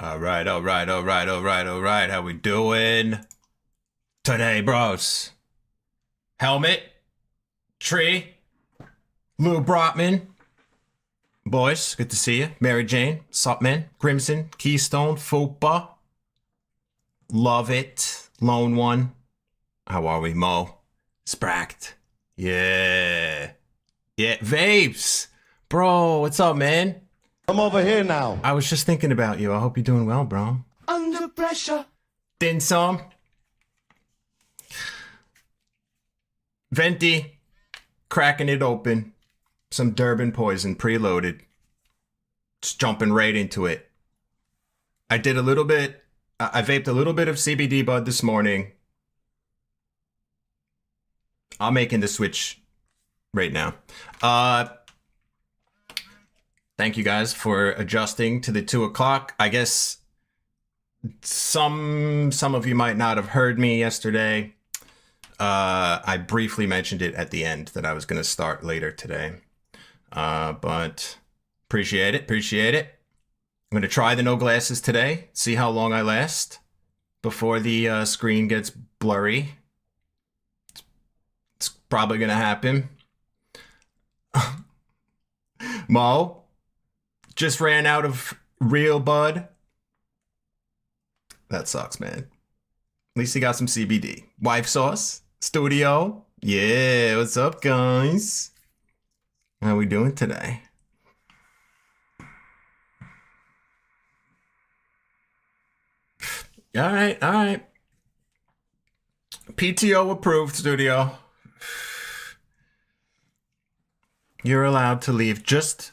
All right, all right, all right, all right, all right. How we doing today, bros? Helmet, Tree, Lou Brotman, boys. Good to see you. Mary Jane, sup, man? Crimson, Keystone, Fupa. Love it. Lone One. How are we, Mo? Spracked. Yeah. Yeah. Vapes. Bro, what's up, man? Come over here now. I was just thinking about you. I hope you're doing well, bro. Under pressure. Din some. Venti. Cracking it open. Some Durban poison preloaded. Just jumping right into it. I did a little bit. I vaped a little bit of CBD bud this morning. I'm making the switch right now. Thank you guys for adjusting to the 2 o'clock. I guess some of you might not have heard me yesterday. I briefly mentioned it at the end that I was going to start later today. But appreciate it. I'm going to try the no glasses today. See how long I last before the screen gets blurry. It's probably going to happen. Mo just ran out of real bud. That sucks, man. At least he got some CBD. Wife sauce. Studio. Yeah, what's up, guys? How we doing today? All right. PTO approved, studio. You're allowed to leave just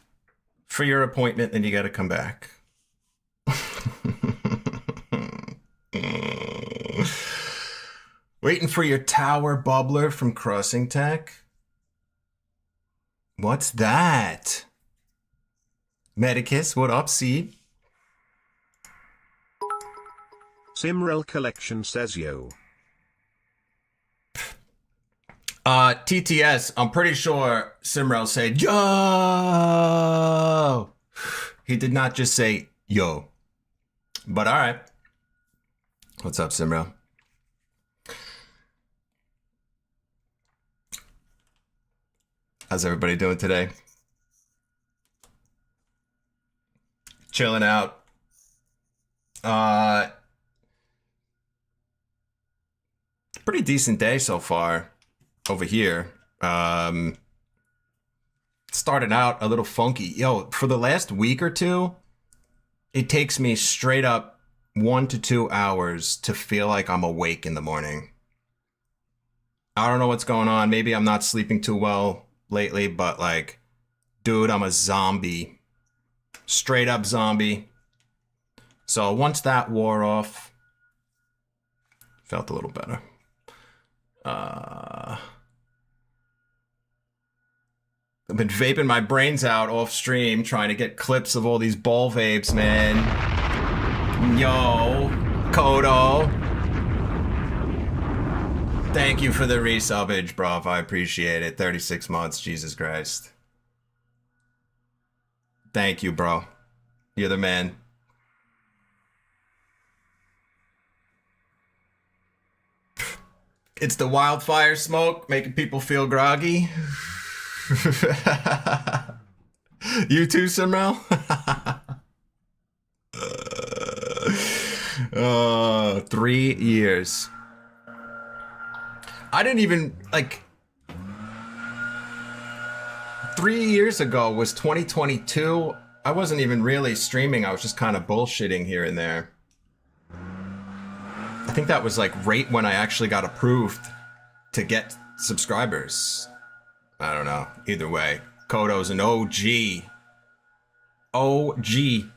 for your appointment, and you got to come back. Waiting for your tower bubbler from Crossing Tech? What's that? Medicus, what up, Seed? Simrel Collection says yo. TTS, I'm pretty sure Simrel said, yo! He did not just say, yo. But alright. What's up, Simrel? How's everybody doing today? Chilling out. Pretty decent day so far over here. Started out a little funky. Yo, for the last week or two, it takes me straight up 1 to 2 hours to feel like I'm awake in the morning. I don't know what's going on. Maybe I'm not sleeping too well lately, but like, dude, I'm a zombie. Straight up zombie. So once that wore off, felt a little better. I've been vaping my brains out off stream, trying to get clips of all these ball vapes, man. Yo, Kodo. Thank you for the resubbage, bro. I appreciate it. 36 months, Jesus Christ. Thank you, bro. You're the man. It's the wildfire smoke making people feel groggy. You too, Simrel? 3 years. I didn't even, like, 3 years ago was 2022. I wasn't even really streaming. I was just kind of bullshitting here and there. I think that was like right when I actually got approved to get subscribers. I don't know. Either way, Kodo's an OG. OG.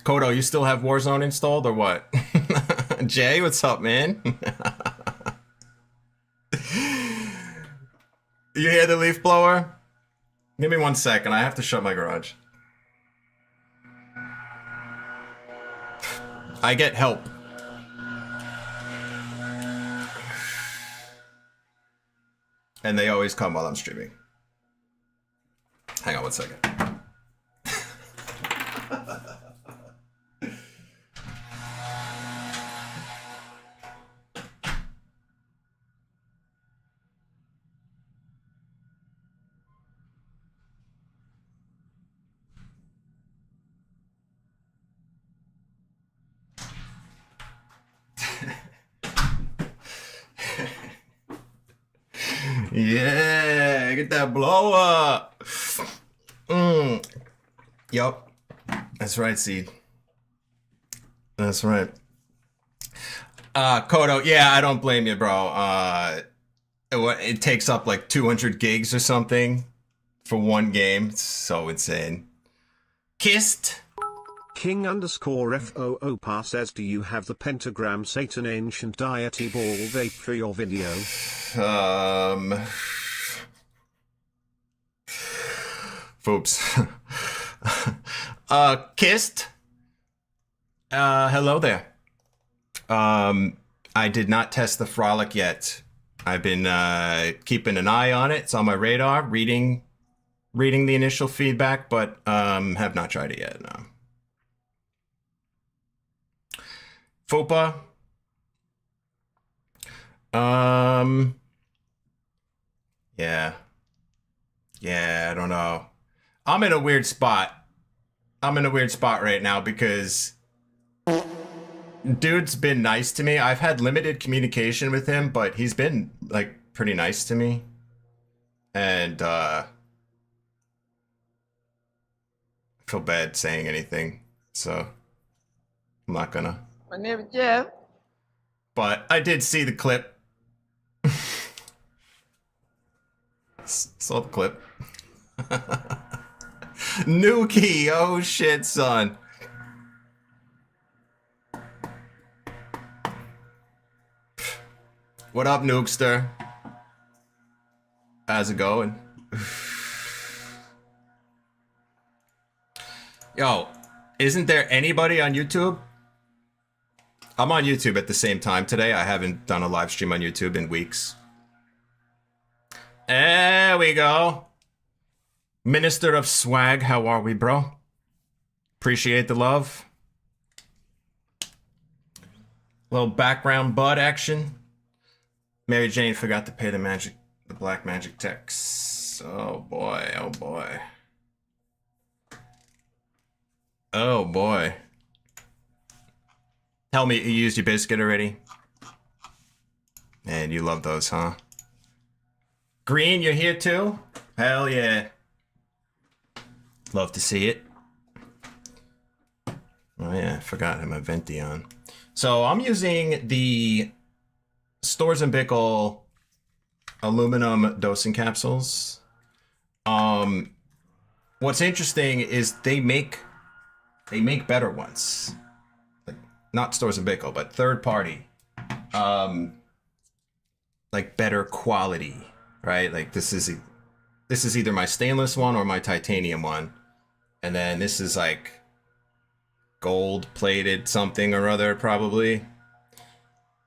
Kodo, you still have Warzone installed or what? Jay, what's up, man? You hear the leaf blower? Give me 1 second. I have to shut my garage. I get help. And they always come while I'm streaming. Hang on 1 second. Yeah, get that blow up. Yup. That's right, Seed. That's right. Kodo, yeah, I don't blame you, bro. It takes up like 200 gigs or something for one game. It's so insane. Kissed. King underscore FOOPA says, do you have the pentagram Satan ancient deity ball vape for your video? Foops. Kissed. Hello there. I did not test the frolic yet. I've been keeping an eye on it. It's on my radar, reading the initial feedback, but have not tried it yet, no. FOPA. Yeah. Yeah, I don't know. I'm in a weird spot. Right now because dude's been nice to me. I've had limited communication with him, but he's been like pretty nice to me. And I feel bad saying anything, so I'm not gonna. My name is Jeff. But I did see the clip. Saw the clip. Nuki, oh shit, son. What up, Nukester? How's it going? Yo, isn't there anybody on YouTube? I'm on YouTube at the same time today. I haven't done a live stream on YouTube in weeks. There we go. Minister of Swag, how are we, bro? Appreciate the love. Little background bud action. Mary Jane forgot to pay the black magic tax. Oh boy, oh boy. Oh boy. Tell me you used your biscuit already? And you love those, huh? Green, you're here too? Hell yeah. Love to see it. Oh yeah, I forgot I'm a venti on. So I'm using the Stores and Bickle aluminum dosing capsules. What's interesting is they make better ones. Like not Stores and Bickle, but third party. Like better quality, right? Like this is either my stainless one or my titanium one. And then this is like gold plated something or other, probably.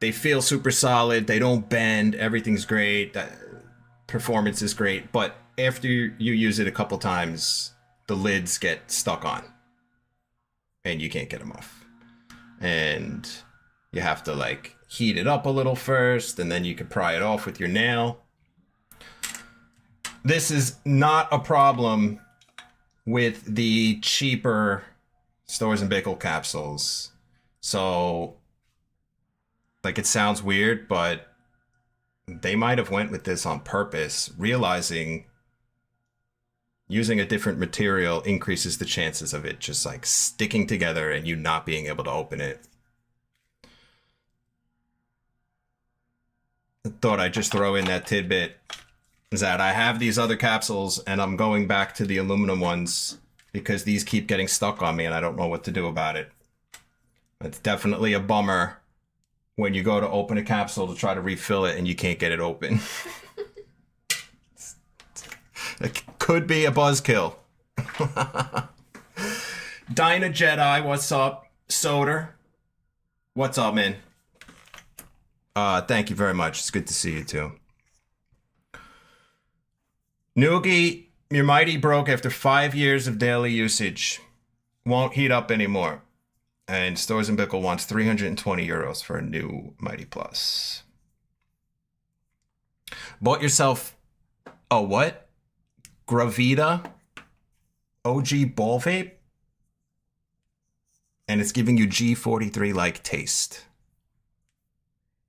They feel super solid. They don't bend. Everything's great. Performance is great. But after you use it a couple times, the lids get stuck on. And you can't get them off. And you have to like heat it up a little first. And then you can pry it off with your nail. This is not a problem with the cheaper Stores and Bickle capsules. So, like, it sounds weird, but they might have went with this on purpose, realizing using a different material increases the chances of it just like sticking together and you not being able to open it. I thought I'd just throw in that tidbit. Is that I have these other capsules and I'm going back to the aluminum ones because these keep getting stuck on me and I don't know what to do about it. It's definitely a bummer when you go to open a capsule to try to refill it and you can't get it open. It could be a buzzkill. Dyna Jedi, what's up? Soder, what's up, man? Thank you very much. It's good to see you too. Noogie, your Mighty broke after 5 years of daily usage. Won't heat up anymore. And Stores and Bickle wants 320 euros for a new Mighty Plus. Bought yourself a what? Gravita OG ball vape? And it's giving you G43-like taste.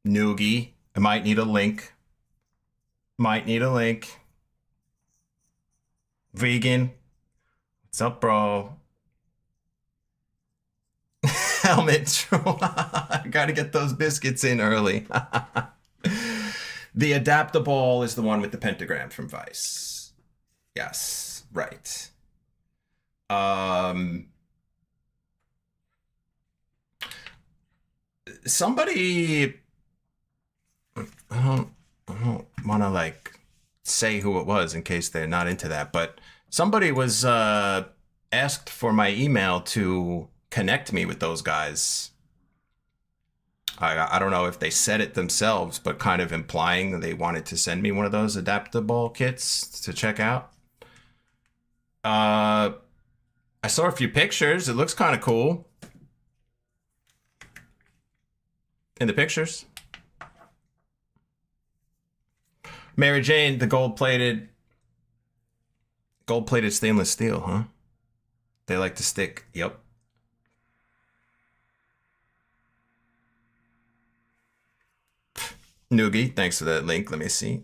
Noogie, I might need a link. Might need a link. Vegan. What's up, bro? Helmet. I gotta get those biscuits in early. The adaptable is the one with the pentagram from Vice. Yes, right. Somebody, I don't want to like say who it was in case they're not into that, but somebody was asked for my email to connect me with those guys. I don't know if they said it themselves, but kind of implying that they wanted to send me one of those adaptable kits to check out. I saw a few pictures. It looks kind of cool. In the pictures. Mary Jane, the gold-plated stainless steel, huh? They like to stick. Yep. Noogie, thanks for that link. Let me see.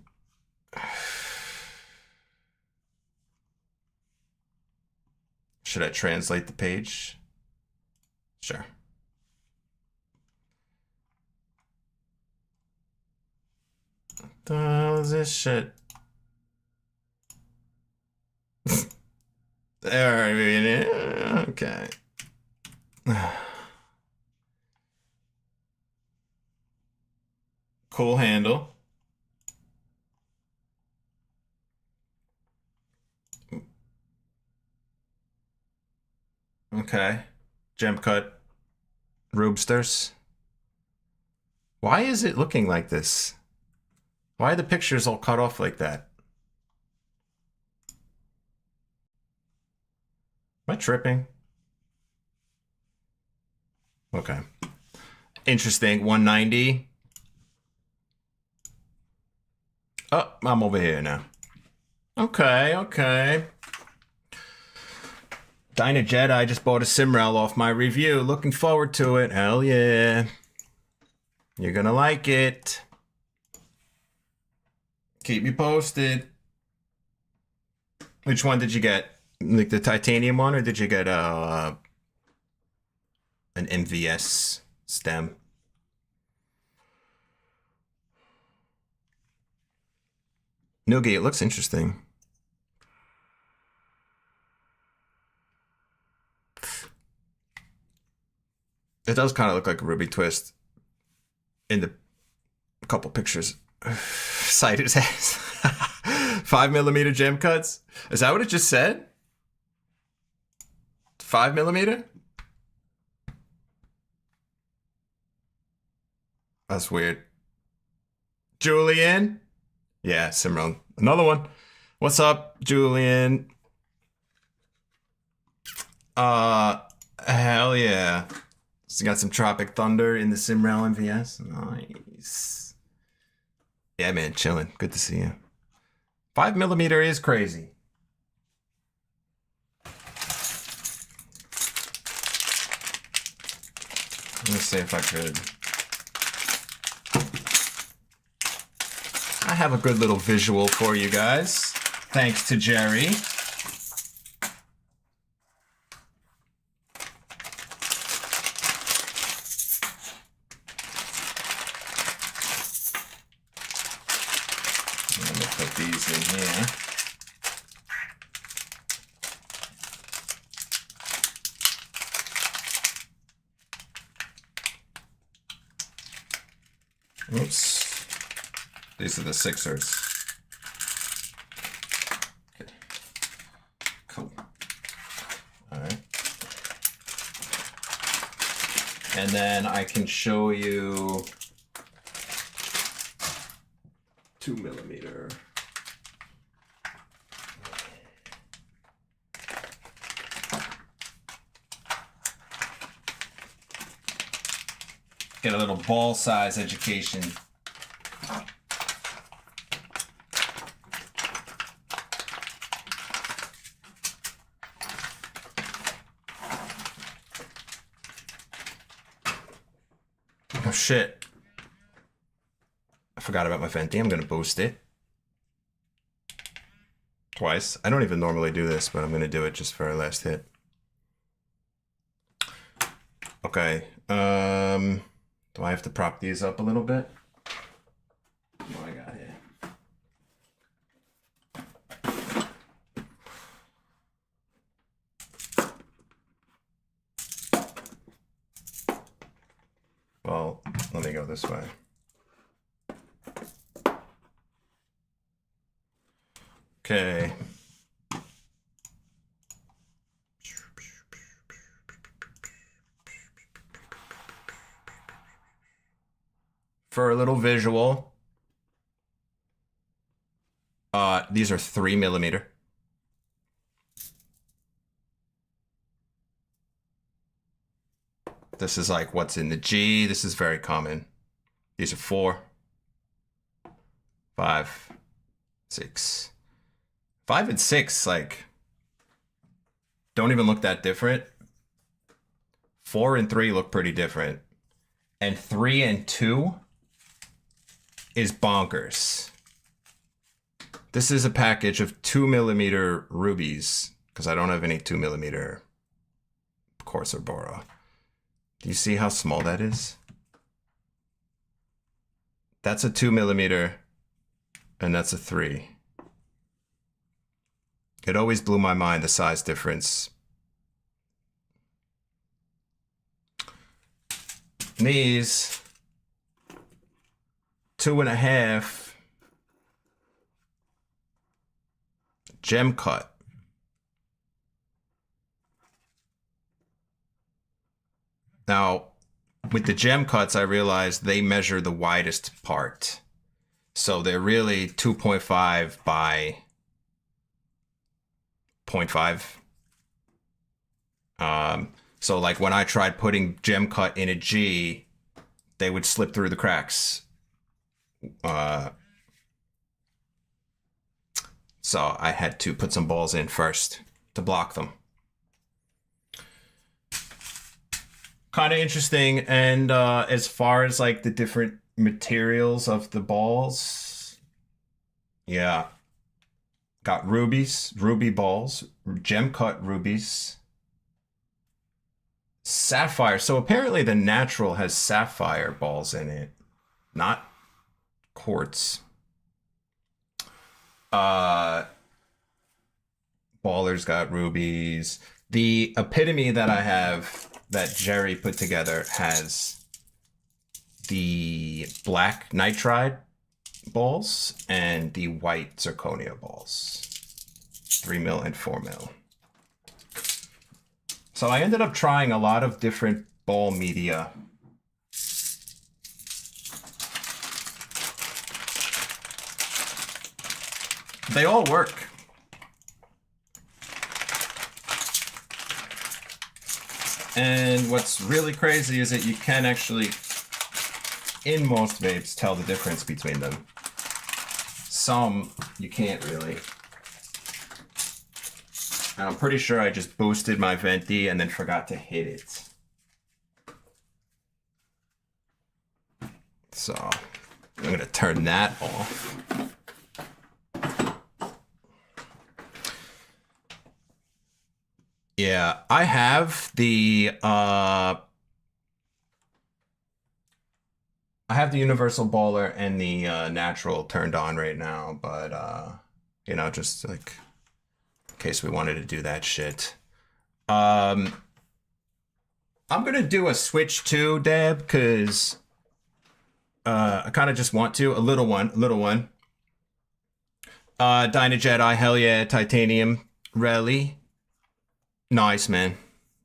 Should I translate the page? Sure. What the hell is this shit? Okay. Cool handle. Okay. Gem cut. Rubesters. Why is it looking like this? Why are the pictures all cut off like that? Am I tripping? Okay. Interesting. 190. Oh, I'm over here now. Okay, okay. Dyna Jedi, I just bought a Simrel off my review. Looking forward to it. Hell yeah. You're gonna like it. Keep me posted. Which one did you get? Like the titanium one, or did you get an MVS stem? Noogie, it looks interesting. It does kind of look like a Ruby Twist in the couple pictures. Sight his ass. 5mm gem cuts? Is that what it just said? 5mm? That's weird. Julian? Yeah, Simran. Another one. What's up, Julian? Hell yeah. So got some Tropic Thunder in the Simrel MVS. Nice. Yeah, man, chilling. Good to see you. 5mm is crazy. Let's see if I could. I have a good little visual for you guys. Thanks to Jerry. Let me put these in here. Oops. These are the Sixers. Okay. Cool. All right. And then I can show you 2mm. Get a little ball size education. Oh shit. I forgot about my Fenty. I'm gonna boost it. Twice. I don't even normally do this, but I'm gonna do it just for our last hit. Okay. Do I have to prop these up a little bit? What do I got here? Well, let me go this way. Okay. For a little visual, these are 3mm. This is like what's in the G. This is very common. These are 4, 5, 6. 5 and 6, like, don't even look that different. 4 and 3 look pretty different. And 3 and 2 is bonkers. This is a package of 2mm rubies, because I don't have any 2mm coarser bora. Do you see how small that is? That's a 2mm, and that's a 3. It always blew my mind, the size difference. These 2.5 gem cut. Now, with the gem cuts, I realized they measure the widest part. So they're really 2.5 by 0.5. So like when I tried putting gem cut in a G, they would slip through the cracks. So I had to put some balls in first to block them. Kind of interesting. And as far as like the different materials of the balls, yeah. Got rubies, ruby balls, gem cut rubies, sapphire. So apparently the natural has sapphire balls in it, not quartz. Baller's got rubies. The epitome that I have that Jerry put together has the black nitride balls and the white zirconia balls, 3mm and 4mm. So I ended up trying a lot of different ball media. They all work. And what's really crazy is that you can actually, in most vapes, tell the difference between them. Some you can't really. And I'm pretty sure I just boosted my venti and then forgot to hit it. So I'm gonna turn that off. Yeah, I have the universal baller and the natural turned on right now, but you know, just like in case we wanted to do that shit. I'm gonna do a switch too, Deb, because I kind of just want to. A little one. Dyna Jedi, hell yeah, titanium rally. Nice, man.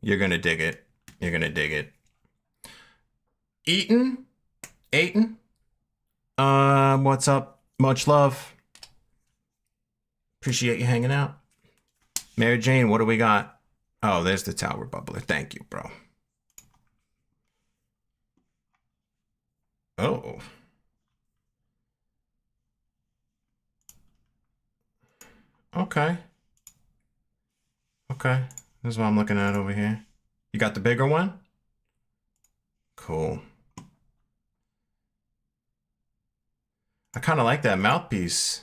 You're gonna dig it. You're gonna dig it. Eaton? What's up? Much love. Appreciate you hanging out. Mary Jane, what do we got? Oh, there's the Tower Bubbler. Thank you, bro. Oh. Okay. Okay. This is what I'm looking at over here. You got the bigger one? Cool. I kind of like that mouthpiece.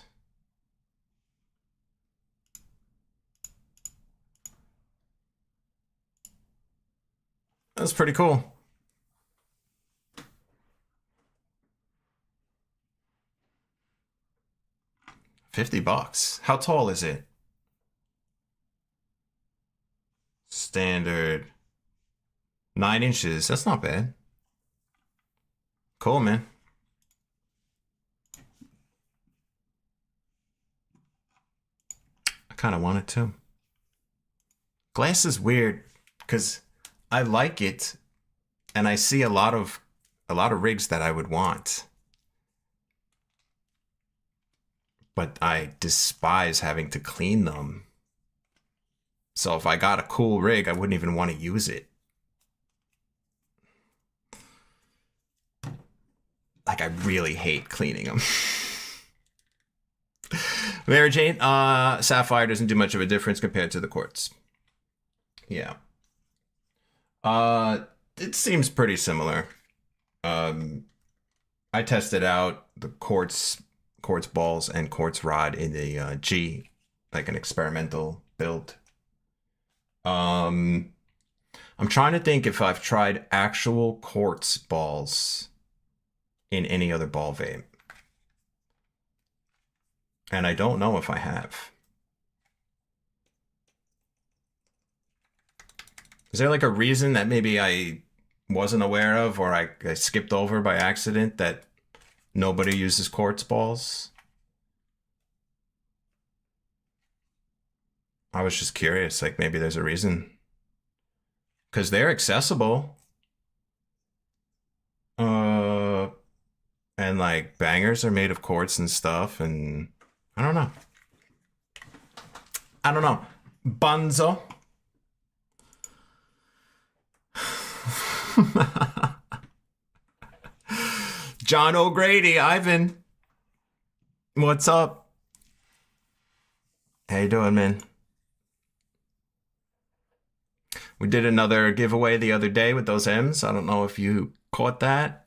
That's pretty cool. $50. How tall is it? Standard 9 inches. That's not bad. Cool, man. I kind of want it too. Glass is weird because I like it, and I see a lot of rigs that I would want, but I despise having to clean them. So if I got a cool rig, I wouldn't even want to use it. Like, I really hate cleaning them. Mary Jane, sapphire doesn't do much of a difference compared to the quartz. Yeah. It seems pretty similar. I tested out the quartz balls and quartz rod in the G, like an experimental build. I'm trying to think if I've tried actual quartz balls in any other ball vape. And I don't know if I have. Is there like a reason that maybe I wasn't aware of, or I skipped over by accident, that nobody uses quartz balls? I was just curious, like maybe there's a reason. Because they're accessible. And like bangers are made of quartz and stuff, and I don't know. I don't know. Bunzo. John O'Grady, Ivan. What's up? How you doing, man? We did another giveaway the other day with those M's. I don't know if you caught that.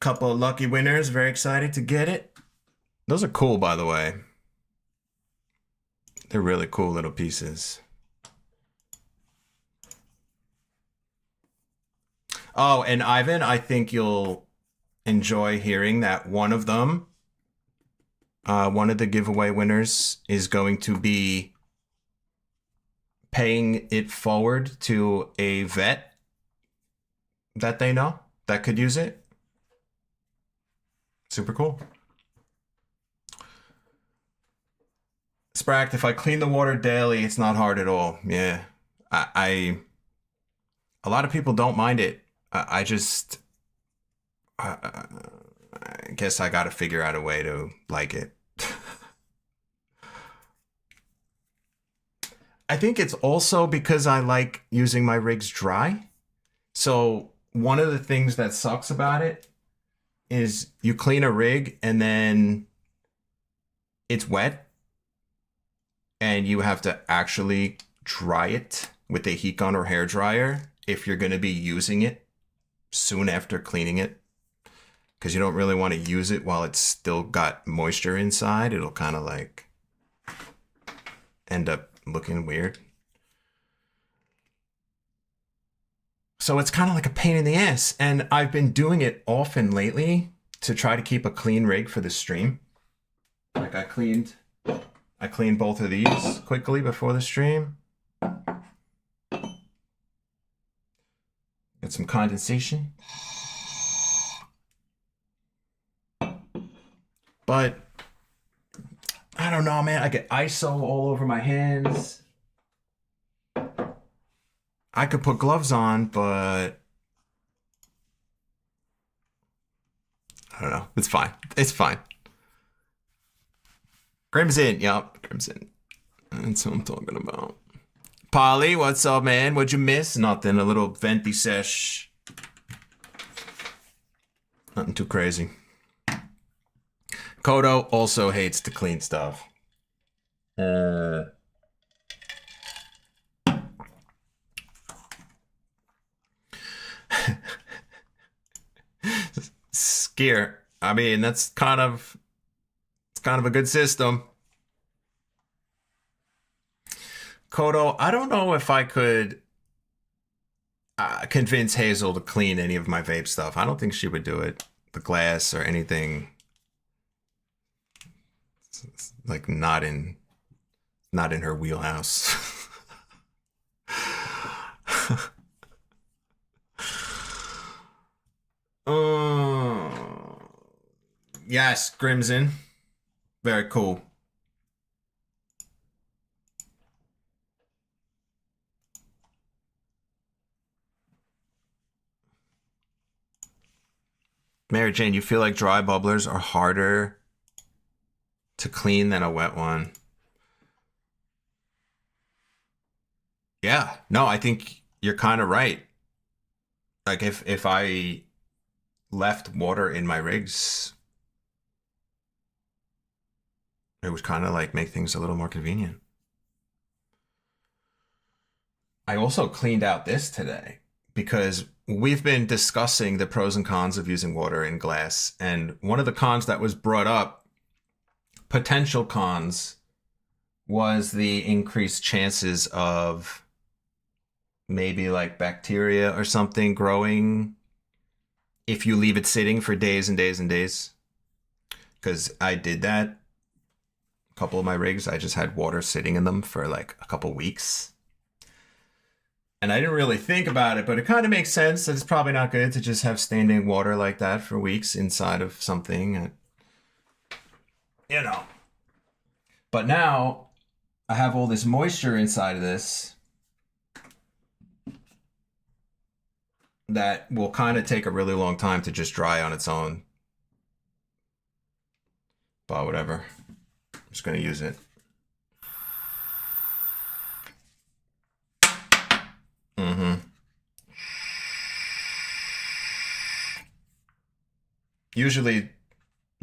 Couple of lucky winners. Very excited to get it. Those are cool, by the way. They're really cool little pieces. Oh, and Ivan, I think you'll enjoy hearing that one of them, one of the giveaway winners, is going to be paying it forward to a vet that they know that could use it. Super cool. Spracked, if I clean the water daily, it's not hard at all. Yeah. A lot of people don't mind it. I guess I gotta figure out a way to like it. I think it's also because I like using my rigs dry. So one of the things that sucks about it is you clean a rig and then it's wet and you have to actually dry it with a heat gun or hair dryer if you're going to be using it soon after cleaning it, because you don't really want to use it while it's still got moisture inside. It'll kind of like end up looking weird. So it's kind of like a pain in the ass. And I've been doing it often lately to try to keep a clean rig for the stream. Like I cleaned both of these quickly before the stream. Get some condensation. But I don't know, man. I get ISO all over my hands. I could put gloves on, but I don't know. It's fine. It's fine. Crimson. Yup. Crimson. That's what I'm talking about. Polly, what's up, man? What'd you miss? Nothing. A little venti sesh. Nothing too crazy. Kodo also hates to clean stuff. Skier. I mean, it's kind of a good system. Kodo, I don't know if I could convince Hazel to clean any of my vape stuff. I don't think she would do it. The glass or anything. It's like not in her wheelhouse. Yes, Grimson. Very cool. Mary Jane, you feel like dry bubblers are harder to clean than a wet one? Yeah, no, I think you're kind of right. Like if I left water in my rigs, it would kind of like make things a little more convenient. I also cleaned out this today because we've been discussing the pros and cons of using water in glass. And one of the cons that was brought up, potential cons, was the increased chances of maybe like bacteria or something growing if you leave it sitting for days and days and days. Because I did that. A couple of my rigs, I just had water sitting in them for like a couple weeks. And I didn't really think about it, but it kind of makes sense that it's probably not good to just have standing water like that for weeks inside of something. You know. But now I have all this moisture inside of this that will kind of take a really long time to just dry on its own. But whatever. I'm just going to use it. Usually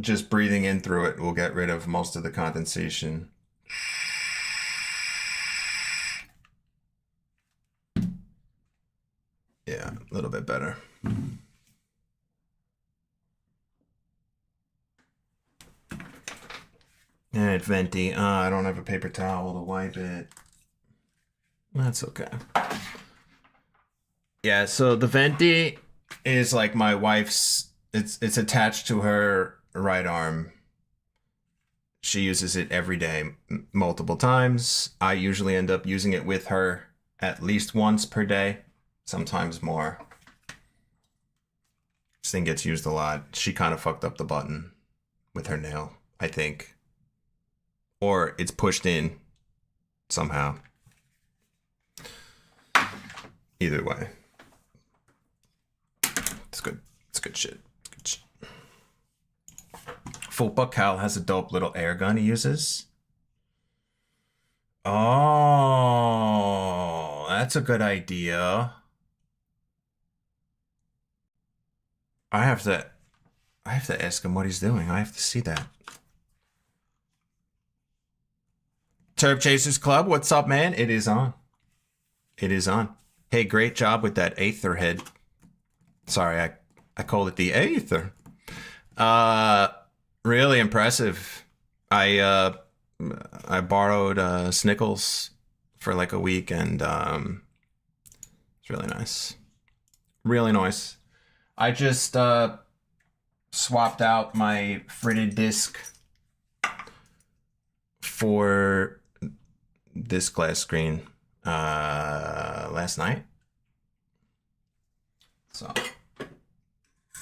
just breathing in through it will get rid of most of the condensation. Yeah, a little bit better. Alright, Venti. I don't have a paper towel to wipe it. That's okay. Yeah, so the Venti is like my wife's. It's attached to her right arm. She uses it every day, multiple times. I usually end up using it with her at least once per day, sometimes more. This thing gets used a lot. She kind of fucked up the button with her nail, I think. Or it's pushed in somehow. Either way. It's good. It's good shit. Fupa Cal has a dope little air gun he uses. Oh, that's a good idea. I have to ask him what he's doing. I have to see that. Turb Chasers Club, what's up, man? It is on. It is on. Hey, great job with that Aether head. Sorry, I called it the Aether. Really impressive. I borrowed Snickles for like a week, and it's really nice. Really nice. I just swapped out my fritted disc for this glass screen last night. So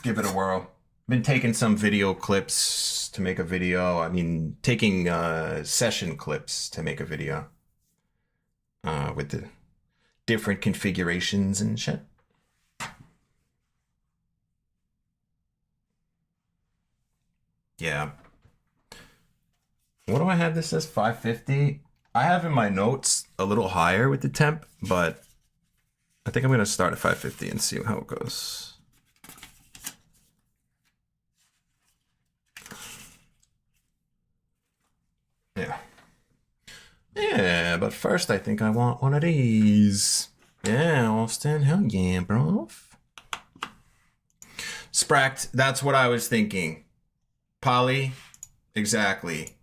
give it a whirl. Been taking some video clips to make a video. I mean, taking session clips to make a video with the different configurations and shit. Yeah. What do I have this as? 550? I have in my notes a little higher with the temp, but I think I'm going to start at 550 and see how it goes. Yeah. Yeah, but first I think I want one of these. Yeah, Austin, hell yeah, bro. Spracked, that's what I was thinking. Polly, exactly.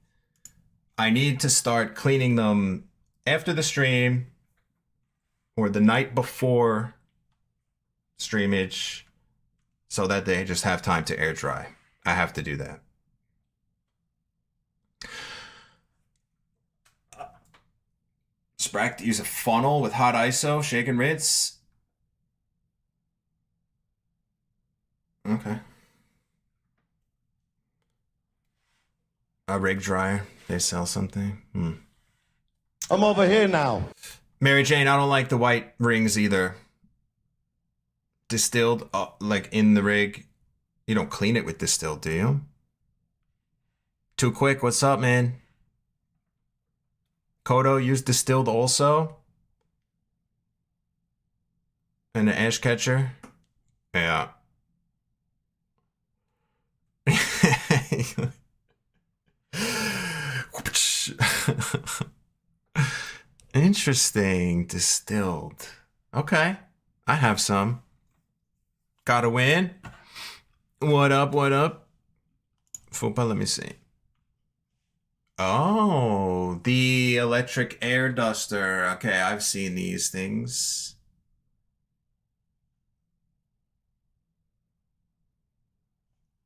I need to start cleaning them after the stream or the night before streamage so that they just have time to air dry. I have to do that. Sprack to use a funnel with hot ISO, shake and rinse. Okay. A rig dryer. They sell something. I'm over here now. Mary Jane, I don't like the white rings either. Distilled, like in the rig. You don't clean it with distilled, do you? Too quick. What's up, man? Kodo used distilled also. And an ash catcher. Yeah. Interesting. Distilled. Okay. I have some. Gotta win. What up? What up? Fupa, let me see. Oh, the electric air duster. Okay, I've seen these things.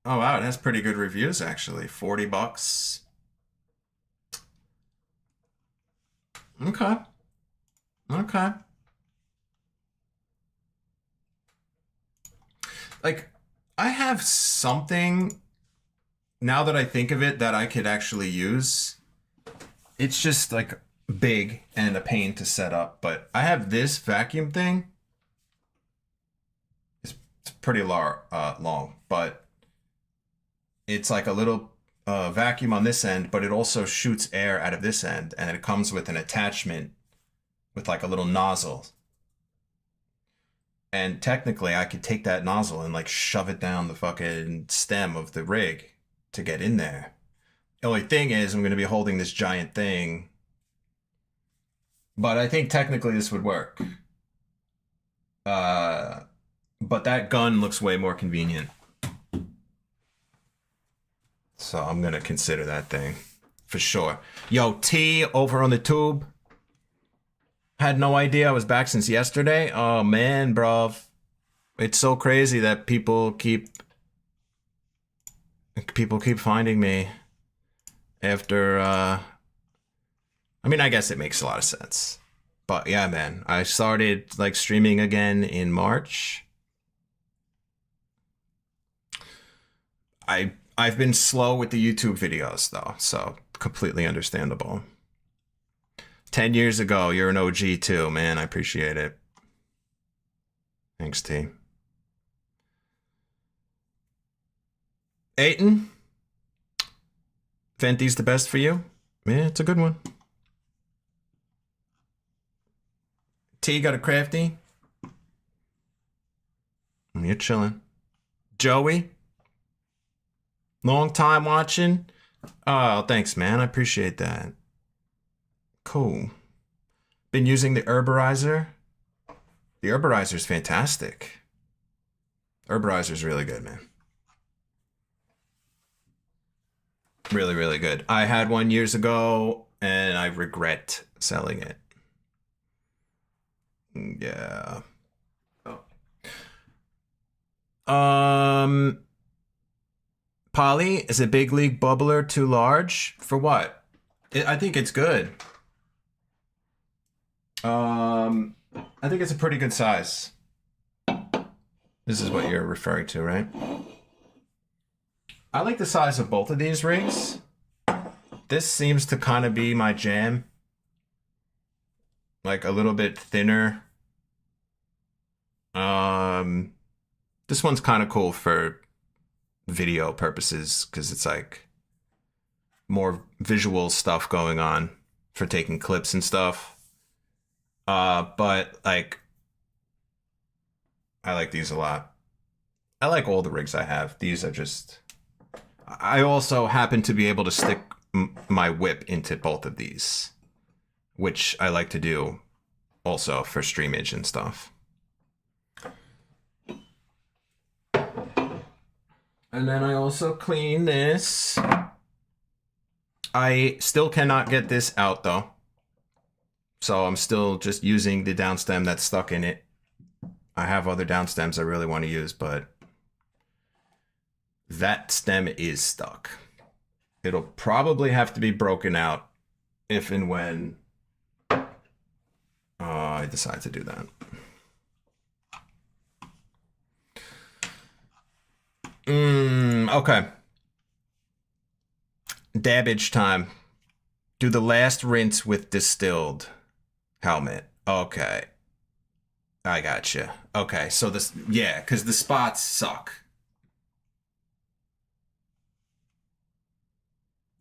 Oh, wow, it has pretty good reviews, actually. $40. Okay. Okay. Like, I have something, now that I think of it, that I could actually use. It's just, like, big and a pain to set up. But I have this vacuum thing. It's pretty long, but it's like a little vacuum on this end, but it also shoots air out of this end, and it comes with an attachment with like a little nozzle. And technically, I could take that nozzle and like shove it down the fucking stem of the rig to get in there. The only thing is, I'm going to be holding this giant thing. But I think technically this would work. But that gun looks way more convenient. So I'm going to consider that thing for sure. Yo, T over on the tube. Had no idea I was back since yesterday. Oh, man, bro. It's so crazy that people keep finding me after, I mean, I guess it makes a lot of sense. But yeah, man, I started like streaming again in March. I've been slow with the YouTube videos though, so completely understandable. 10 years ago, you're an OG too, man. I appreciate it. Thanks, T. Aiton, Fenty's the best for you? Yeah, it's a good one. T got a crafty? You're chilling. Joey? Long time watching? Oh, thanks, man. I appreciate that. Cool. Been using the herborizer. The herborizer's fantastic. Herborizer's really good, man. Really, really good. I had one years ago, and I regret selling it. Yeah. Oh. Polly, is a big league bubbler too large? For what? I think it's good. I think it's a pretty good size. This is what you're referring to, right? I like the size of both of these rigs. This seems to kind of be my jam. Like a little bit thinner. This one's kind of cool for video purposes because it's like more visual stuff going on for taking clips and stuff. But like I like these a lot. I like all the rigs I have. These are just, I also happen to be able to stick my whip into both of these, which I like to do also for streamage and stuff. And then I also clean this. I still cannot get this out though. So I'm still just using the downstem that's stuck in it. I have other downstems I really want to use, but that stem is stuck. It'll probably have to be broken out if and when I decide to do that. Okay. Dabbage time. Do the last rinse with distilled helmet. Okay. I gotcha. Okay, so this, yeah, because the spots suck.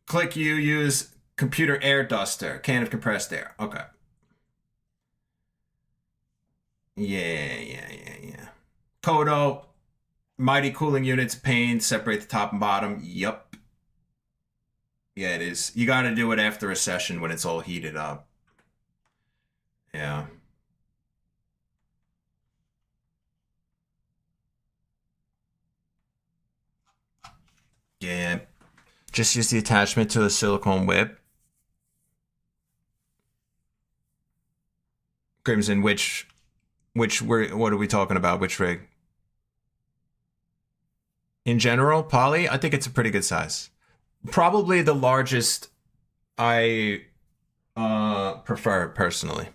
Click you, use computer air duster, can of compressed air. Okay. Yeah. Kodo, mighty cooling units, pane, separate the top and bottom. Yup. Yeah, it is. You gotta do it after a session when it's all heated up. Yeah. Yeah. Just use the attachment to a silicone whip. Crimson, what are we talking about? Which rig? In general, poly, I think it's a pretty good size. Probably the largest I prefer personally.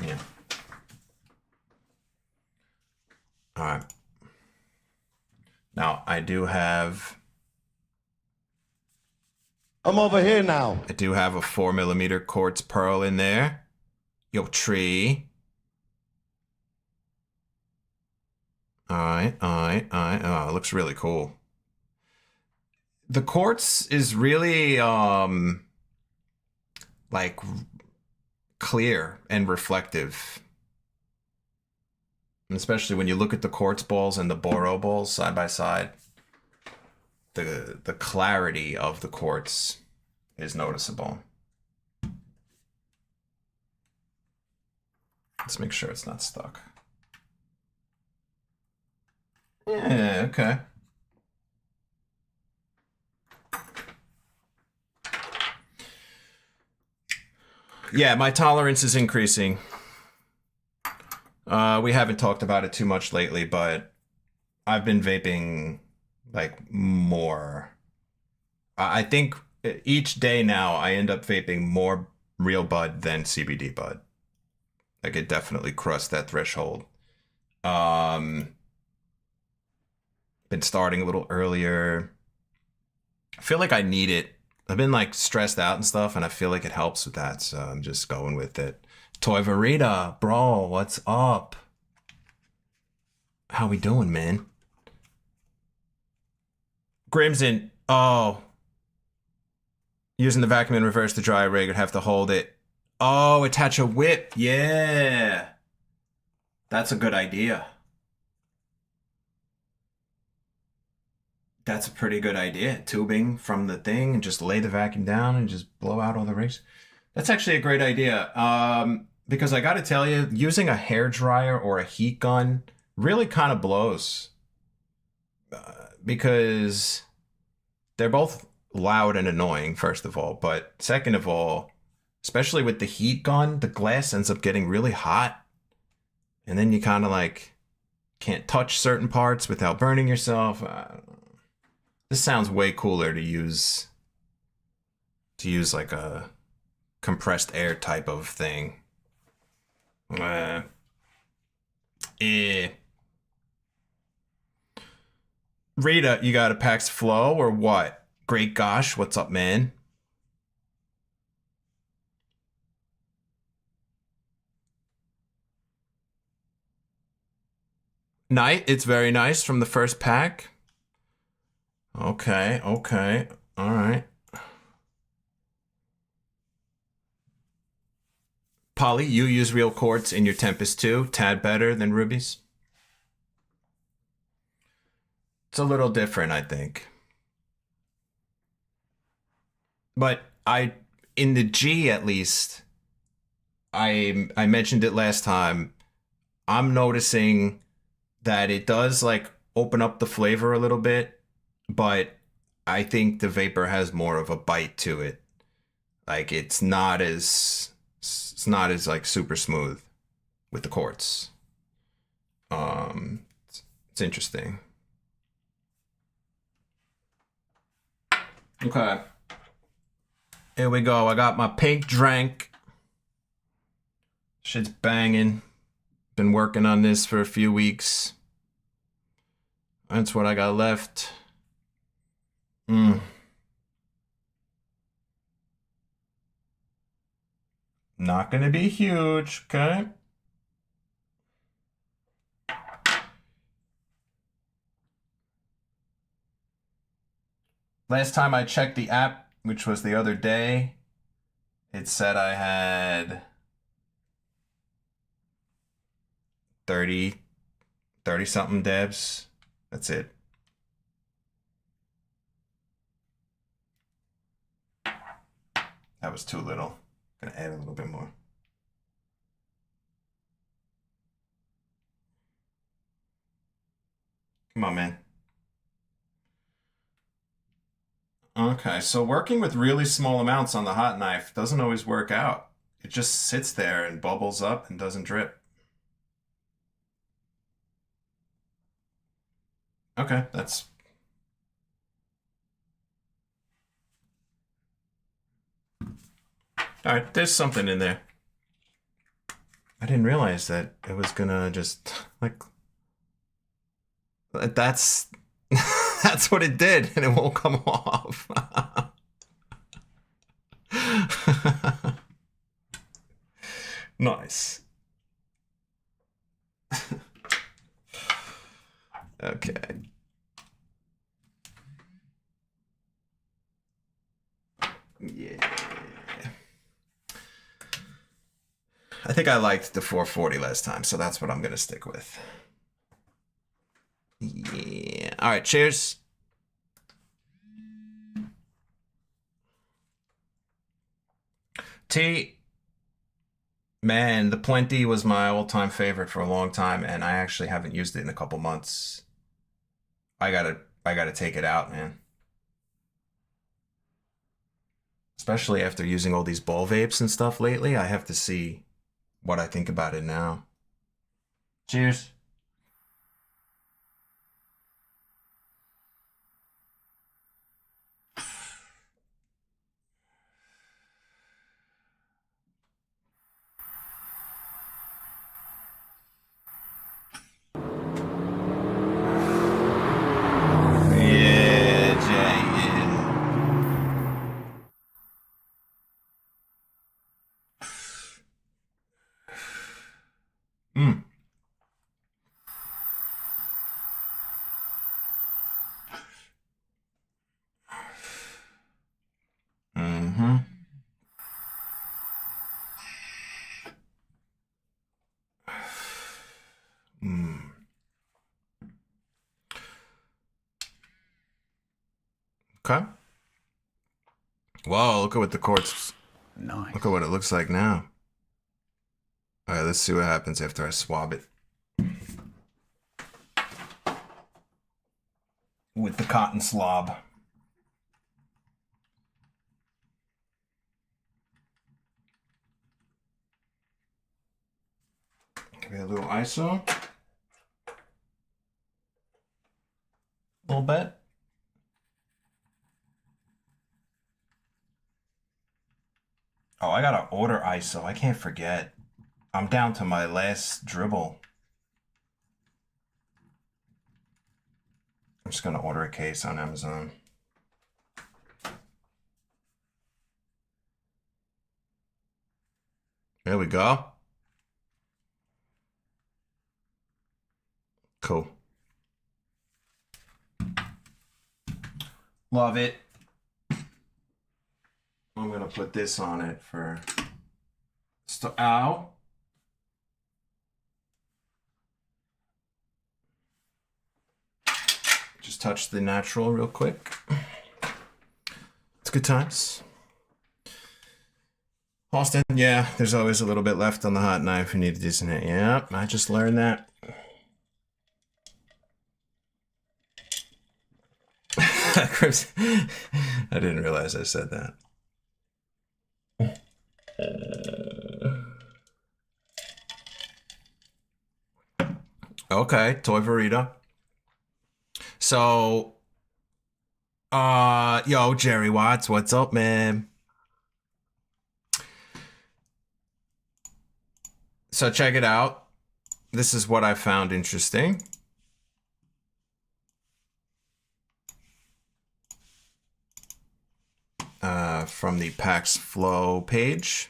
Yeah. All right. Now I do have I'm over here now. a 4mm quartz pearl in there. Yo, tree. All right. Oh, it looks really cool. The quartz is really like clear and reflective. And especially when you look at the quartz balls and the boro balls side by side, the clarity of the quartz is noticeable. Let's make sure it's not stuck. Yeah, okay. Yeah, my tolerance is increasing. We haven't talked about it too much lately, but I've been vaping like more. I think each day now I end up vaping more real bud than CBD bud. Like it definitely crossed that threshold. Been starting a little earlier. I feel like I need it. I've been like stressed out and stuff, and I feel like it helps with that, so I'm just going with it. Toy Verita, bro, what's up? How we doing, man? Grimson, oh. Using the vacuum in reverse to dry rig, I'd have to hold it. Oh, attach a whip, yeah. That's a good idea. That's a pretty good idea. Tubing from the thing and just lay the vacuum down and just blow out all the rigs. That's actually a great idea. Because I got to tell you, using a hair dryer or a heat gun really kind of blows. Because they're both loud and annoying, first of all. But second of all, especially with the heat gun, the glass ends up getting really hot. And then you kind of like can't touch certain parts without burning yourself. This sounds way cooler to use like a compressed air type of thing. Rita, you got a PAX Flow or what? Great gosh, what's up, man? Night, it's very nice from the first pack. Okay, all right. Polly, you use real quartz in your Tempest too, tad better than rubies. It's a little different, I think. But in the G at least, I mentioned it last time, I'm noticing that it does like open up the flavor a little bit, but I think the vapor has more of a bite to it. Like it's not as like super smooth with the quartz. It's interesting. Okay. Here we go. I got my pink drink. Shit's banging. Been working on this for a few weeks. That's what I got left. Not gonna be huge, okay? Last time I checked the app, which was the other day, it said I had 30 something devs. That's it. That was too little. Gonna add a little bit more. Come on, man. Okay, so working with really small amounts on the hot knife doesn't always work out. It just sits there and bubbles up and doesn't drip. Okay, that's... All right, there's something in there. I didn't realize that it was gonna just, like... That's... That's what it did, and it won't come off. Nice. Okay. Yeah. I think I liked the 440 last time, so that's what I'm gonna stick with. Yeah. All right, cheers. T. Man, the Plenty was my all-time favorite for a long time, and I actually haven't used it in a couple months. I gotta take it out, man. Especially after using all these ball vapes and stuff lately, I have to see what I think about it now. Cheers. Yeah, Jay, yeah. Mm-hmm. Okay. Whoa, look at what the quartz... Nice. Look at what it looks like now. All right, let's see what happens after I swab it. With the cotton slob. Give it a little ISO. A little bit. Oh, I gotta order ISO. I can't forget. I'm down to my last dribble. I'm just gonna order a case on Amazon. There we go. Cool. Love it. I'm gonna put this on it for... Ow. Just touch the natural real quick. It's good times. Austin, yeah, there's always a little bit left on the hot knife. You need to loosen it. Yep, I just learned that. I didn't realize I said that. Okay, Toy Verita. So, yo, Jerry Watts, what's up, man? So check it out. This is what I found interesting. From the PAX Flow page.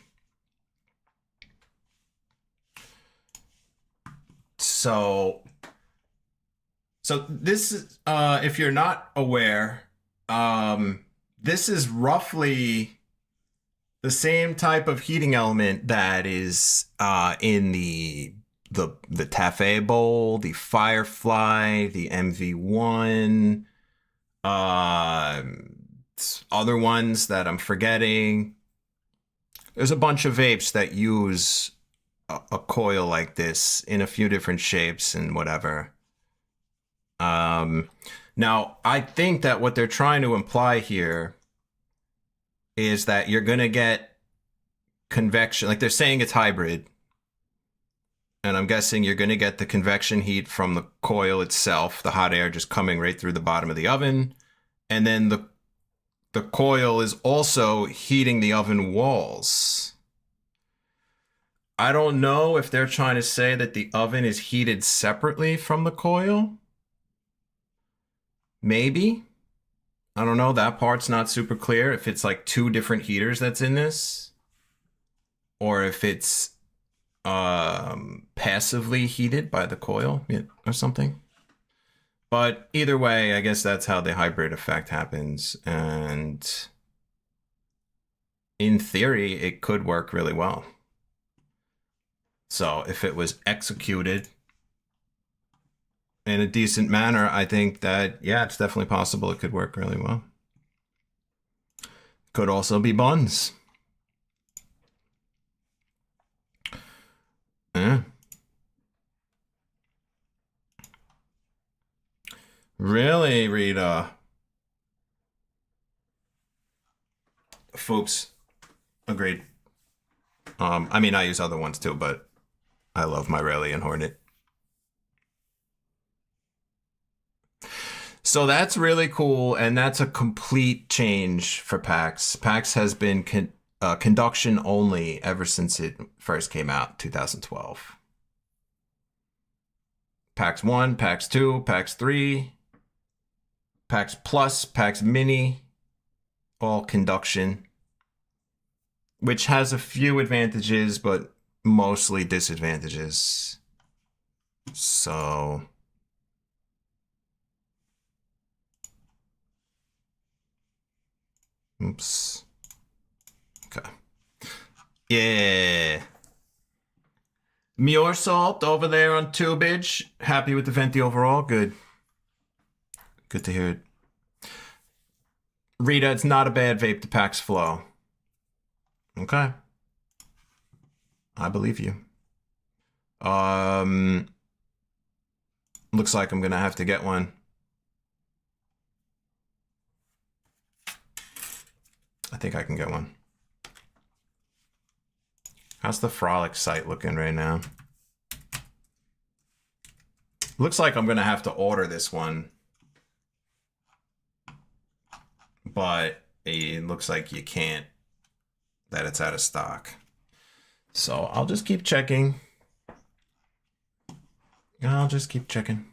So this is, if you're not aware, this is roughly the same type of heating element that is in the Taffet Bowl, the Firefly, the MV1, other ones that I'm forgetting. There's a bunch of vapes that use a coil like this in a few different shapes and whatever. Now, I think that what they're trying to imply here is that you're going to get convection. Like they're saying it's hybrid. And I'm guessing you're going to get the convection heat from the coil itself, the hot air just coming right through the bottom of the oven. And then the coil is also heating the oven walls. I don't know if they're trying to say that the oven is heated separately from the coil. Maybe. I don't know. That part's not super clear. If it's like two different heaters that's in this. Or if it's passively heated by the coil or something. But either way, I guess that's how the hybrid effect happens. And in theory, it could work really well. So if it was executed in a decent manner, I think that, yeah, it's definitely possible it could work really well. Could also be buns. Yeah. Really, Rita? Folks, agreed. I mean, I use other ones too, but I love my Rayleigh and Hornet. So that's really cool, and that's a complete change for PAX. PAX has been conduction only ever since it first came out, 2012. PAX 1, PAX 2, PAX 3, PAX Plus, PAX Mini, all conduction, which has a few advantages, but mostly disadvantages. So oops. Okay. Yeah. Muir Salt over there on Tubage. Happy with the Venti overall? Good. Good to hear it. Rita, it's not a bad vape to PAX Flow. Okay. I believe you. Looks like I'm gonna have to get one. I think I can get one. How's the Frolic site looking right now? Looks like I'm gonna have to order this one. But it looks like you can't, that it's out of stock. So I'll just keep checking. I'll just keep checking.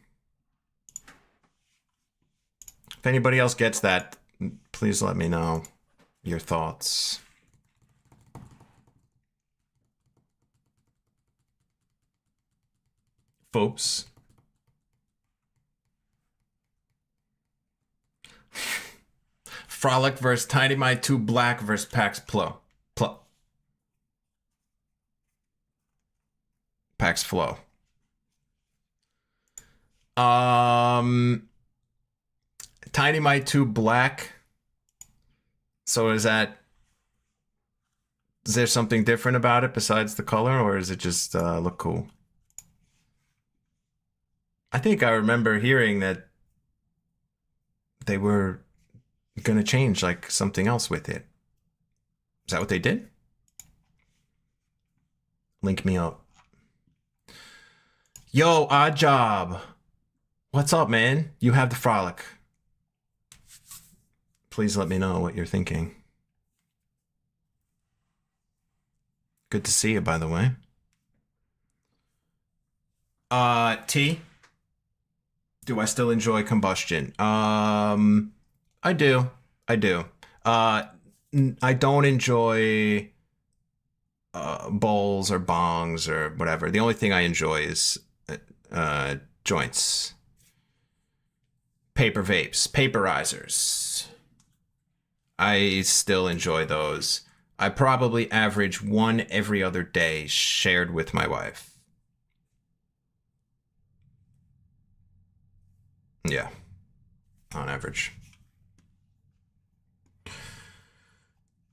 If anybody else gets that, please let me know your thoughts. Folks. Frolic versus Tiny My 2 Black versus PAX Flow. PAX Flow. Tiny My 2 Black. So is there something different about it besides the color, or is it just look cool? I think I remember hearing that they were gonna change like something else with it. Is that what they did? Link me up. Yo, Odd Job. What's up, man? You have the frolic. Please let me know what you're thinking. Good to see you, by the way. T. Do I still enjoy combustion? I do. I do. I don't enjoy bowls or bongs or whatever. The only thing I enjoy is joints, paper vapes, paperizers. I still enjoy those. I probably average one every other day shared with my wife. Yeah, on average.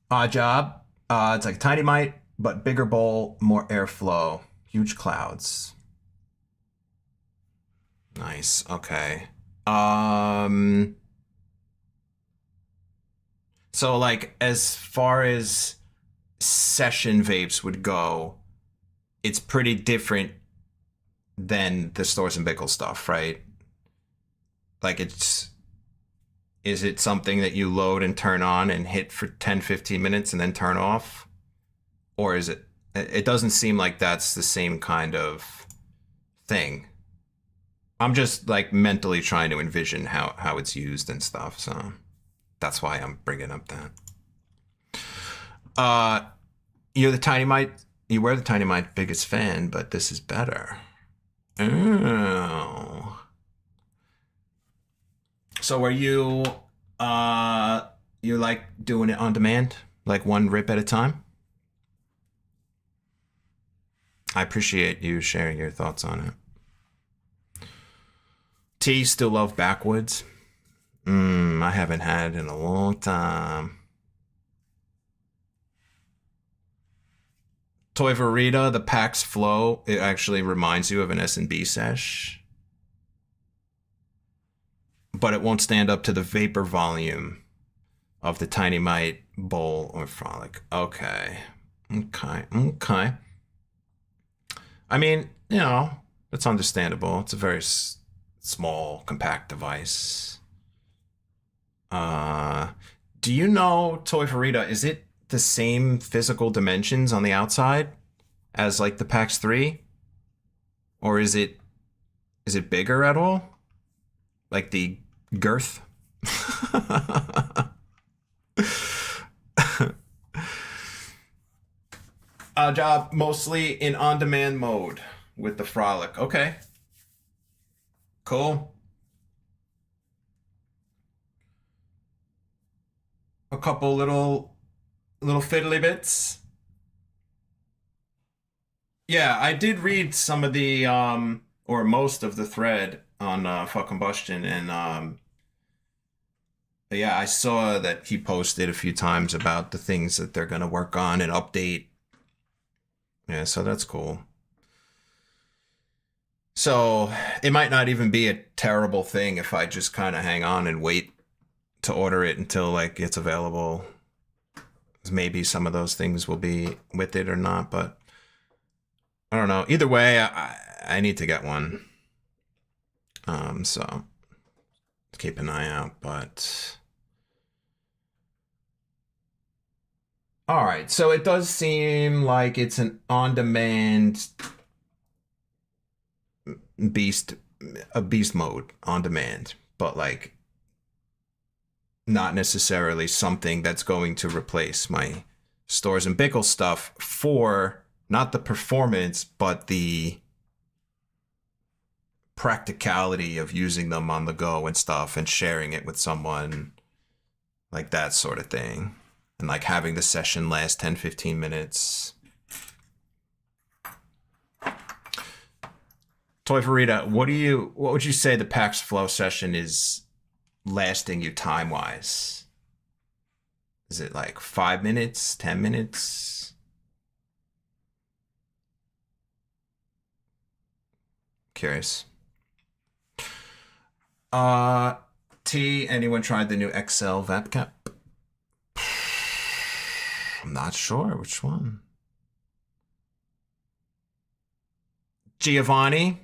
Odd Job. It's like a tiny mite, but bigger bowl, more airflow, huge clouds. Nice. Okay. So like as far as session vapes would go, it's pretty different than the Stores and Bickle stuff, right? Like is it something that you load and turn on and hit for 10, 15 minutes and then turn off? Or is it doesn't seem like that's the same kind of thing. I'm just like mentally trying to envision how it's used and stuff. So that's why I'm bringing up that. You're the Tiny Mite. You were the Tiny Mite biggest fan, but this is better. Oh. So are you you like doing it on demand, like one rip at a time? I appreciate you sharing your thoughts on it. T, still love Backwoods. I haven't had it in a long time. Toy Verita, the PAX Flow, it actually reminds you of an S&B sesh. But it won't stand up to the vapor volume of the Tiny Mite, Bowl, or Frolic. Okay. I mean, you know, it's understandable. It's a very small, compact device. Do you know, Toy Verita, is it the same physical dimensions on the outside as like the PAX 3? Or is it bigger at all? Like the girth? Job mostly in on-demand mode with the Frolic. Okay. Cool. A couple little fiddly bits. Yeah, I did read some of the or most of the thread on Fuck Combustion, and yeah, I saw that he posted a few times about the things that they're gonna work on and update. Yeah, so that's cool. So it might not even be a terrible thing if I just kind of hang on and wait to order it until like it's available. Maybe some of those things will be with it or not, but I don't know. Either way, I need to get one. So keep an eye out, but all right. So it does seem like it's an on-demand beast mode on demand, but like not necessarily something that's going to replace my Stores and Bickle stuff for not the performance, but the practicality of using them on the go and stuff and sharing it with someone, like that sort of thing. And like having the session last 10, 15 minutes. Toy Verita, what would you say the PAX Flow session is lasting you time-wise? Is it like 5 minutes, 10 minutes? Curious. T, anyone tried the new XL Vap Cap? I'm not sure which one. Giovanni,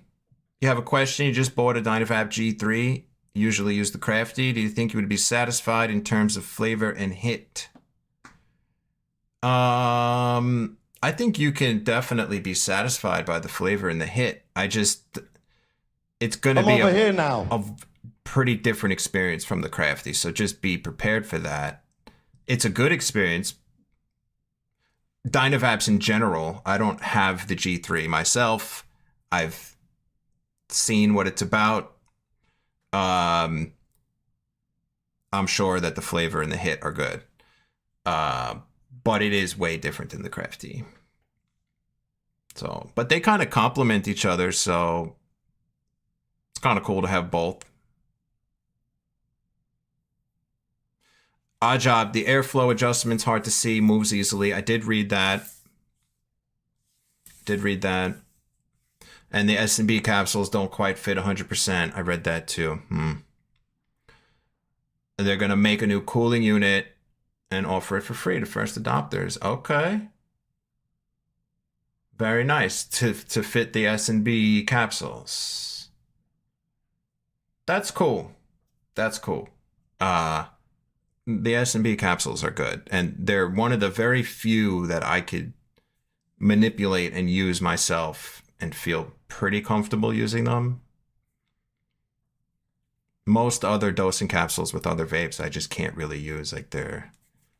You have a question. You just bought a Dynavap G3. Usually use the Crafty. Do you think you would be satisfied in terms of flavor and hit? I think you can definitely be satisfied by the flavor and the hit. It's going to I'm be over here now. a pretty different experience from the Crafty, so just be prepared for that. It's a good experience. Dynavaps in general, I don't have the G3 myself. I've seen what it's about. I'm sure that the flavor and the hit are good. But it is way different than the Crafty. So, but they kind of complement each other, so it's kind of cool to have both. Odd job. The airflow adjustment's hard to see, moves easily. I did read that. And the S&B capsules don't quite fit 100%. I read that too. They're going to make a new cooling unit and offer it for free to first adopters. Okay. Very nice. To fit the S&B capsules. That's cool. That's cool. The S&B capsules are good, and they're one of the very few that I could manipulate and use myself and feel pretty comfortable using them. Most other dosing capsules with other vapes I just can't really use. Like, they're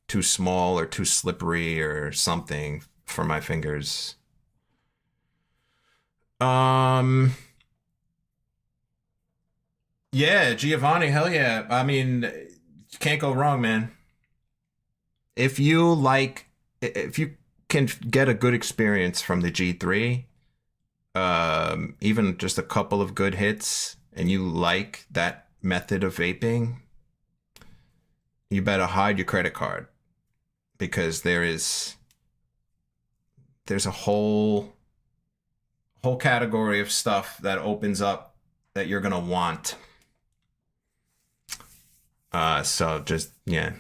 too small or too slippery or something for my fingers. Yeah, Giovanni, hell yeah. I mean, you can't go wrong, man. If you can get a good experience from the G3, even just a couple of good hits, and you like that method of vaping, you better hide your credit card, because there's a whole category of stuff that opens up that you're gonna want. So just, yeah.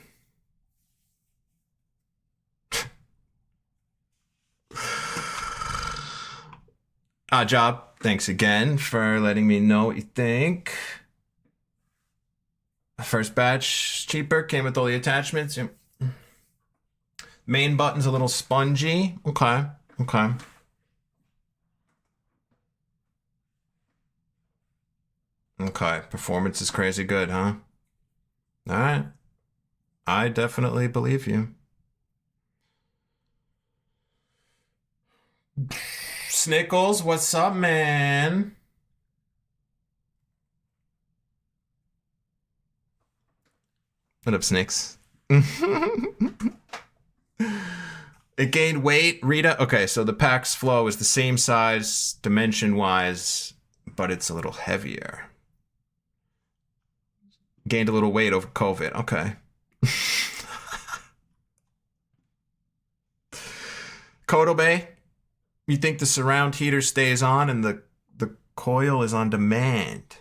Odd job. Thanks again for letting me know what you think. First batch cheaper, came with all the attachments. Main button's a little spongy. Okay. Okay, performance is crazy good, huh? All right. I definitely believe you. Snickles, what's up, man? What up, Snicks? It gained weight, Rita. Okay, so the PAX Flow is the same size, dimension-wise, but it's a little heavier. Gained a little weight over COVID. Okay. Kodobe, you think the surround heater stays on and the coil is on demand?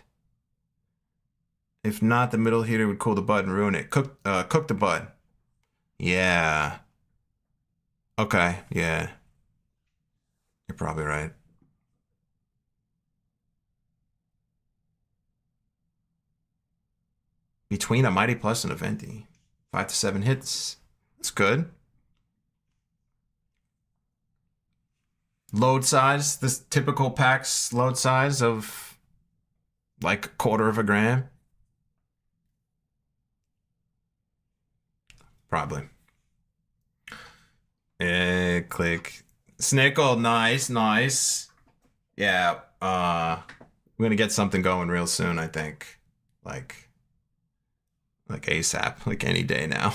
If not, the middle heater would cool the bud and ruin it. Cook the bud. Yeah. Okay, yeah. You're probably right. Between a Mighty Plus and a Venti. 5 to 7 hits. That's good. Load size, this typical PAX load size of like 1/4 of a gram. Probably. Click. Snickle, nice. Yeah, we're gonna get something going real soon, I think. Like ASAP, like any day now.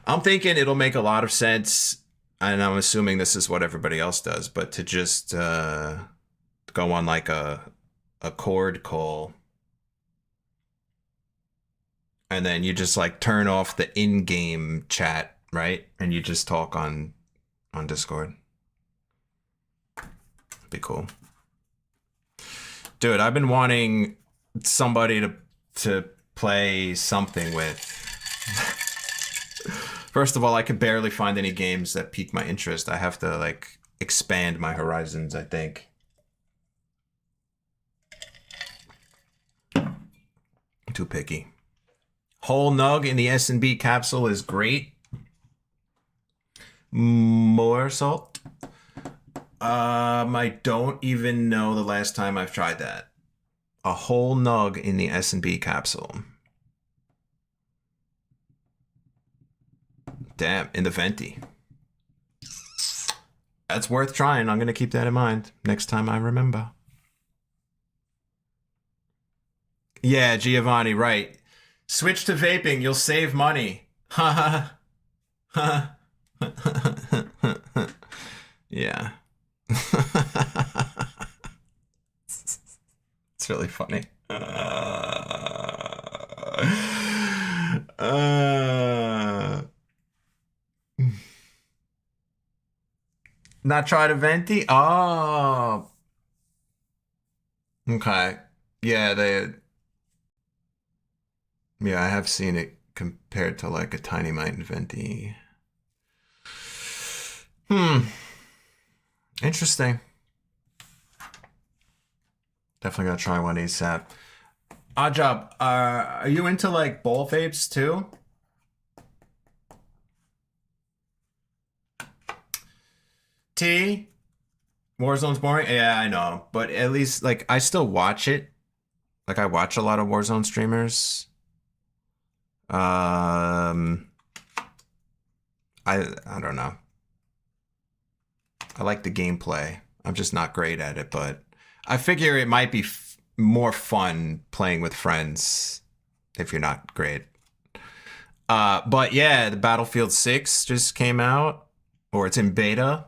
I'm thinking it'll make a lot of sense, and I'm assuming this is what everybody else does, but to just go on like a cord call, and then you just like turn off the in-game chat, right? And you just talk on Discord. Be cool. Dude, I've been wanting somebody to play something with. First of all, I could barely find any games that pique my interest. I have to like expand my horizons, I think. too picky. Whole nug in the S&B capsule is great. More salt. I don't even know the last time I've tried that. A whole nug in the S&B capsule. Damn, in the venti. That's worth trying. I'm gonna keep that in mind next time I remember. Yeah, Giovanni, right. Switch to vaping, you'll save money. Ha ha. Yeah. It's really funny. Not try to venti? Oh. Okay. Yeah, I have seen it compared to like a tiny mite and venti. Interesting. Definitely gonna try one ASAP. Odd job. Are you into like bowl vapes too? T? Warzone's boring? Yeah, I know. But at least like I still watch it. Like I watch a lot of Warzone streamers. I don't know. I like the gameplay. I'm just not great at it, but I figure it might be more fun playing with friends if you're not great. But yeah, the Battlefield 6 just came out, or it's in beta.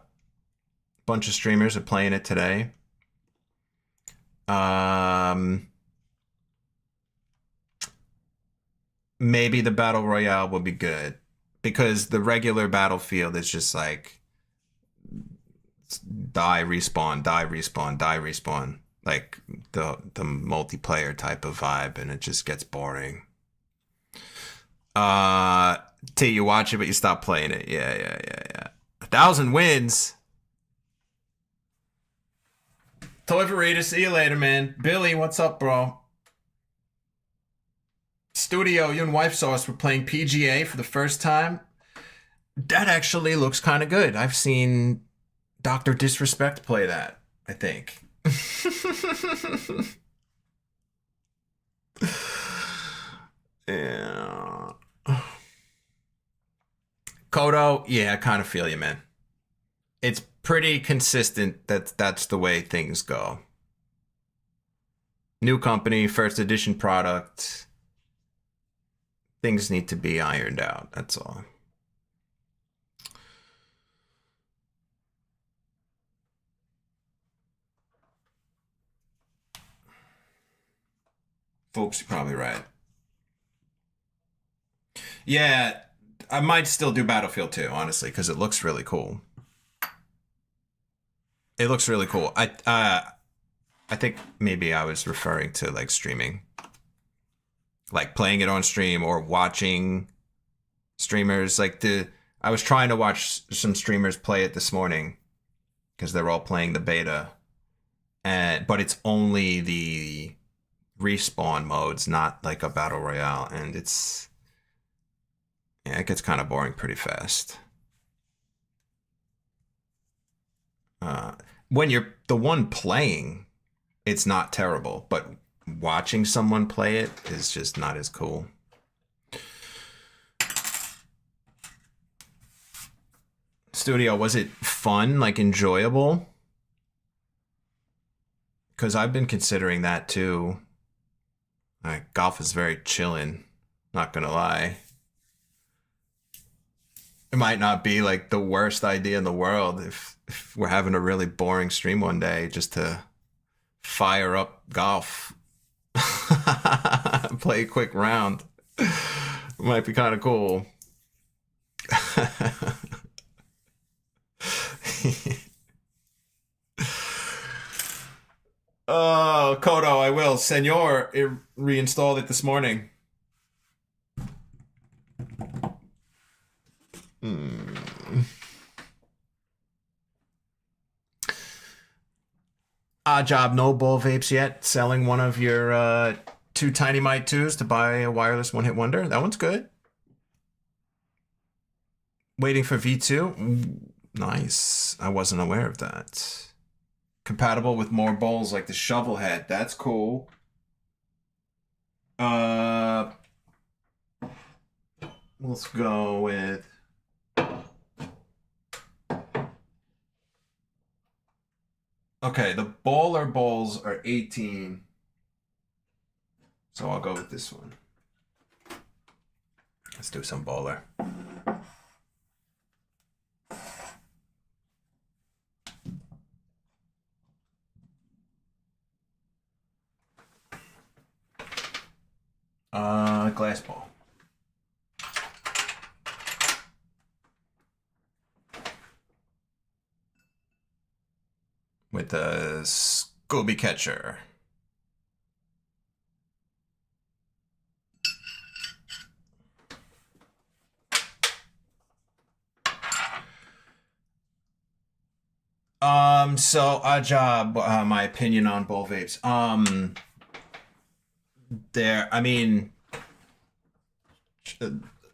Bunch of streamers are playing it today. Maybe the Battle Royale will be good because the regular Battlefield is just like die, respawn, die, respawn, die, respawn. Like the multiplayer type of vibe, and it just gets boring. Till you watch it, but you stop playing it. Yeah. 1,000 wins. Toy Verita, see you later, man. Billy, what's up, bro? Studio, you and Wife Sauce were playing PGA for the first time. That actually looks kind of good. I've seen Dr. Disrespect play that, I think. Yeah. Kodo, yeah, I kind of feel you, man. It's pretty consistent that that's the way things go. New company, first edition product. Things need to be ironed out, that's all. Folks, you're probably right. Yeah, I might still do Battlefield 2, honestly, because it looks really cool. It looks really cool. I think maybe I was referring to like streaming. Like playing it on stream or watching streamers. Like I was trying to watch some streamers play it this morning because they're all playing the beta. But it's only the respawn modes, not like a battle royale, and it gets kind of boring pretty fast. When you're the one playing, it's not terrible, but watching someone play it is just not as cool. Studio, was it fun, like enjoyable? Because I've been considering that too. Golf is very chillin', not gonna lie. It might not be like the worst idea in the world if we're having a really boring stream one day just to fire up golf. Play a quick round. Might be kind of cool. Oh, Kodo, I will. Senor reinstalled it this morning. Odd job, no bull vapes yet. Selling one of your 2 Tiny Mic 2s to buy a wireless one-hit wonder. That one's good. Waiting for V2. Nice. I wasn't aware of that. Compatible with more bowls like the shovel head. That's cool. Let's go with okay, the bowler bowls are 18. So I'll go with this one. Let's do some bowler. Glass ball. With the Scooby catcher. So Ajab, my opinion on bowl vapes. I mean,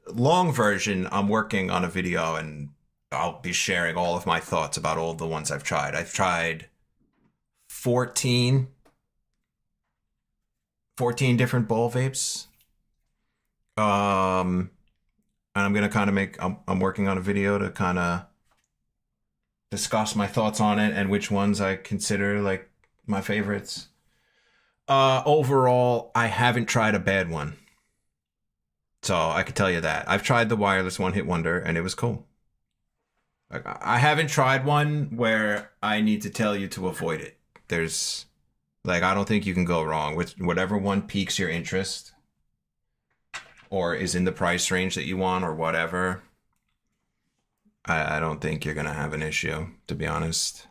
long version, I'm working on a video and I'll be sharing all of my thoughts about all the ones I've tried. I've tried 14 different bowl vapes. And I'm gonna kind of I'm working on a video to kind of discuss my thoughts on it and which ones I consider like my favorites. Overall, I haven't tried a bad one. So I could tell you that. I've tried the wireless one-hit wonder and it was cool. Like, I haven't tried one where I need to tell you to avoid it. There's, like, I don't think you can go wrong with whatever one piques your interest or is in the price range that you want or whatever. I don't think you're going to have an issue, to be honest.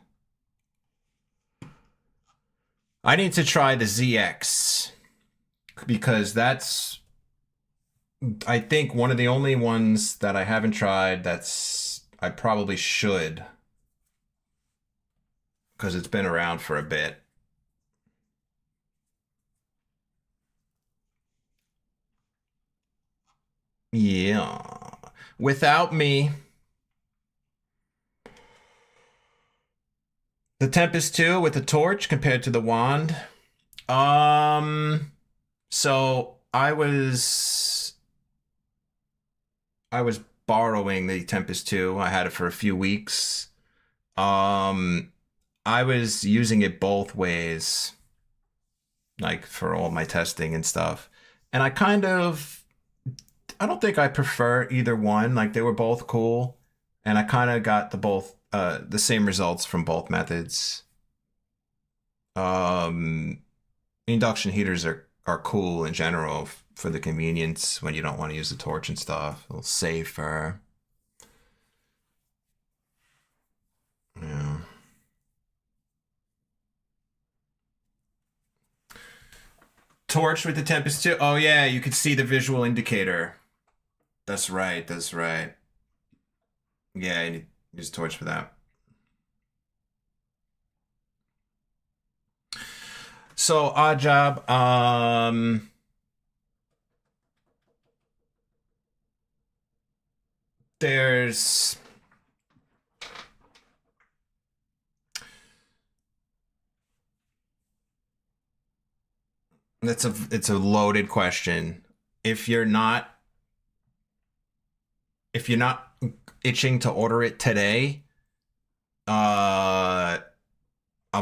I need to try the ZX because that's, I think, one of the only ones that I haven't tried that's, I probably should because it's been around for a bit. Yeah. Without me, the Tempest 2 with the torch compared to the wand. So I was borrowing the Tempest 2. I had it for a few weeks. I was using it both ways, like for all my testing and stuff. And I don't think I prefer either one. Like they were both cool. And I kind of got the same results from both methods. Induction heaters are cool in general for the convenience when you don't want to use the torch and stuff. A little safer. Yeah. Torch with the Tempest 2. Oh yeah, you could see the visual indicator. That's right, that's right. Yeah, you need to use torch for that. So, odd job. There's it's a loaded question. If you're not itching to order it today, I'm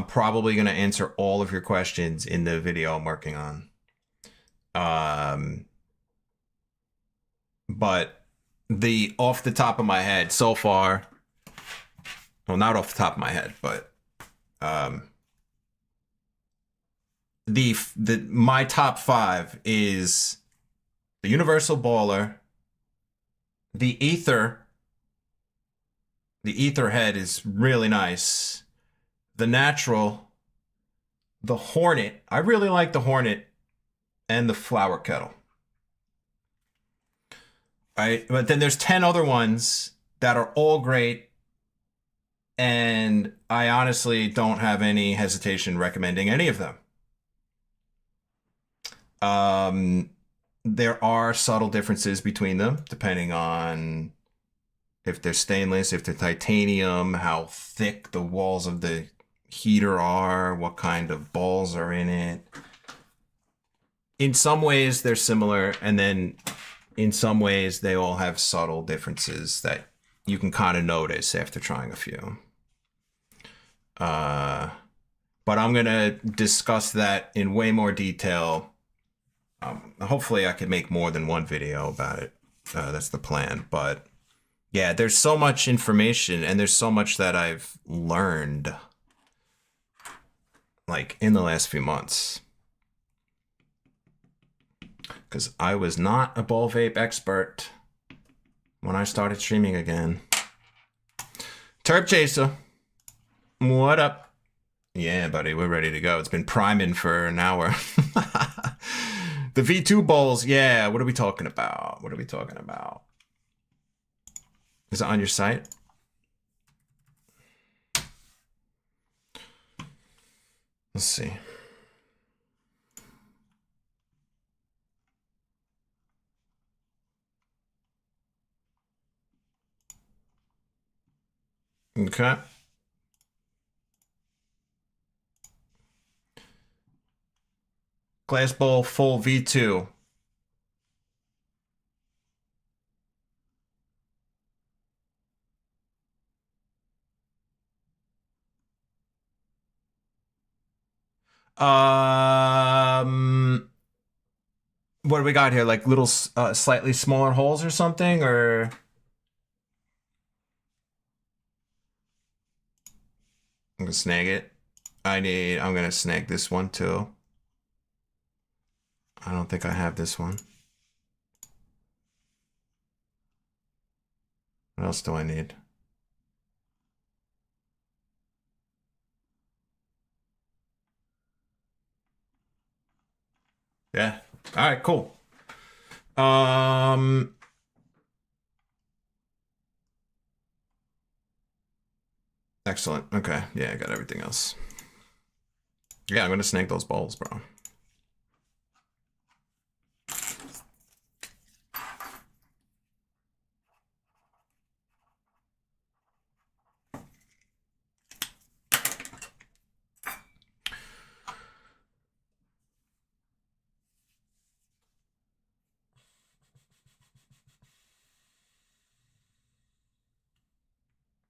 probably going to answer all of your questions in the video I'm working on. But off the top of my head so far, well, not off the top of my head, but my top 5 is the Universal Bowler, the Ether. The Ether head is really nice. The Natural, the Hornet. I really like the Hornet, and the Flower Kettle. Right, but then there's 10 other ones that are all great, and I honestly don't have any hesitation recommending any of them. There are subtle differences between them depending on if they're stainless, if they're titanium, how thick the walls of the heater are, what kind of balls are in it. In some ways, they're similar, and then in some ways, they all have subtle differences that you can kind of notice after trying a few. But I'm going to discuss that in way more detail. Hopefully, I could make more than one video about it. That's the plan. But yeah, there's so much information, and there's so much that I've learned, like, in the last few months. Because I was not a ball vape expert when I started streaming again. Terp Chaser, what up? Yeah, buddy, we're ready to go. It's been priming for an hour. The V2 bowls, yeah, what are we talking about? What are we talking about? Is it on your site? Let's see. Okay. Glass bowl full V2. What do we got here? Like little, slightly smaller holes or something, or? I'm gonna snag it. I'm gonna snag this one too. I don't think I have this one. What else do I need? Yeah. All right, cool. Excellent. Okay. Yeah, I got everything else. Yeah, I'm gonna snag those balls, bro.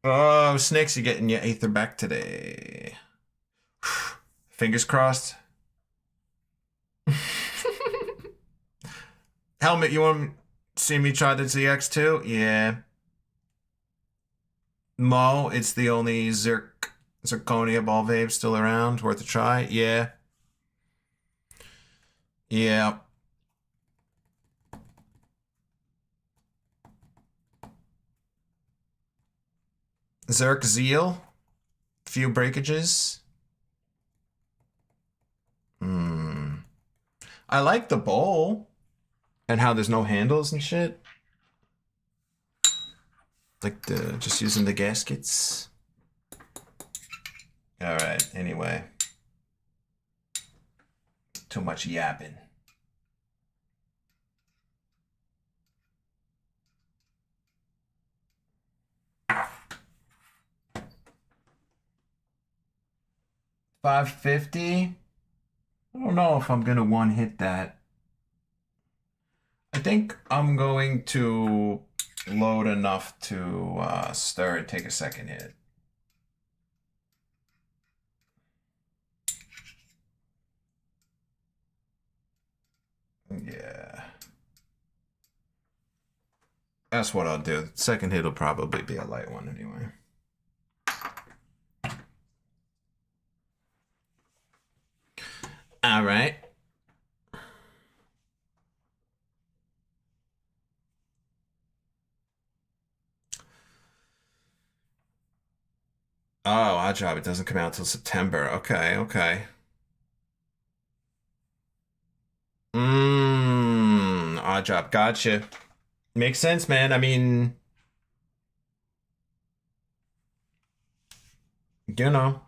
Oh, Snakes, you're getting your Aether back today. Fingers crossed. Helmet, you want to see me try the ZX2? Yeah. Mo, it's the only Zirconia ball vape still around. Worth a try? Yeah. Yeah. Zerk Zeal. Few breakages. I like the bowl. And how there's no handles and shit. Like just using the gaskets. Alright, anyway. Too much yapping. $550. I don't know if I'm gonna one hit that. I think I'm going to load enough to stir and take a second hit. Yeah. That's what I'll do. Second hit will probably be a light one anyway. All right. Oh, Odd Job. It doesn't come out until September. Okay, okay. Odd Job. Gotcha. Makes sense, man. I mean, you know.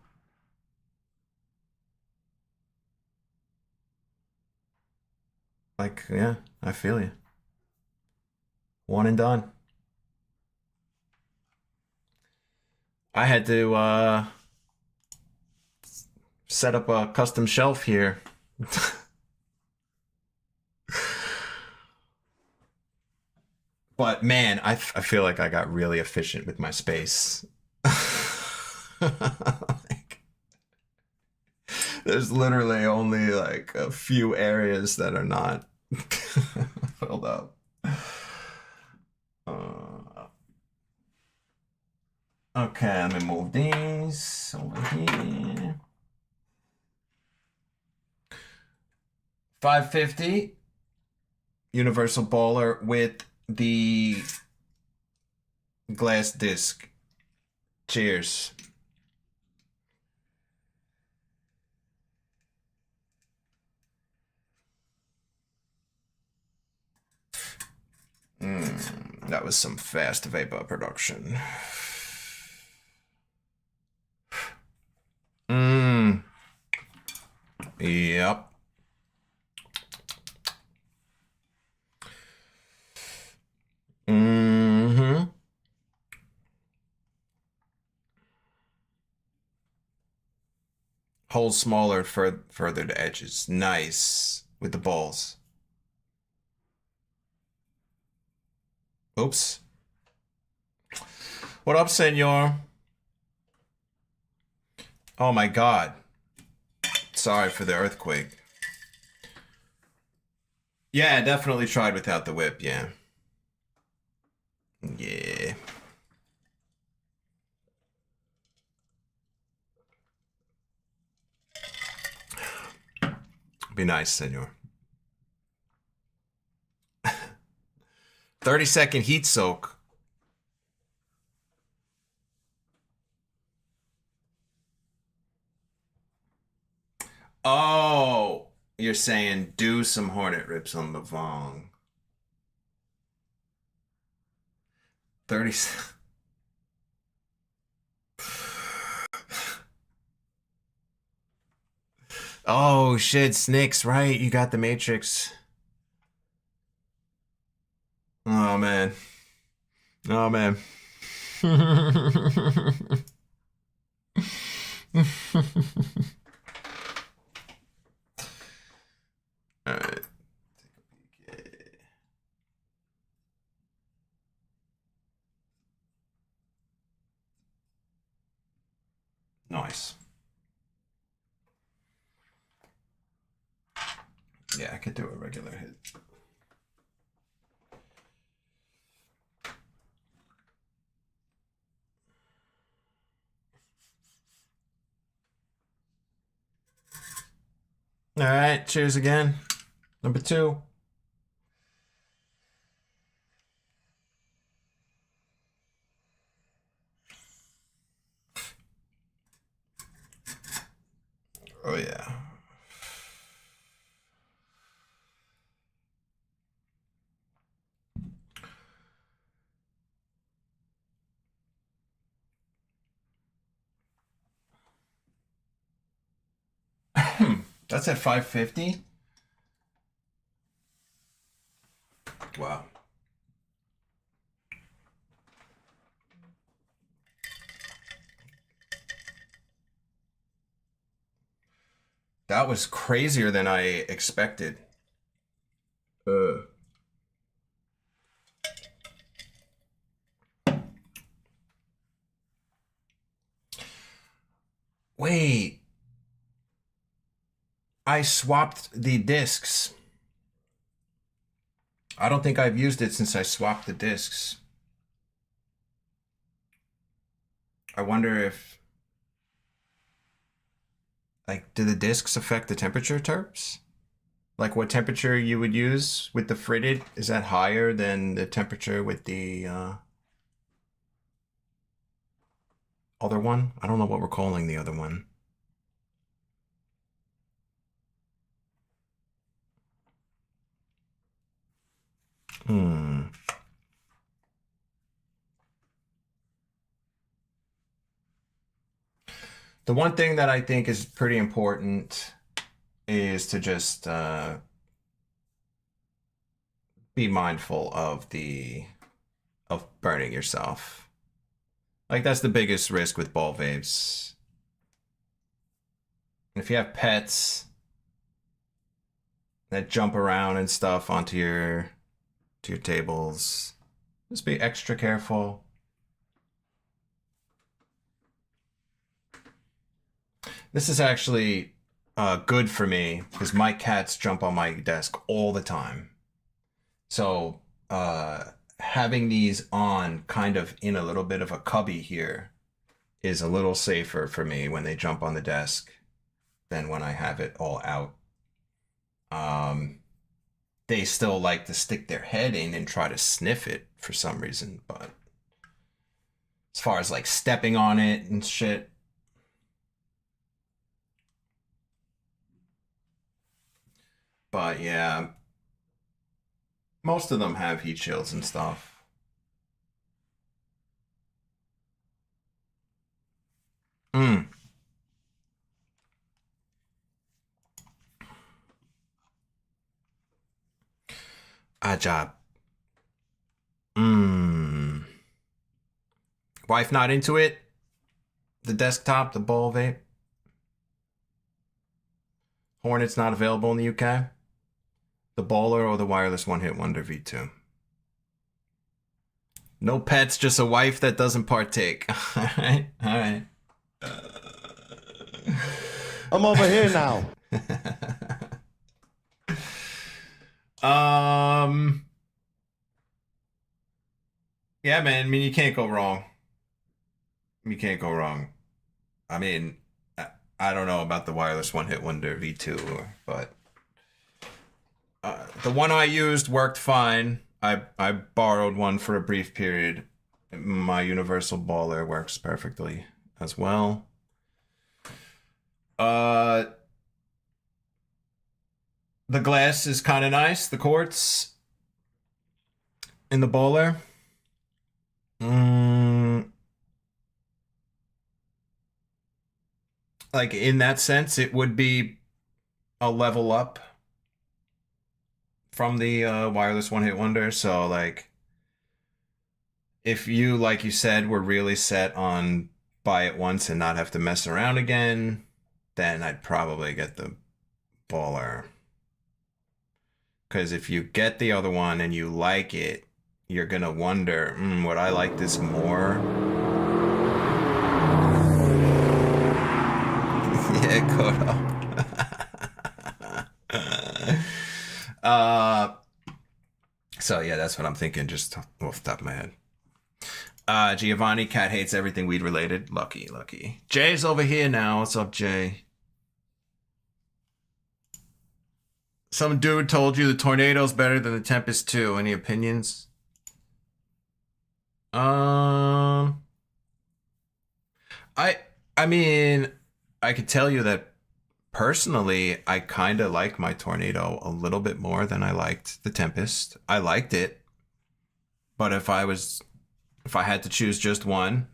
like, yeah, I feel you. One and done. I had to set up a custom shelf here. But man, I feel like I got really efficient with my space. Like, there's literally only like a few areas that are not filled up. Okay, let me move these over here. 550 universal bowler with the glass disc. Cheers. That was some fast vapor production. Yep. Mm-hmm. Hole smaller further to edges. Nice. With the balls. Oops. What up, senor? Oh my god. Sorry for the earthquake. Yeah, definitely tried without the whip, yeah. Yeah. Be nice, senor. 30-second heat soak. Oh, you're saying do some hornet rips on the Vong. 30. Oh shit, Snicks, right? You got the Matrix. Oh man. Oh man. All right. Nice. Yeah, I could do a regular hit. All right, cheers again. Number 2. Oh yeah. That's at 550? Wow. That was crazier than I expected. Uh. Wait. I swapped the discs. I don't think I've used it since I swapped the discs. I wonder if, like, do the discs affect the temperature terps? Like what temperature you would use with the fritted, is that higher than the temperature with the other one? I don't know what we're calling the other one. Hmm. The one thing that I think is pretty important is to just be mindful of burning yourself. Like, that's the biggest risk with ball vapes. If you have pets that jump around and stuff onto your tables, just be extra careful. This is actually good for me because my cats jump on my desk all the time. So having these on kind of in a little bit of a cubby here is a little safer for me when they jump on the desk than when I have it all out. They still like to stick their head in and try to sniff it for some reason, but as far as like stepping on it and shit, but yeah, most of them have heat shields and stuff. Ajab. Wife not into it? The desktop, the ball vape? Hornet's not available in the UK? The baller or the wireless one-hit wonder V2? No pets, just a wife that doesn't partake. Alright, alright. I'm over here now. Yeah, man, I mean, you can't go wrong. You can't go wrong. I mean, I don't know about the wireless one-hit wonder V2, but the one I used worked fine. I borrowed one for a brief period. My universal baller works perfectly as well. The glass is kind of nice. The quartz in the bowler. Like, in that sense, it would be a level up from the wireless one-hit wonder. So, like, if you, like you said, were really set on buy it once and not have to mess around again, then I'd probably get the baller. Because if you get the other one and you like it, you're gonna wonder, would I like this more? Yeah, Kodo. So yeah, that's what I'm thinking, just off the top of my head. Giovanni, cat hates everything weed related. Lucky, lucky. Jay's over here now. What's up, Jay? Some dude told you the tornado's better than the Tempest 2. Any opinions? I mean, I could tell you that personally, I kind of like my Tornado a little bit more than I liked the Tempest. I liked it, but if I had to choose just one,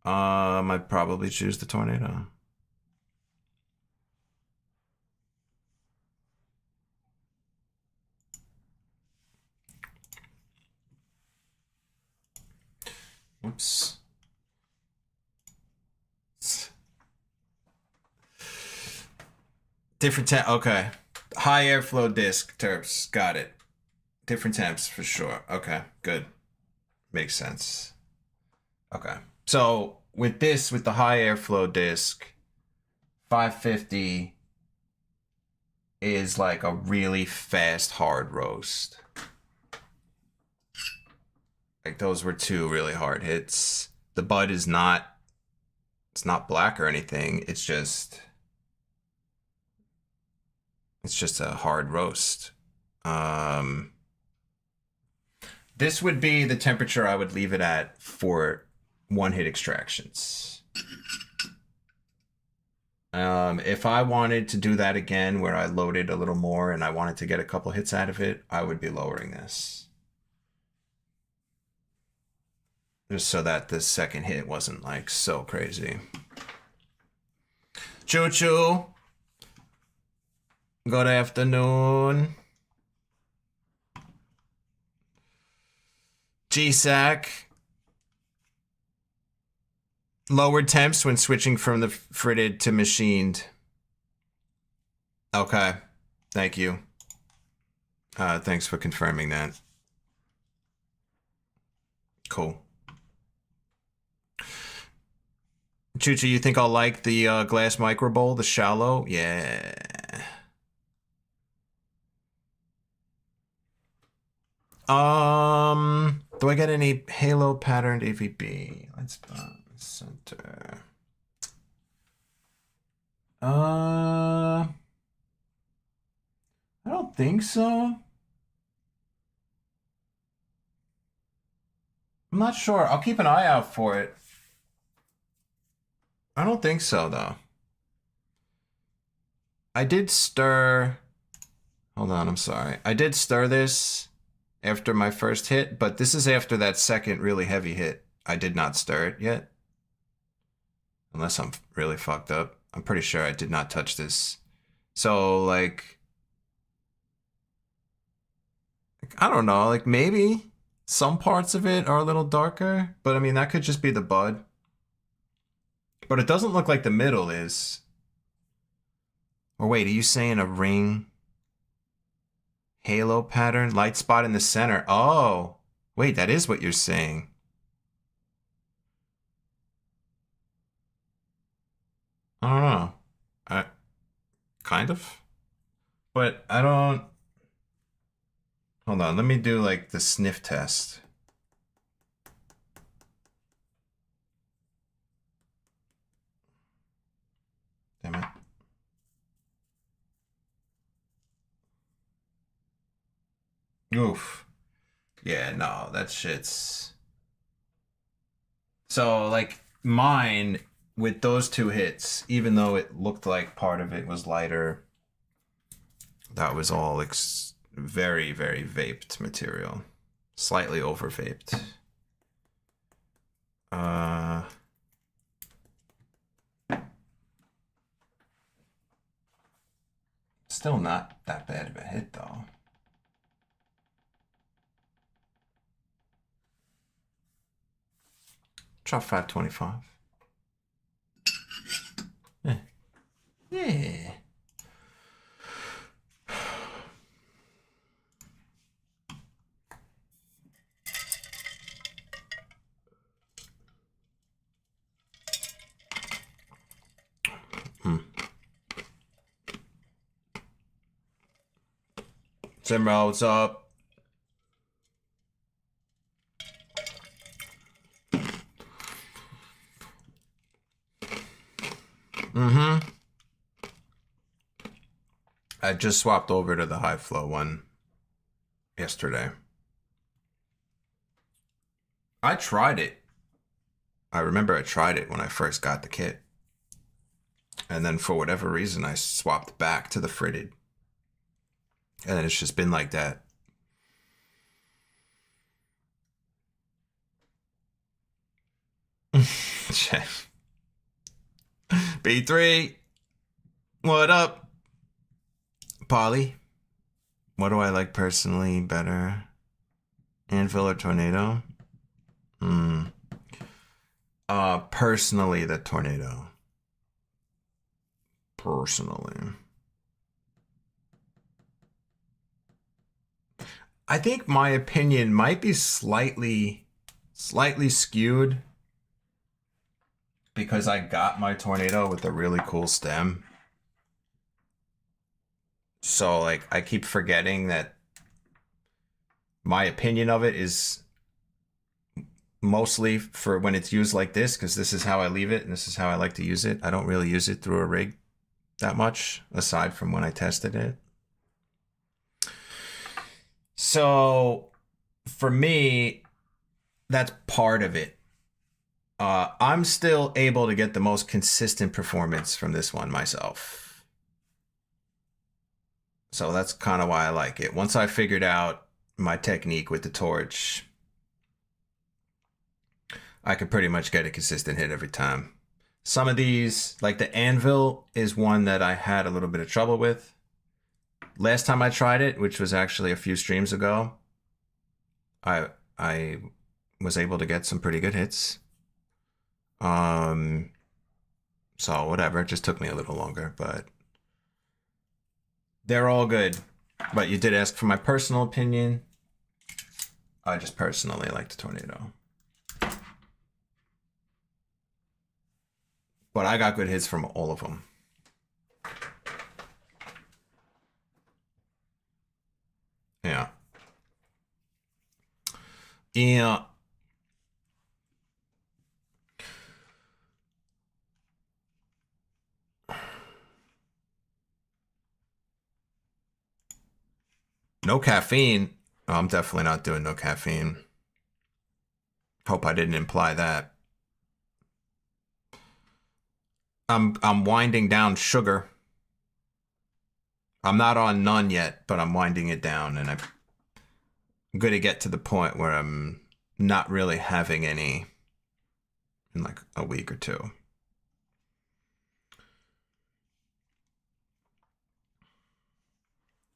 I'd probably choose the Tornado. Oops. Different temp. Okay. High airflow disc, terps. Got it. Different temps for sure. Okay, good. Makes sense. Okay. So with this, with the high airflow disc, 550 is like a really fast hard roast. Like, those were two really hard hits. The bud is not, it's not black or anything. It's just a hard roast. This would be the temperature I would leave it at for one hit extractions. If I wanted to do that again, where I loaded a little more and I wanted to get a couple hits out of it, I would be lowering this. Just so that the second hit wasn't like so crazy. Choo choo. Good afternoon. GSAC. Lowered temps when switching from the fritted to machined. Okay. Thank you. Thanks for confirming that. Cool. Chucha, you think I'll like the glass micro bowl, the shallow? Yeah. Do I get any halo patterned AVB? Let's center. I don't think so. I'm not sure. I'll keep an eye out for it. I don't think so, though. I did stir... Hold on, I'm sorry. I did stir this after my first hit, but this is after that second really heavy hit. I did not stir it yet. Unless I'm really fucked up. I'm pretty sure I did not touch this. So, like... I don't know, like maybe some parts of it are a little darker, but I mean, that could just be the bud. But it doesn't look like the middle is. Or wait, are you saying a ring halo pattern? Light spot in the center. Oh, wait, that is what you're saying. I don't know. Kind of. But I don't... Hold on, let me do like the sniff test. Damn it. Oof. Yeah, no, that shit's... So, like, mine, with those two hits, even though it looked like part of it was lighter, that was all very, very vaped material. Slightly over vaped. Still not that bad of a hit, though. Try 525. Yeah. Yeah. Zimro, what's up? I just swapped over to the high flow one yesterday. I tried it. I remember I tried it when I first got the kit. And then for whatever reason, I swapped back to the fritted. And then it's just been like that. B3, what up? Polly, what do I like personally better? Anvil or Tornado? Personally, the Tornado. Personally. I think my opinion might be slightly skewed because I got my Tornado with a really cool stem. So, like, I keep forgetting that my opinion of it is mostly for when it's used like this, because this is how I leave it and this is how I like to use it. I don't really use it through a rig that much, aside from when I tested it. So, for me, that's part of it. I'm still able to get the most consistent performance from this one myself. So that's kind of why I like it. Once I figured out my technique with the torch, I could pretty much get a consistent hit every time. Some of these, like the Anvil, is one that I had a little bit of trouble with. Last time I tried it, which was actually a few streams ago, I was able to get some pretty good hits. So whatever, it just took me a little longer, but they're all good. But you did ask for my personal opinion. I just personally like the tornado. But I got good hits from all of them. Yeah. Yeah. No caffeine. Oh, I'm definitely not doing no caffeine. Hope I didn't imply that. I'm winding down sugar. I'm not on none yet, but I'm winding it down, and I'm going to get to the point where I'm not really having any in like a week or two.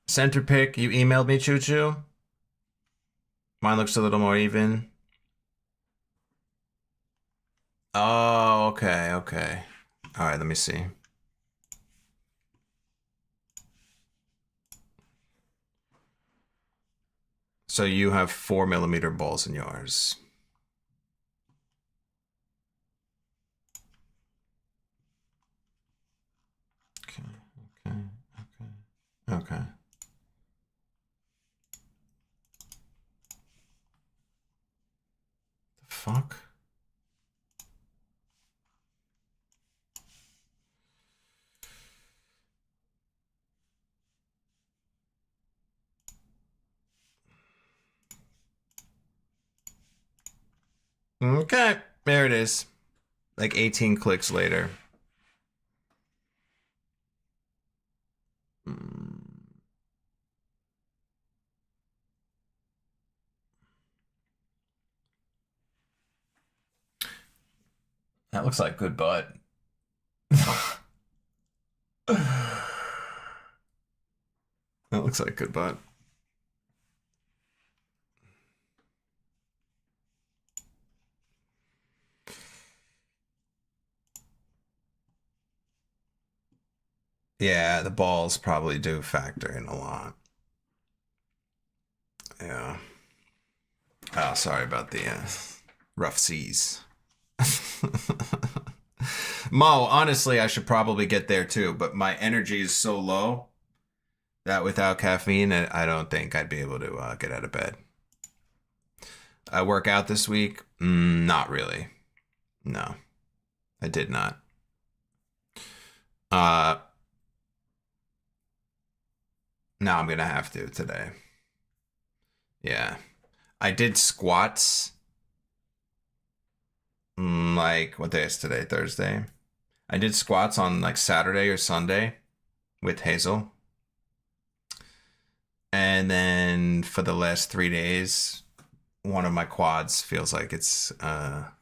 Center pick, you emailed me, Choo Choo. Mine looks a little more even. Oh, okay, okay. All right, let me see. So you have 4mm balls in yours. Okay, okay, okay, okay. The fuck? Okay, there it is. Like 18 clicks later. That looks like good butt. That looks like good butt. Yeah, the balls probably do factor in a lot. Yeah. Oh, sorry about the rough seas. Mo, honestly, I should probably get there too, but my energy is so low that without caffeine, I don't think I'd be able to get out of bed. I work out this week? Not really. No, I did not. Now I'm gonna have to today. Yeah. I did squats. Like, what day is today? Thursday. I did squats on like Saturday or Sunday with Hazel. And then for the last 3 days, one of my quads feels like it's gonna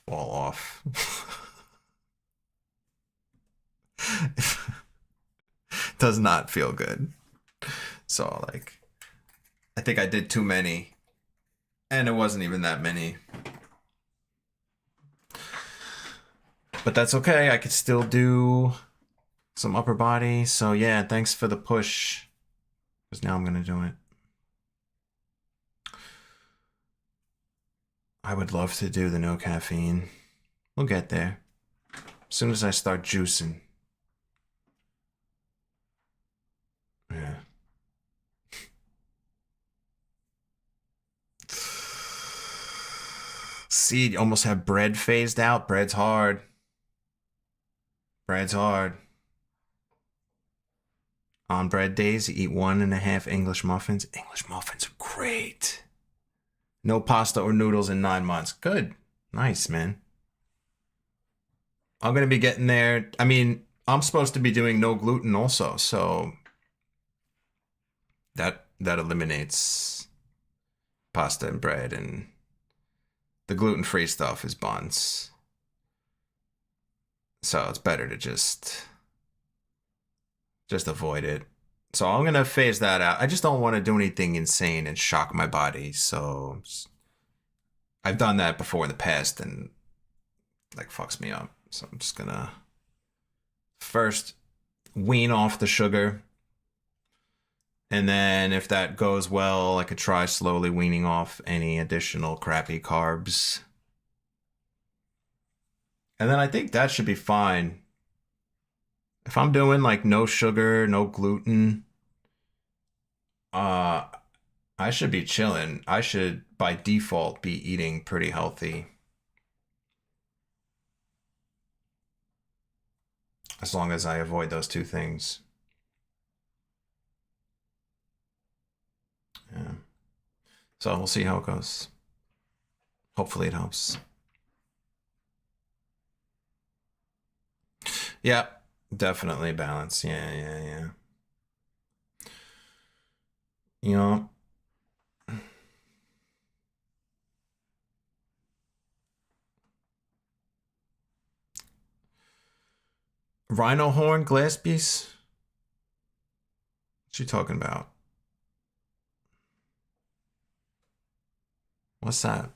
fall off. Does not feel good. So like, I think I did too many, and it wasn't even that many. But that's okay. I could still do some upper body. So yeah, thanks for the push. Because now I'm gonna do it. I would love to do the no caffeine. We'll get there. As soon as I start juicing. Yeah. See, you almost have bread phased out. Bread's hard. Bread's hard. On bread days, you eat 1.5 English muffins. English muffins are great. No pasta or noodles in 9 months. Good. Nice, man. I'm going to be getting there. I mean, I'm supposed to be doing no gluten also, so that eliminates pasta and bread, and the gluten-free stuff is buns. So it's better to just avoid it. So I'm gonna phase that out. I just don't want to do anything insane and shock my body. So I've done that before in the past and like fucks me up. So I'm just gonna first wean off the sugar. And then if that goes well, I could try slowly weaning off any additional crappy carbs. And then I think that should be fine. If I'm doing like no sugar, no gluten, uh I should be chilling. I should by default be eating pretty healthy. As long as I avoid those two things. Yeah. So we'll see how it goes. Hopefully it helps. Yeah, definitely balance. Yeah. You know, rhino horn glass piece? What you talking about? What's that?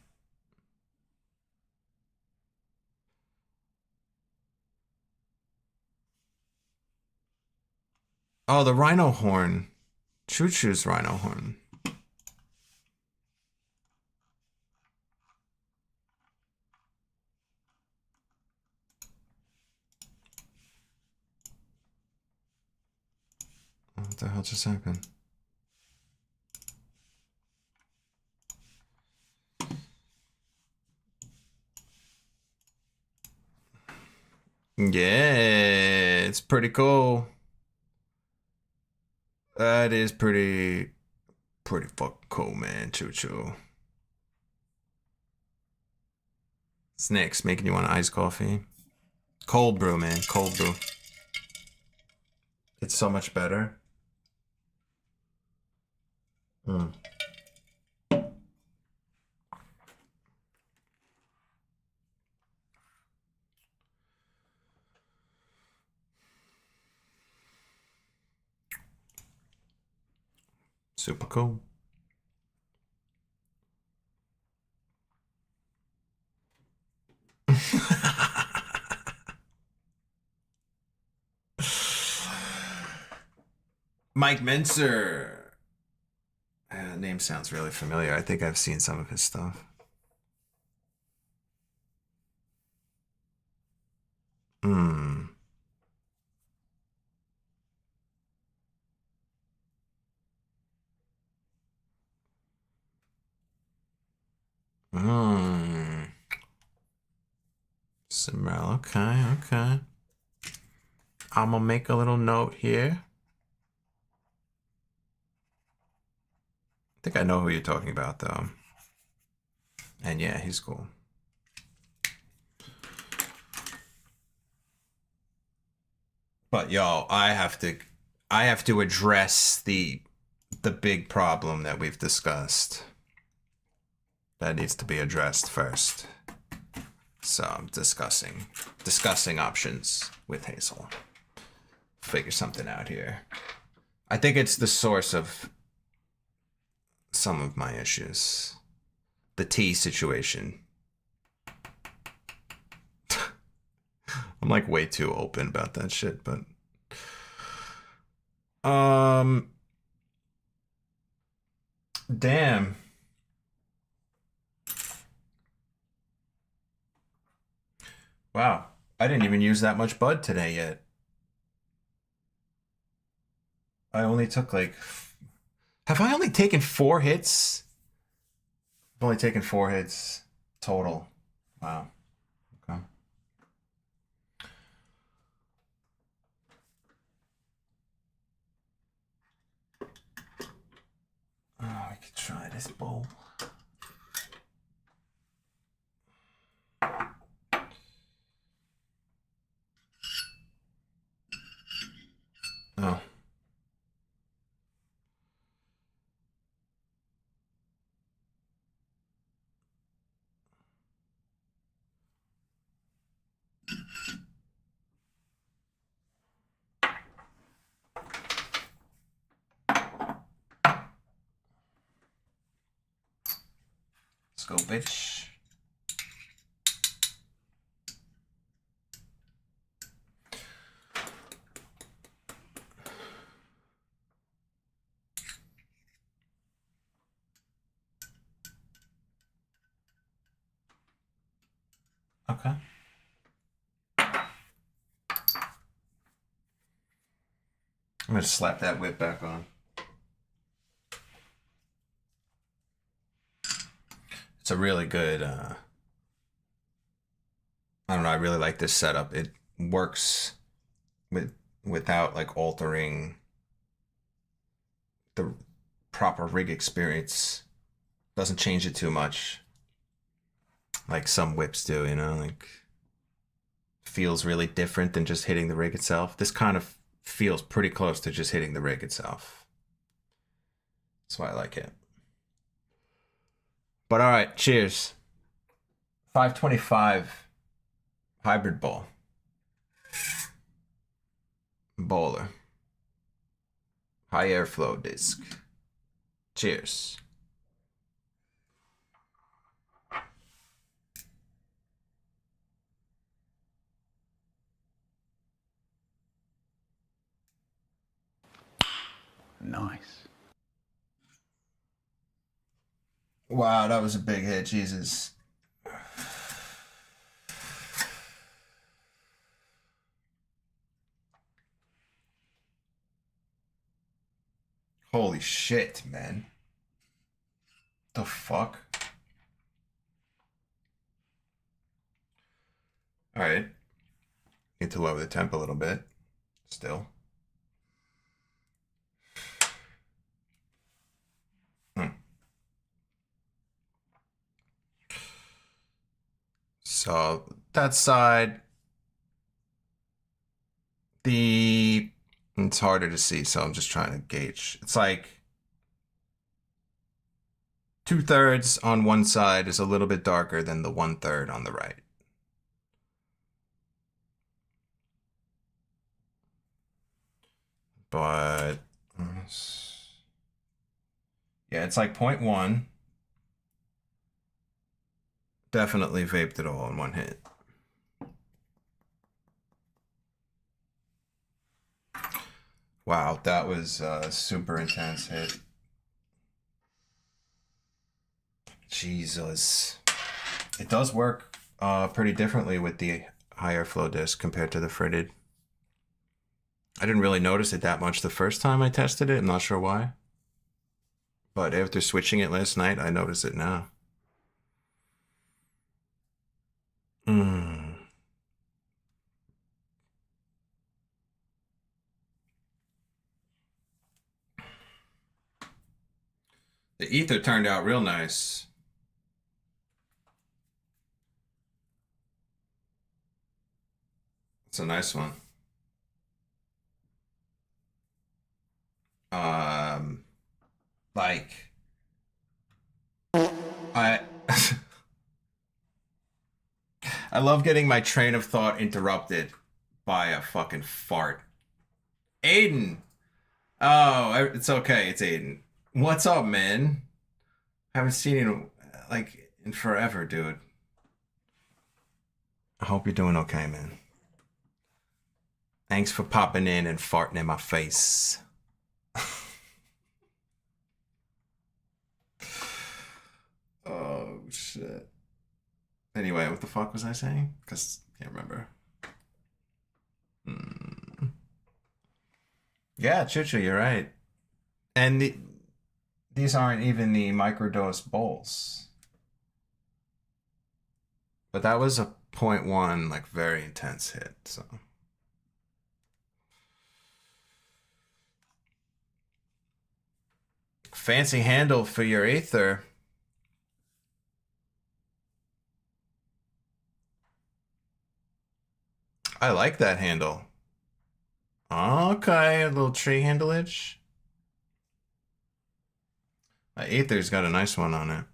Oh, the rhino horn. Choo Choo's rhino horn. What the hell just happened? Yeah, it's pretty cool. That is pretty fucking cool, man. Choo Choo. Snakes making you want iced coffee. Cold brew, man. Cold brew. It's so much better. Mm. Super cool. Mike Mincer. Name sounds really familiar. I think I've seen some of his stuff. Hmm. Hmm. Simrel. Okay. I'm gonna make a little note here. I think I know who you're talking about, though. And yeah, he's cool. But yo, I have to address the big problem that we've discussed. That needs to be addressed first. So I'm discussing options with Hazel. Figure something out here. I think it's the source of some of my issues. The tea situation. I'm like way too open about that shit, but damn. Wow. I didn't even use that much bud today yet. I only took like have I only taken 4 hits? I've only taken 4 hits total. Wow. Okay. Oh, I could try this bowl. Oh. Let's go, bitch. Okay. I'm gonna slap that whip back on. It's a really good, I don't know, I really like this setup. It works without like altering the proper rig experience. Doesn't change it too much. Like some whips do, you know, like feels really different than just hitting the rig itself. This kind of feels pretty close to just hitting the rig itself. That's why I like it. But all right, cheers. 525 hybrid bowl. Bowler. High airflow disc. Cheers. Nice. Wow, that was a big hit, Jesus. Holy shit, man. The fuck? Alright. Need to lower the temp a little bit. Still. So that side, it's harder to see, so I'm just trying to gauge. It's like 2/3 on one side is a little bit darker than the 1/3 on the right. But yeah, it's like 0.1. Definitely vaped it all in one hit. Wow, that was a super intense hit. Jesus. It does work pretty differently with the higher flow disc compared to the fritted. I didn't really notice it that much the first time I tested it. I'm not sure why. But after switching it last night, I notice it now. The ether turned out real nice. It's a nice one. Like I I love getting my train of thought interrupted by a fucking fart. Aiden. Oh, it's okay. It's Aiden. What's up, man? Haven't seen you like in forever, dude. I hope you're doing okay, man. Thanks for popping in and farting in my face. Oh, shit. Anyway, what the fuck was I saying? Because I can't remember. Yeah, Chuchu, you're right. And these aren't even the microdose bowls. But that was a 0.1, like, very intense hit, so. Fancy handle for your Aether. I like that handle. Okay, a little tree handleage. My Aether's got a nice one on it.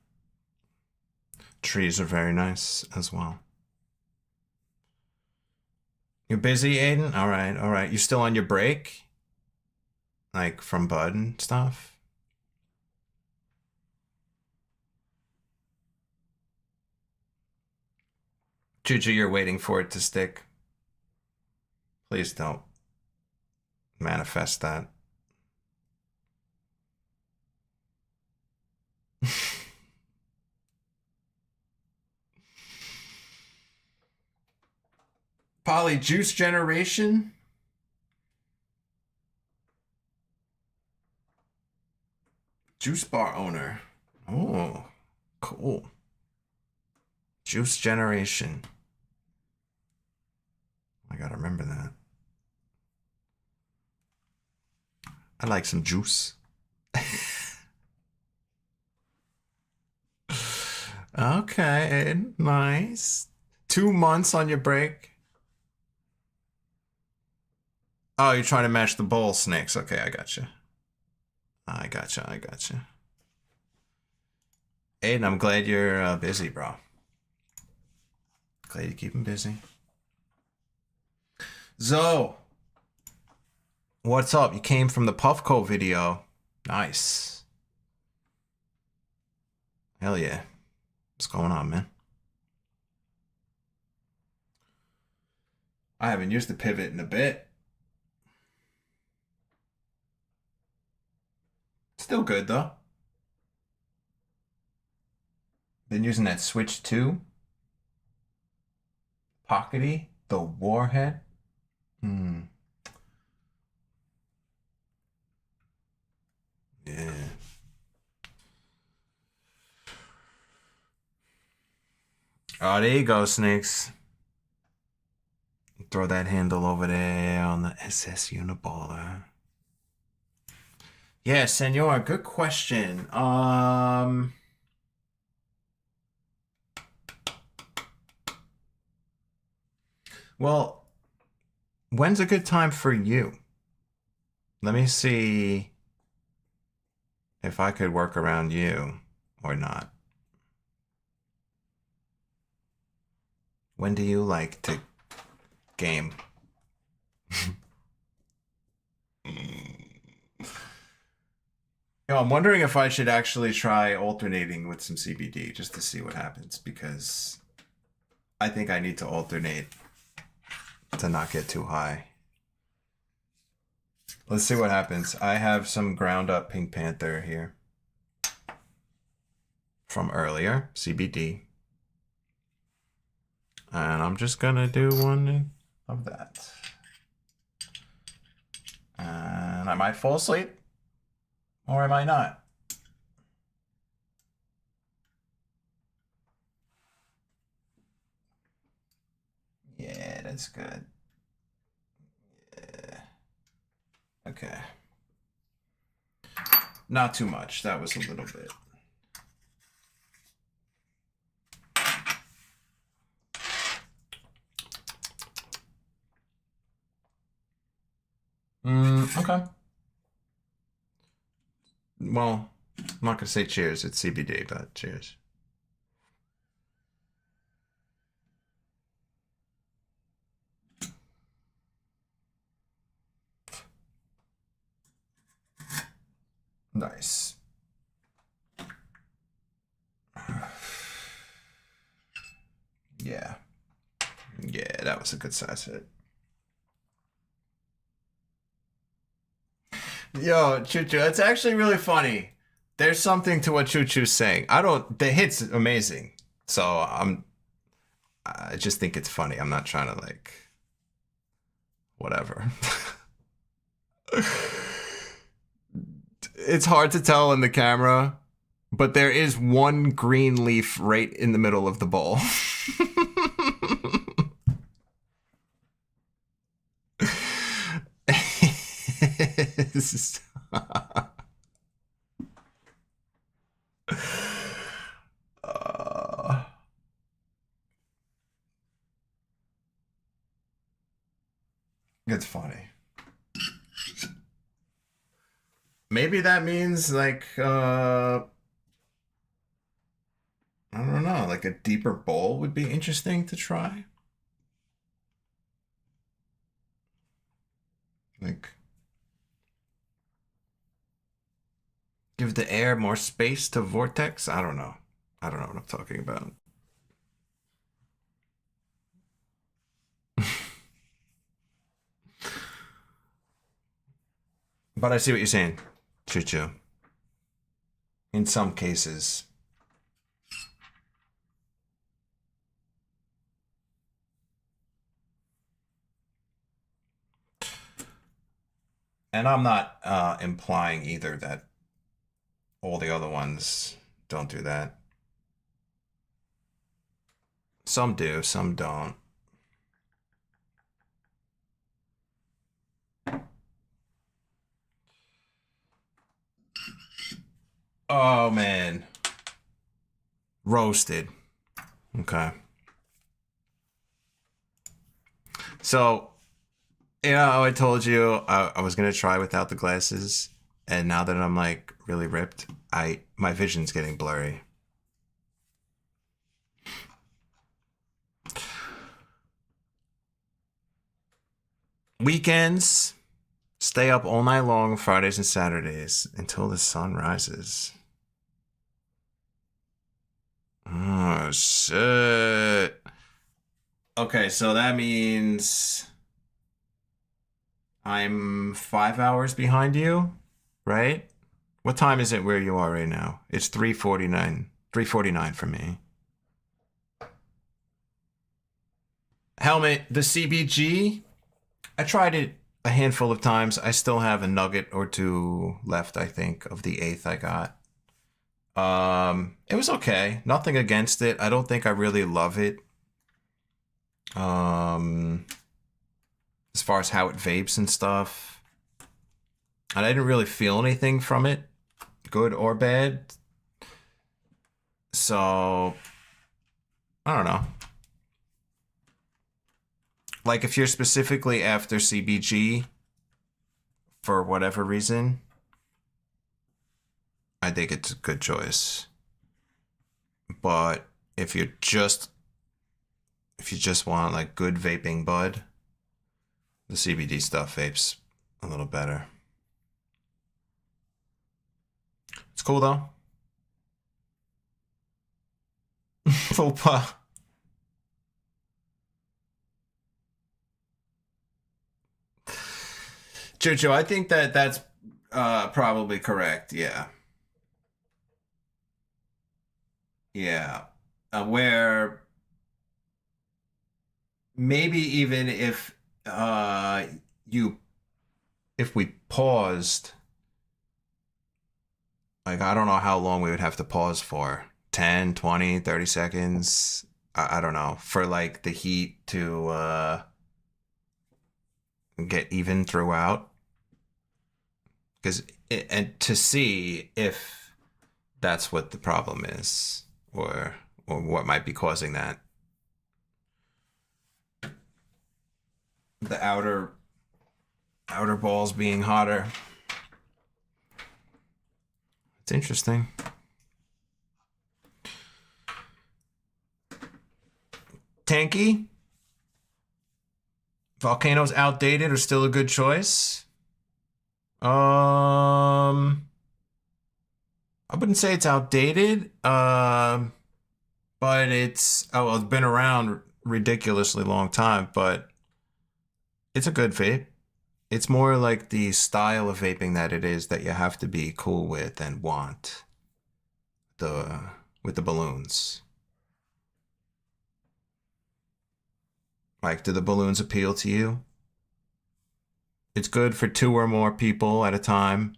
Trees are very nice as well. You're busy, Aiden? All right, all right. You still on your break? Like from Bud and stuff? Choo-choo, you're waiting for it to stick. Please don't manifest that. Polyjuice generation? Juice bar owner. Oh, cool. Juice generation. I gotta remember that. I like some juice. Okay, nice. 2 months on your break. Oh, you're trying to match the bowl snakes. Okay, I gotcha. I gotcha. Aiden, I'm glad you're busy, bro. Glad you keep him busy. Zoe, what's up? You came from the Puffco video. Nice. Hell yeah. What's going on, man? I haven't used the pivot in a bit. Still good, though. Been using that Switch 2. Pockety. The Warhead. Yeah. Oh, there you go, Snakes. Throw that handle over there on the SS Uniballer. Yeah, Senor, good question. Well, when's a good time for you? Let me see if I could work around you or not. When do you like to game? Yo, I'm wondering if I should actually try alternating with some CBD just to see what happens, because I think I need to alternate to not get too high. Let's see what happens. I have some ground up Pink Panther here from earlier, CBD. And I'm just gonna do one of that. And I might fall asleep. Or am I not? Yeah, that's good. Yeah. Okay. Not too much. That was a little bit. Okay. Well, I'm not gonna say cheers. It's CBD, but cheers. Nice. Yeah. Yeah, that was a good size hit. Yo, Choo Choo, it's actually really funny. There's something to what Choo Choo's saying. The hit's amazing. So I just think it's funny. I'm not trying to like, whatever. It's hard to tell in the camera, but there is one green leaf right in the middle of the bowl. This is it's funny. Maybe that means like I don't know, like a deeper bowl would be interesting to try. Like give the air more space to vortex? I don't know. I don't know what I'm talking about. But I see what you're saying, Choo-choo. In some cases. And I'm not implying either that all the other ones don't do that. Some do, some don't. Oh, man. Roasted. Okay. So, yeah, I told you I was gonna try without the glasses, and now that I'm like really ripped, my vision's getting blurry. Weekends, stay up all night long, Fridays and Saturdays, until the sun rises. Oh, shit. Okay, so that means I'm 5 hours behind you, right? What time is it where you are right now? It's 3:49. 3:49 for me. Helmet, the CBG, I tried it a handful of times. I still have a nugget or two left, I think, of the eighth I got. It was okay. Nothing against it. I don't think I really love it. As far as how it vapes and stuff. And I didn't really feel anything from it, good or bad. So, I don't know. Like, if you're specifically after CBG, for whatever reason, I think it's a good choice. But if you just want like good vaping bud, the CBD stuff vapes a little better. It's cool though. Faux pas. Jojo, I think that's probably correct. Yeah. Yeah. Where maybe even if we paused, like I don't know how long we would have to pause for. 10, 20, 30 seconds. I don't know. For like the heat to get even throughout. And to see if that's what the problem is, or what might be causing that. The outer balls being hotter. It's interesting. Tanky. Volcano's outdated or still a good choice? I wouldn't say it's outdated. But it's been around ridiculously long time, but it's a good vape. It's more like the style of vaping that it is that you have to be cool with and want. With the balloons. Like, do the balloons appeal to you? It's good for 2 or more people at a time.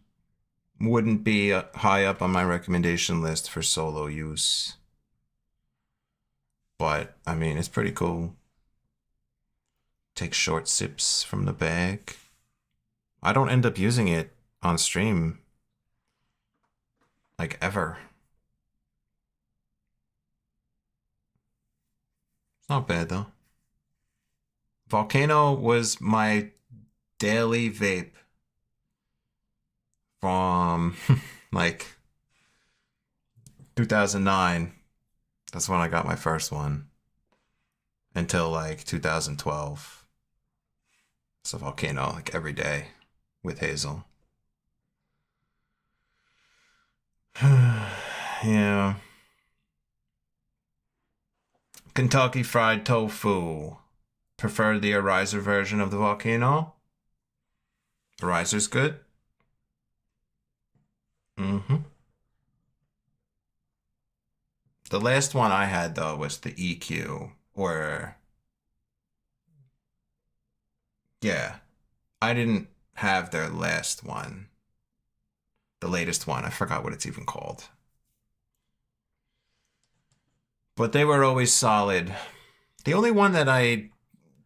Wouldn't be high up on my recommendation list for solo use. But, I mean, it's pretty cool. Take short sips from the bag. I don't end up using it on stream. Like, ever. It's not bad, though. Volcano was my daily vape from like 2009. That's when I got my first one. Until like 2012. So Volcano like every day with Hazel. Yeah. Kentucky Fried Tofu. Prefer the Ariser version of the Volcano? Ariser's good. Mm-hmm. The last one I had though was the EQ, or yeah, I didn't have their last one. The latest one, I forgot what it's even called. But they were always solid. The only one that I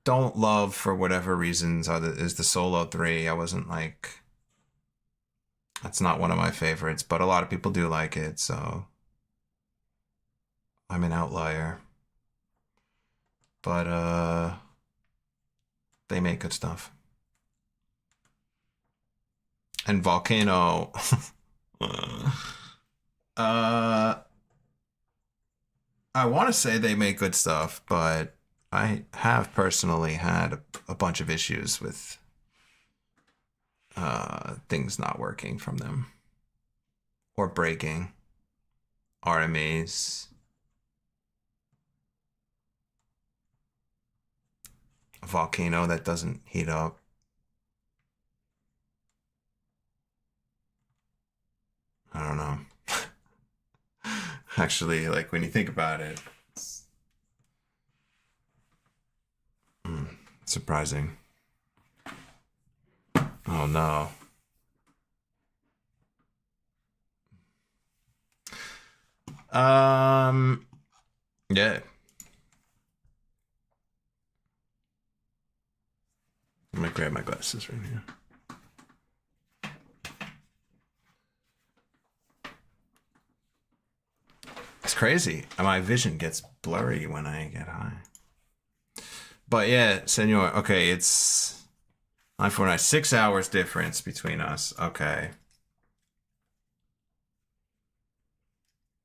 don't love for whatever reasons is the Solo 3. I wasn't like, that's not one of my favorites, but a lot of people do like it, so I'm an outlier. But they make good stuff. And Volcano uh I want to say they make good stuff, but I have personally had a bunch of issues with things not working from them or breaking RMAs. A volcano that doesn't heat up. I don't know. Actually, like when you think about it, it's surprising. Oh no. Yeah. I'm gonna grab my glasses right here. It's crazy. My vision gets blurry when I get high. But yeah, senor. Okay, it's 949. 6 hours difference between us. Okay.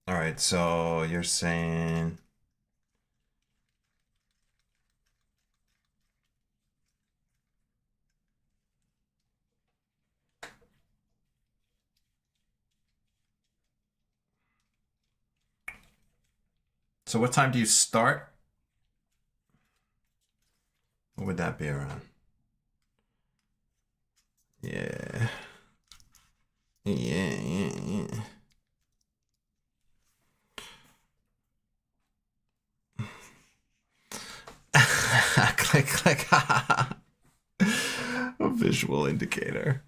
All right. So you're saying. So what time do you start? What would that be around? Yeah. Yeah. Click, click. A visual indicator.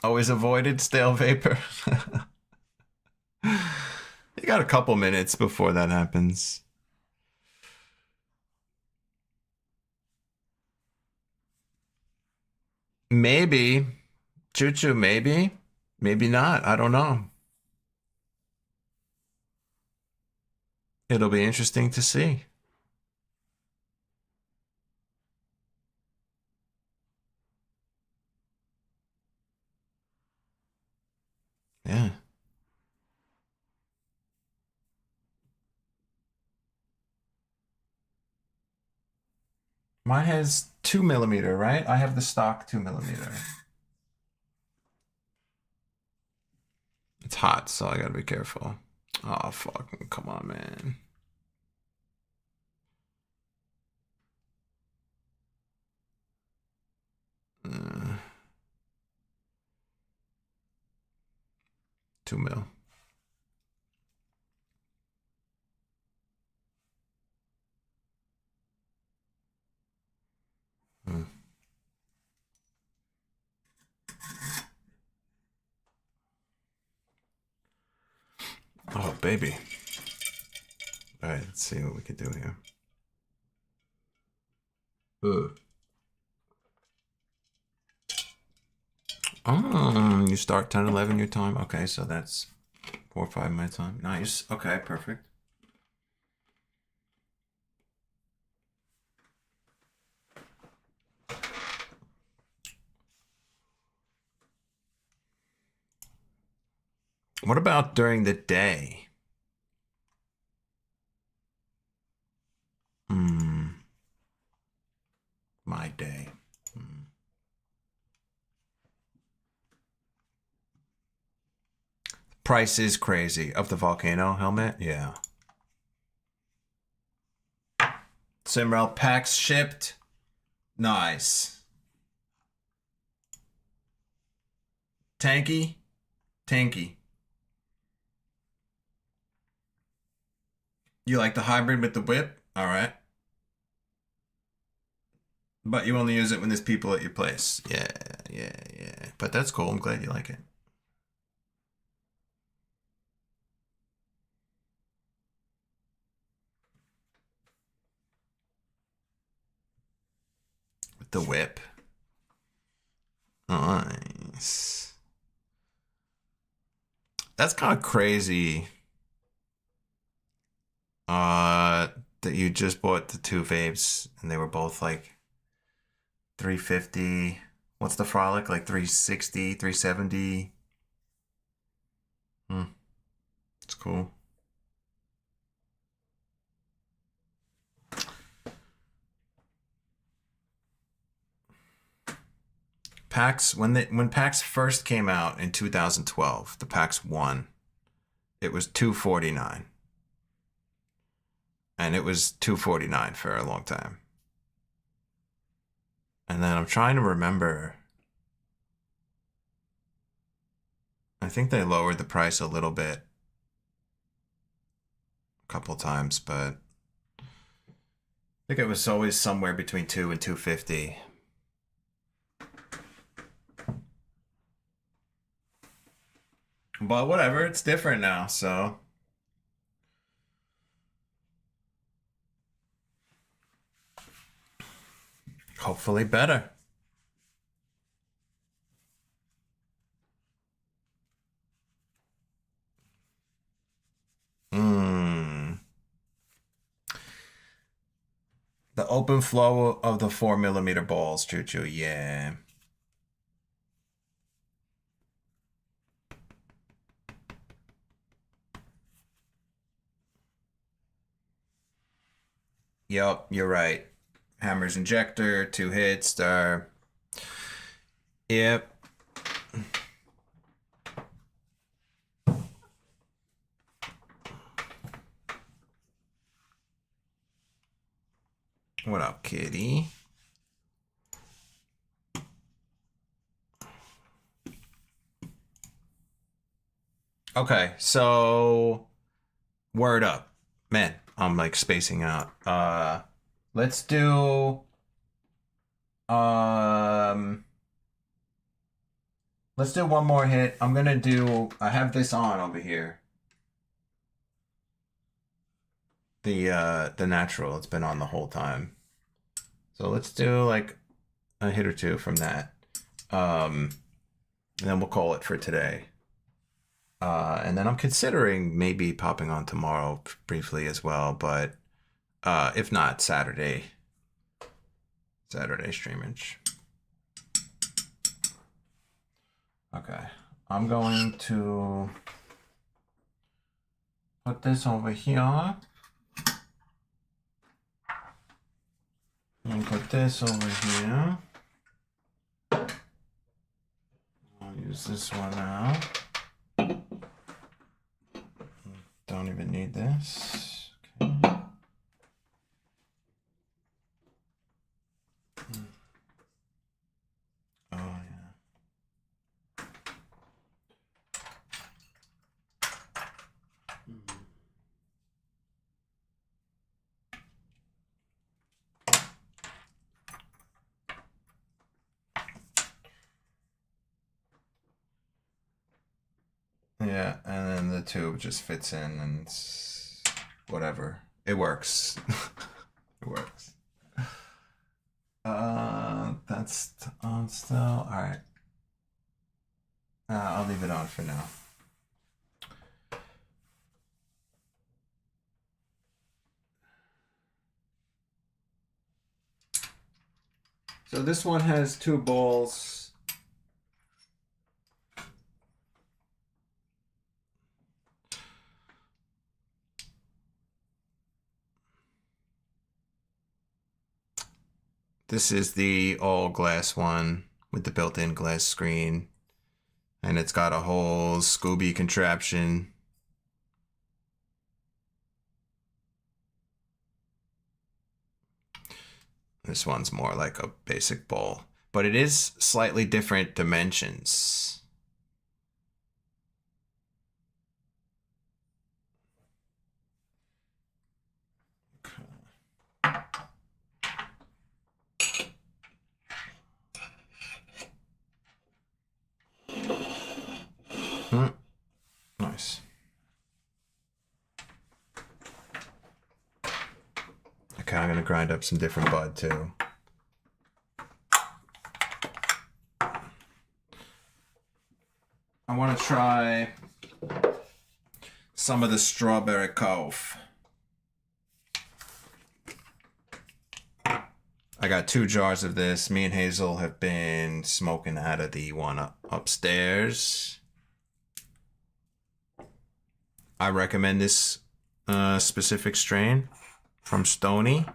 Always avoided stale vapor. You got a couple minutes before that happens. Maybe. Choo choo, maybe. Maybe not. I don't know. It'll be interesting to see. Yeah. Mine has 2mm, right? I have the stock 2mm. It's hot, so I gotta be careful. Oh, fucking, come on, man. Uh, 2 mil. Hmm. Oh, baby. All right, let's see what we can do here. Ugh. Oh, you start 10, 11 your time. Okay, so that's 4 or 5 my time. Nice. Okay, perfect. What about during the day? My day. Price is crazy. Of the volcano helmet? Yeah. Simrel packs shipped. Nice. Tanky. Tanky. You like the hybrid with the whip? Alright. But you only use it when there's people at your place. Yeah. But that's cool. I'm glad you like it. With the whip. Nice. That's kind of crazy. That you just bought the two vapes and they were both like 350. What's the Frolic? Like 360, 370. It's cool. PAX, when PAX first came out in 2012, the PAX 1, it was $249. And it was $249 for a long time. And then I'm trying to remember. I think they lowered the price a little bit. A couple times, but I think it was always somewhere between $2 and $250. But whatever, it's different now, so. Hopefully better. The open flow of the 4mm balls, Choo Choo, yeah. Yup, you're right. Hammer's injector, 2 hits, star. Yep. What up, kitty? Okay, so word up. Man, I'm like spacing out. Let's do let's do one more hit. I have this on over here. The natural, it's been on the whole time. So let's do like a hit or two from that. And then we'll call it for today. And then I'm considering maybe popping on tomorrow briefly as well, but if not, Saturday streamage. Okay, I'm going to put this over here. And put this over here. I'll use this one now. Don't even need this. Okay. Oh, yeah. Yeah, and then the tube just fits in and it's whatever. It works. It works. That's on still. All right. I'll leave it on for now. So this one has 2 balls. This is the all glass one with the built-in glass screen. And it's got a whole Scooby contraption. This one's more like a basic bowl, but it is slightly different dimensions. Nice. Okay, I'm gonna grind up some different bud too. I want to try some of the strawberry cove. I got 2 jars of this. Me and Hazel have been smoking out of the one upstairs. I recommend this specific strain from Stony.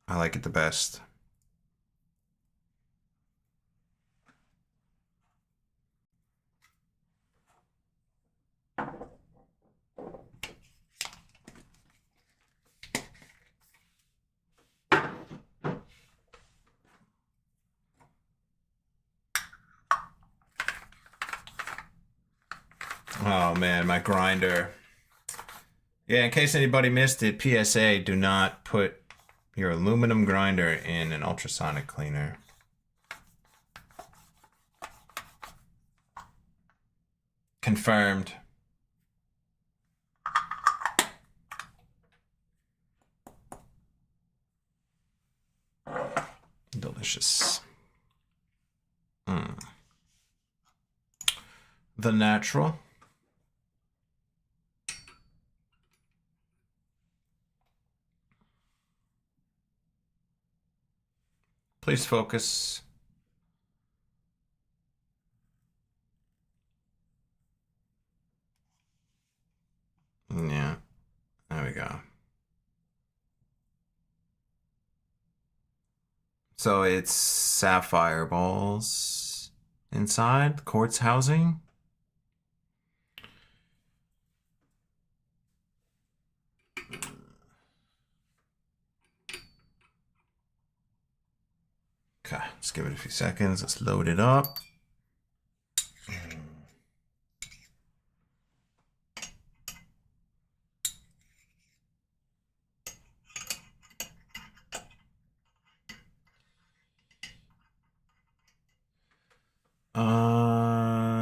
I like it the best. Oh man, my grinder. Yeah, in case anybody missed it, PSA, do not put your aluminum grinder in an ultrasonic cleaner. Confirmed. Delicious. The natural. Please focus. Yeah, there we go. So it's sapphire balls inside, quartz housing. Okay, let's give it a few seconds. Let's load it up.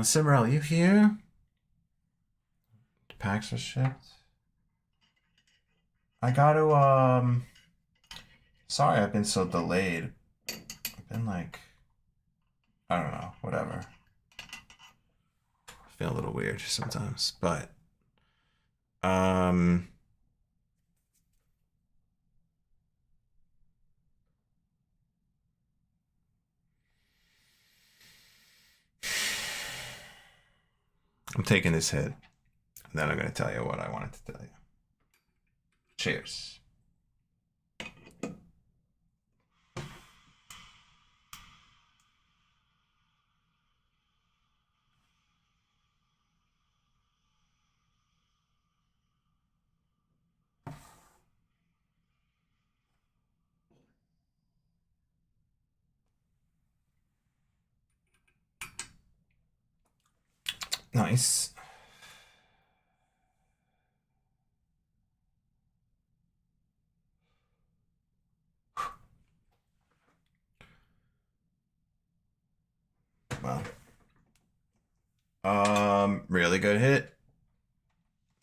Simmerl, you here? The packs are shipped. I gotta, sorry I've been so delayed. I've been like, I don't know, whatever. I feel a little weird sometimes, but, I'm taking this hit, and then I'm going to tell you what I wanted to tell you. Cheers. Nice. Wow. Really good hit.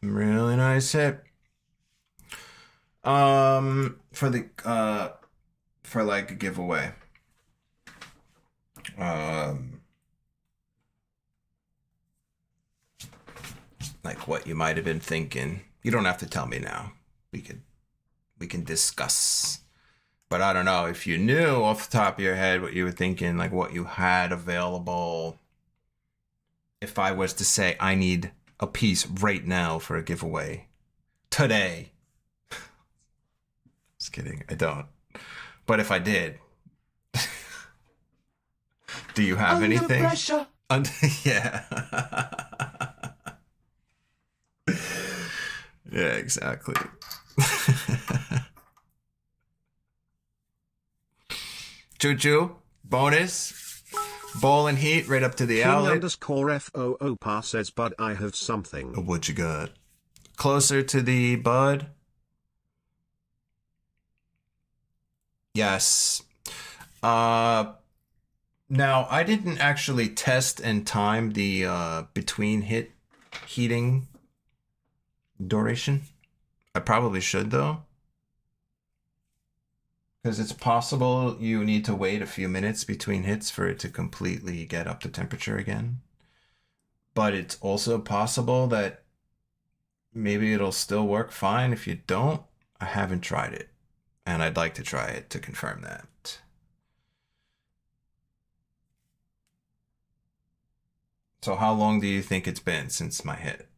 Really nice hit. For the for like a giveaway. Like what you might have been thinking. You don't have to tell me now. We can discuss. But I don't know if you knew off the top of your head what you were thinking, like what you had available. If I was to say I need a piece right now for a giveaway today. Just kidding, I don't. But if I did, do you have anything? Pressure. Yeah. Yeah, exactly. Choo choo. Bonus. Ball and heat right up to the King outlet. underscore FOO par says, but I have something. What you got? Closer to the bud. Yes. Now I didn't actually test and time the between hit heating duration. I probably should though. Because it's possible you need to wait a few minutes between hits for it to completely get up to temperature again. But it's also possible that maybe it'll still work fine if you don't. I haven't tried it, and I'd like to try it to confirm that. So how long do you think it's been since my hit?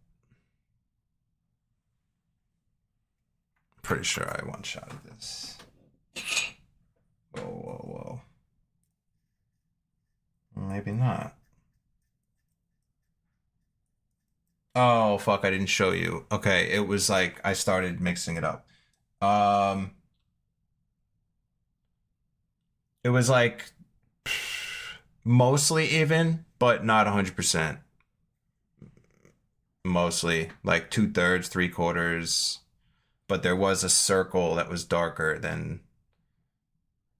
Pretty sure I one-shotted this. Whoa, whoa, whoa. Maybe not. Oh, fuck, I didn't show you. Okay, it was like I started mixing it up. It was like mostly even, but not 100%. Mostly like 2/3, 3/4. But there was a circle that was darker than,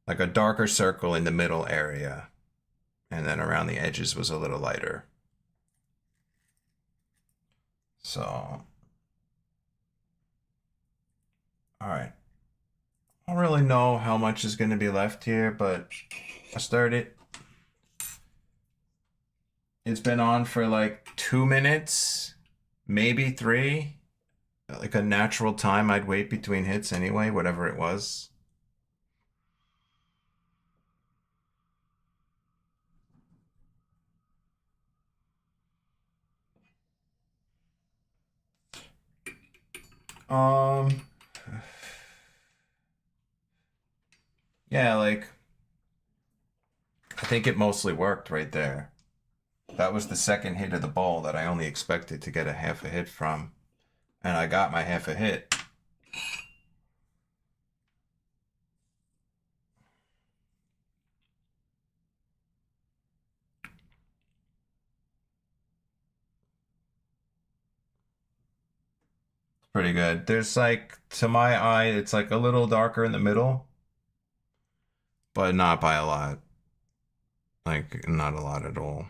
like a darker circle in the middle area. And then around the edges was a little lighter. So, all right. I don't really know how much is going to be left here, but I stirred it. It's been on for like 2 minutes, maybe 3. Like a natural time I'd wait between hits anyway, whatever it was. Um, yeah, like, I think it mostly worked right there. That was the second hit of the ball that I only expected to get a half a hit from. And I got my half a hit. Pretty good. There's like, to my eye, it's like a little darker in the middle, but not by a lot. Like, not a lot at all.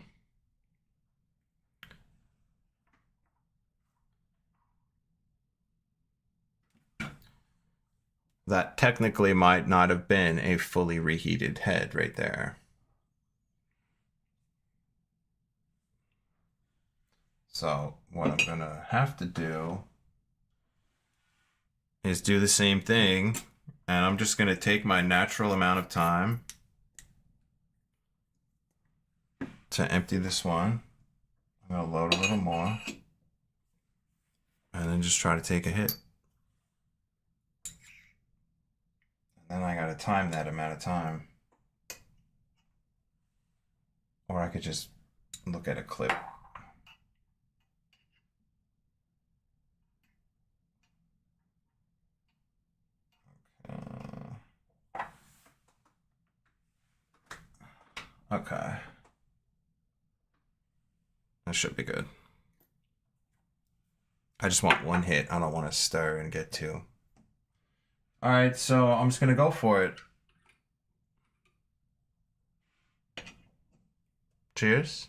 That technically might not have been a fully reheated head right there. So what I'm gonna have to do is do the same thing, and I'm just gonna take my natural amount of time to empty this one. I'm gonna load a little more, and then just try to take a hit. And then I gotta time that amount of time. Or I could just look at a clip. Okay. That should be good. I just want one hit. I don't want to stir and get two. All right, so I'm just gonna go for it. Cheers.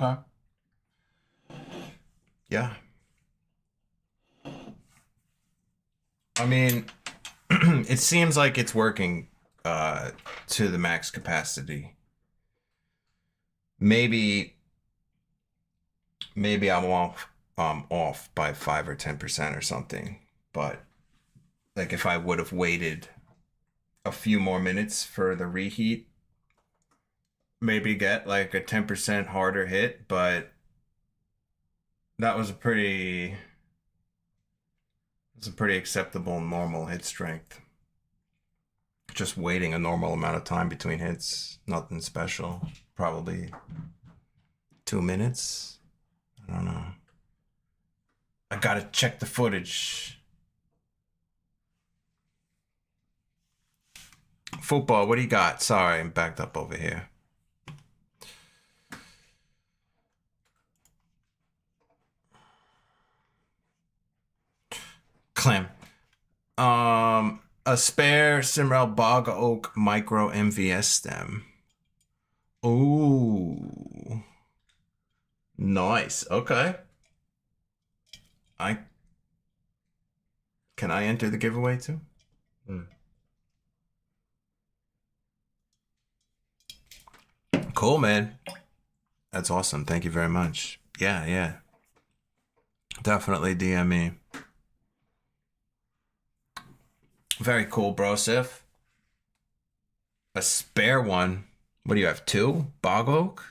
Okay. Yeah. I mean, it seems like it's working to the max capacity. Maybe I'm off by 5 or 10% or something, but Like if I would have waited a few more minutes for the reheat, maybe get like a 10% harder hit, but that was a pretty acceptable normal hit strength. Just waiting a normal amount of time between hits, nothing special. Probably 2 minutes. I don't know. I gotta check the footage. Football, what do you got? Sorry, I'm backed up over here. Clem. A spare Simrel Bog Oak Micro MVS stem. Ooh. Nice. Okay. I Can I enter the giveaway too? Cool, man. That's awesome. Thank you very much. Yeah, yeah. Definitely DM me. Very cool, bro, Sif. A spare one. What do you have? Two? Bog oak?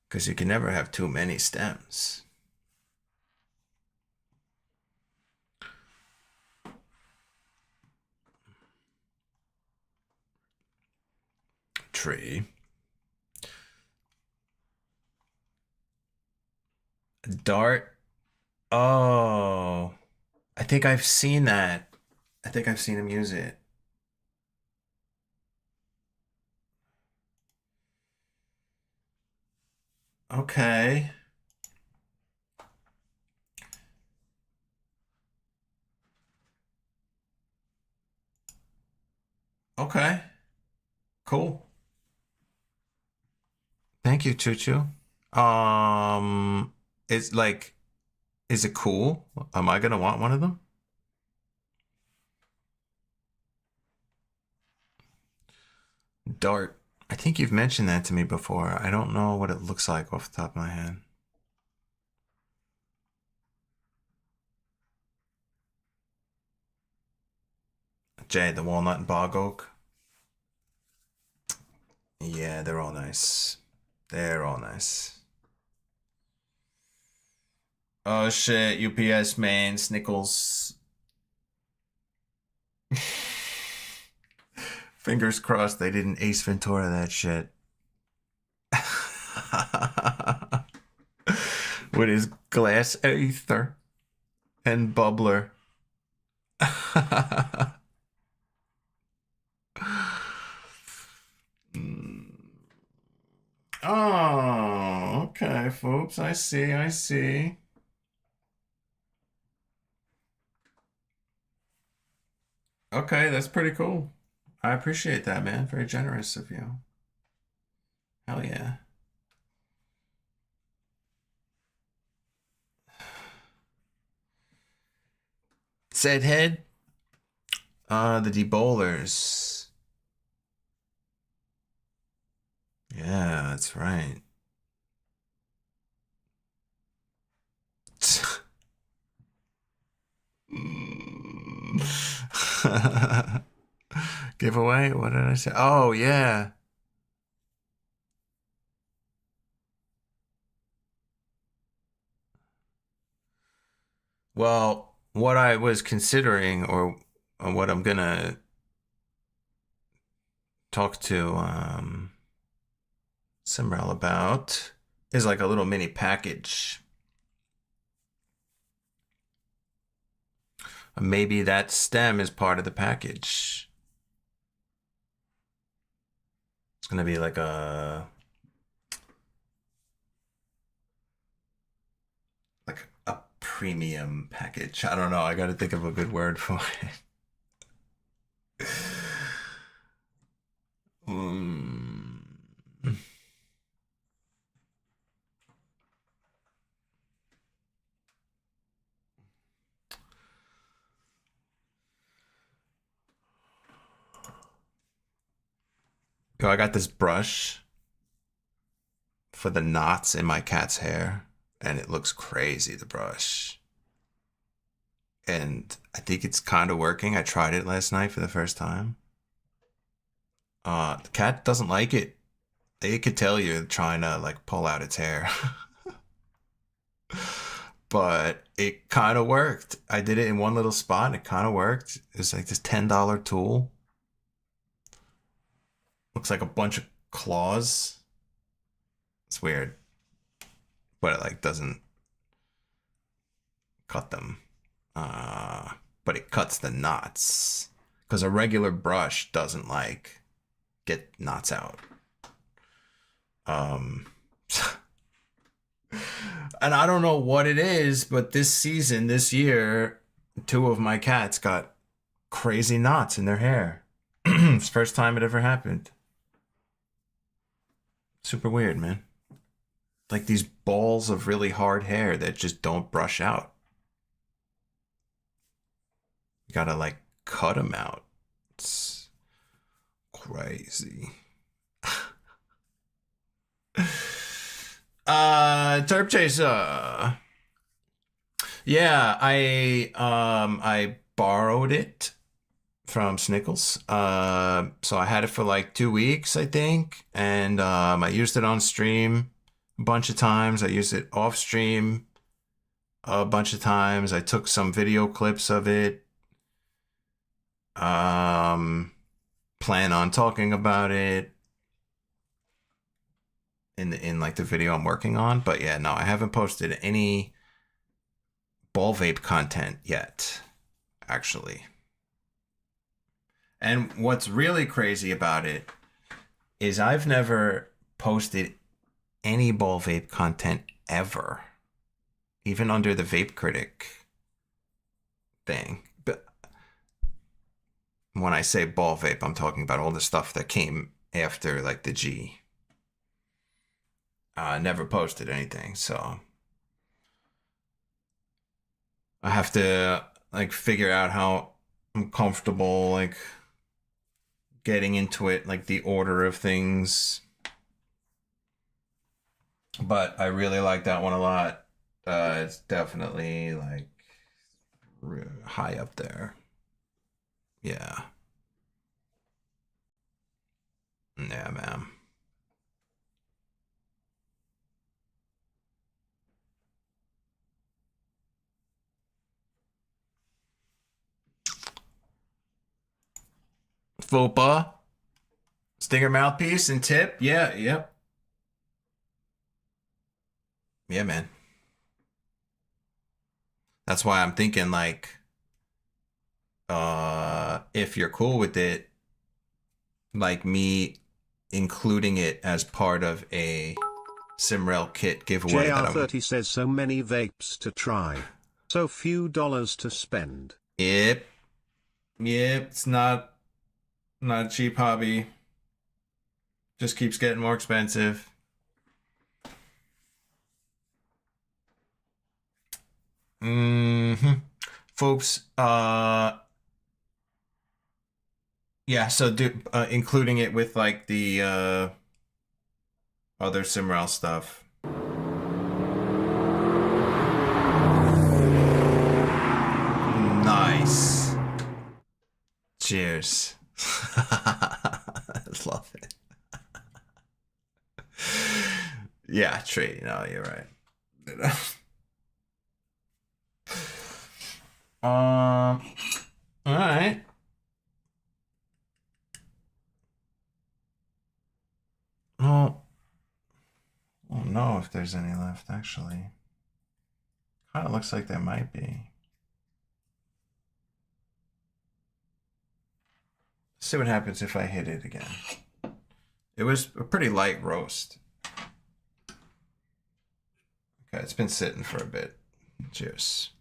Because you can never have too many stems. Tree. Dart. Oh. I think I've seen that. I think I've seen him use it. Okay. Okay. Cool. Thank you, Choo Choo. It's like, is it cool? Am I gonna want one of them? Dart. I think you've mentioned that to me before. I don't know what it looks like off the top of my head. Jay, the walnut and bog oak. Yeah, they're all nice. They're all nice. Oh shit, UPS man, Snickles. Fingers crossed they didn't Ace Ventura that shit. With his glass ether and bubbler. Oh, okay, folks. I see, I see. Okay, that's pretty cool. I appreciate that, man. Very generous of you. Hell yeah. Said head. The debowlers. Yeah, that's right. Giveaway? What did I say? Oh, yeah. Well, what I was considering, or what I'm gonna talk to Simrel about, is like a little mini package. Maybe that stem is part of the package. It's gonna be like a premium package. I don't know. I gotta think of a good word for it. Mm. Yo, I got this brush for the knots in my cat's hair, and it looks crazy, the brush. and I think it's kind of working. I tried it last night for the first time. The cat doesn't like it. It could tell you're trying to like pull out its hair. But it kind of worked. I did it in one little spot and it kind of worked. It was like this $10 tool. Looks like a bunch of claws. It's weird. But it like doesn't cut them. But it cuts the knots. Because a regular brush doesn't like get knots out. And I don't know what it is, but this year, 2 of my cats got crazy knots in their hair. It's the first time it ever happened. Super weird, man. Like these balls of really hard hair that just don't brush out. You gotta like cut them out. It's crazy. Terp Chaser. Yeah, I borrowed it from Snickles. So I had it for like 2 weeks, I think, and I used it on stream a bunch of times. I used it off stream a bunch of times. I took some video clips of it. Plan on talking about it in like the video I'm working on. But yeah, no, I haven't posted any ball vape content yet, actually. And what's really crazy about it is I've never posted any ball vape content ever, even under the Vape Critic thing. But when I say ball vape, I'm talking about all the stuff that came after like the G. Never posted anything, so I have to like figure out how I'm comfortable like getting into it, like the order of things. But I really like that one a lot. It's definitely like high up there. Yeah. Yeah, man. Fopa. Stinger mouthpiece and tip. Yeah, yep. Yeah, man. That's why I'm thinking like if you're cool with it, like me including it as part of a Simrel kit giveaway that I'm JR30 says so many vapes to try. So few dollars to spend. Yep. Yep, it's not a cheap hobby. Just keeps getting more expensive. Mm-hmm. Folks, yeah, so including it with like the other Simrel stuff. Nice. Cheers. Love it. Yeah, Tree. No, you're right. All right. Oh, I don't know if there's any left, actually. Kind of looks like there might be. See what happens if I hit it again. It was a pretty light roast. Okay, it's been sitting for a bit. Cheers.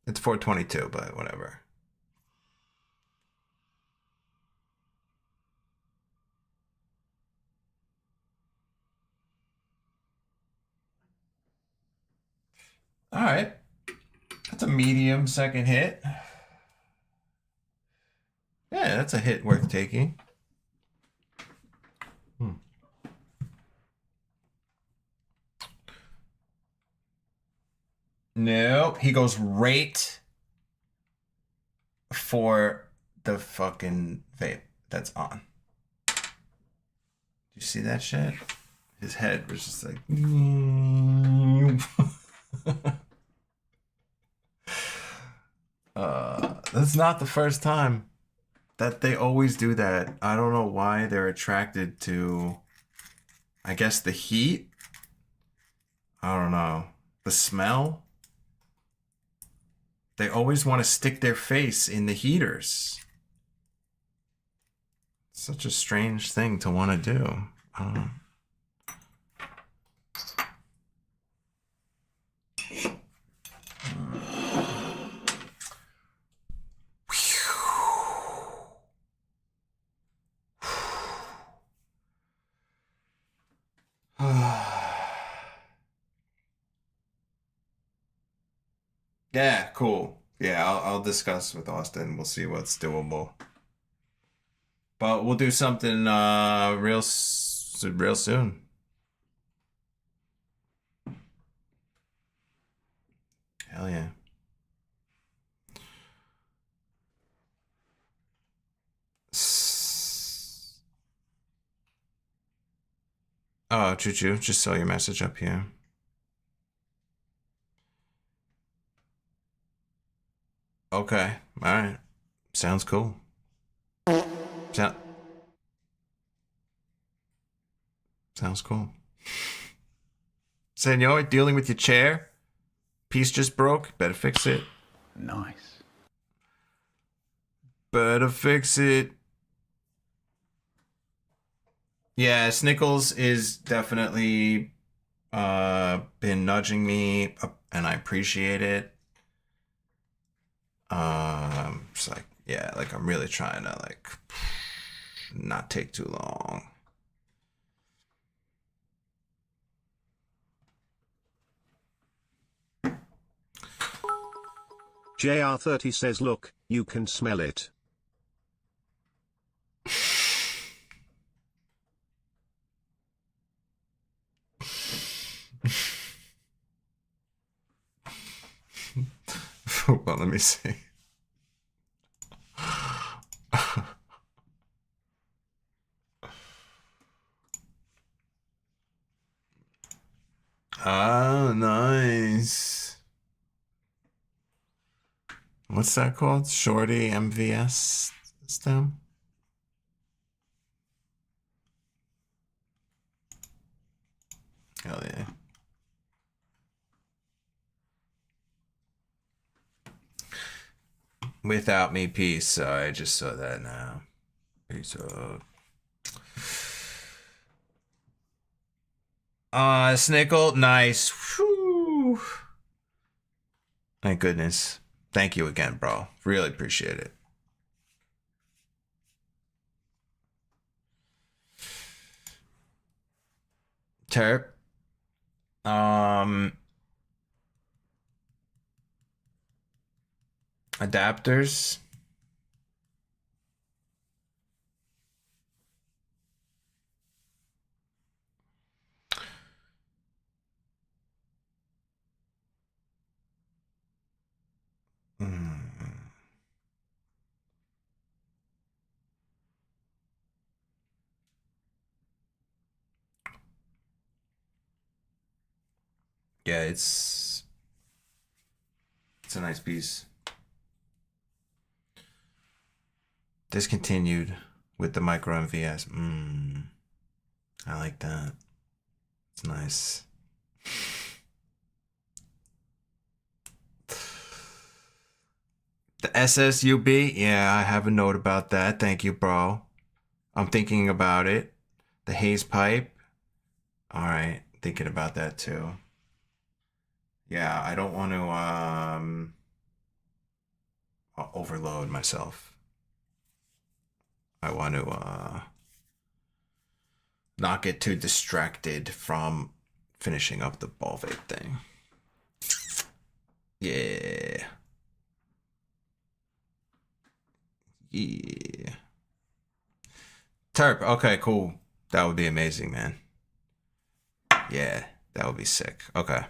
It's 422, but whatever. All right. That's a medium second hit. Yeah, that's a hit worth taking. Nope. He goes right for the fucking vape that's on. You see that shit? His head was just like. That's not the first time that they always do that. I don't know why they're attracted to, I guess, the heat. I don't know. The smell. They always want to stick their face in the heaters. Such a strange thing to want to do. I don't know. Yeah, cool. Yeah, I'll discuss with Austin. We'll see what's doable. But we'll do something real soon. Hell yeah. Oh, Choo Choo, just saw your message up here. Okay, all right. Sounds cool. Sounds cool. Senor, dealing with your chair? Piece just broke. Better fix it. Nice. Better fix it. Yeah, Snickles is definitely been nudging me up, and I appreciate it. It's like, yeah, like I'm really trying to like not take too long. JR30 says, look, you can smell it. Well, let me see. Ah, nice. What's that called? Shorty MVS stem? Hell yeah. Without me, peace. I just saw that now. Peace out. Snickle, nice. Whew. Thank goodness. Thank you again, bro. Really appreciate it. Terp. Adapters. Yeah, it's a nice piece. Discontinued with the micro MVS. I like that. It's nice. The SSUB, yeah, I have a note about that. Thank you, bro. I'm thinking about it. The haze pipe. All right, thinking about that too. Yeah, I don't want to overload myself. I want to not get too distracted from finishing up the ball vape thing. Yeah. Yeah. Terp, okay, cool. That would be amazing, man. Yeah, that would be sick. Okay.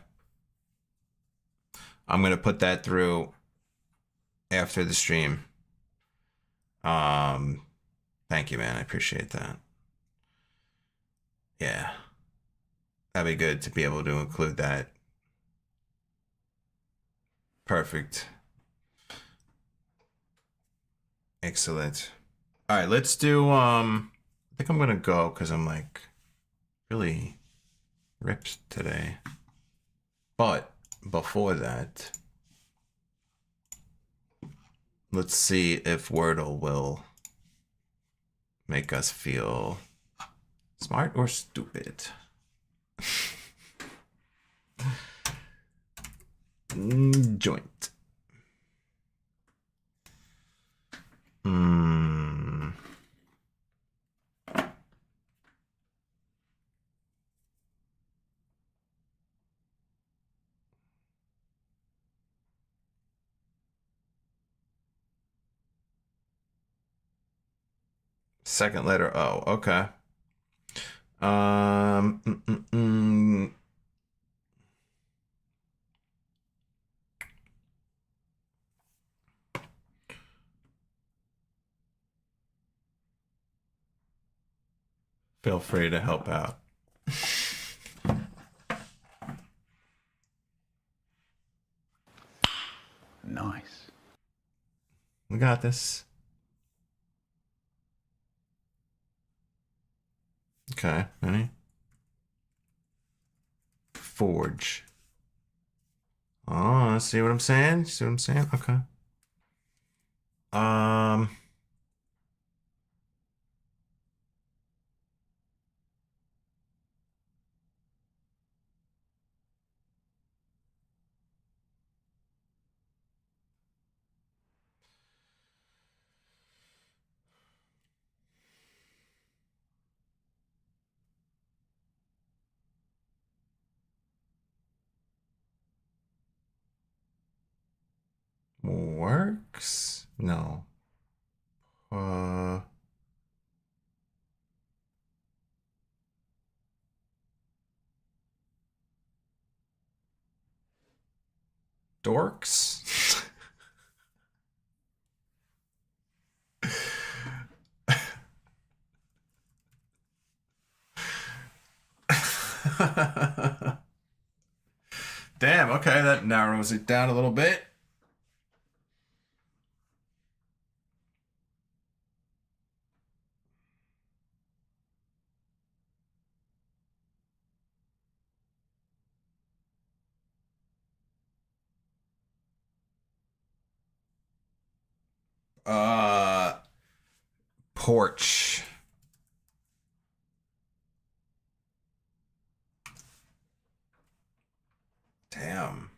I'm going to put that through after the stream. Thank you, man. I appreciate that. Yeah. That'd be good to be able to include that. Perfect. Excellent. All right, let's do I think I'm gonna go because I'm like really ripped today. But before that, let's see if Wordle will make us feel smart or stupid. Joint. Second letter O. Okay. Feel free to help out. Nice. We got this. Okay, ready? Forge. Oh, see what I'm saying? See what I'm saying? Okay. Works? No. Dorks? Damn, okay, that narrows it down a little bit. Porch. Damn.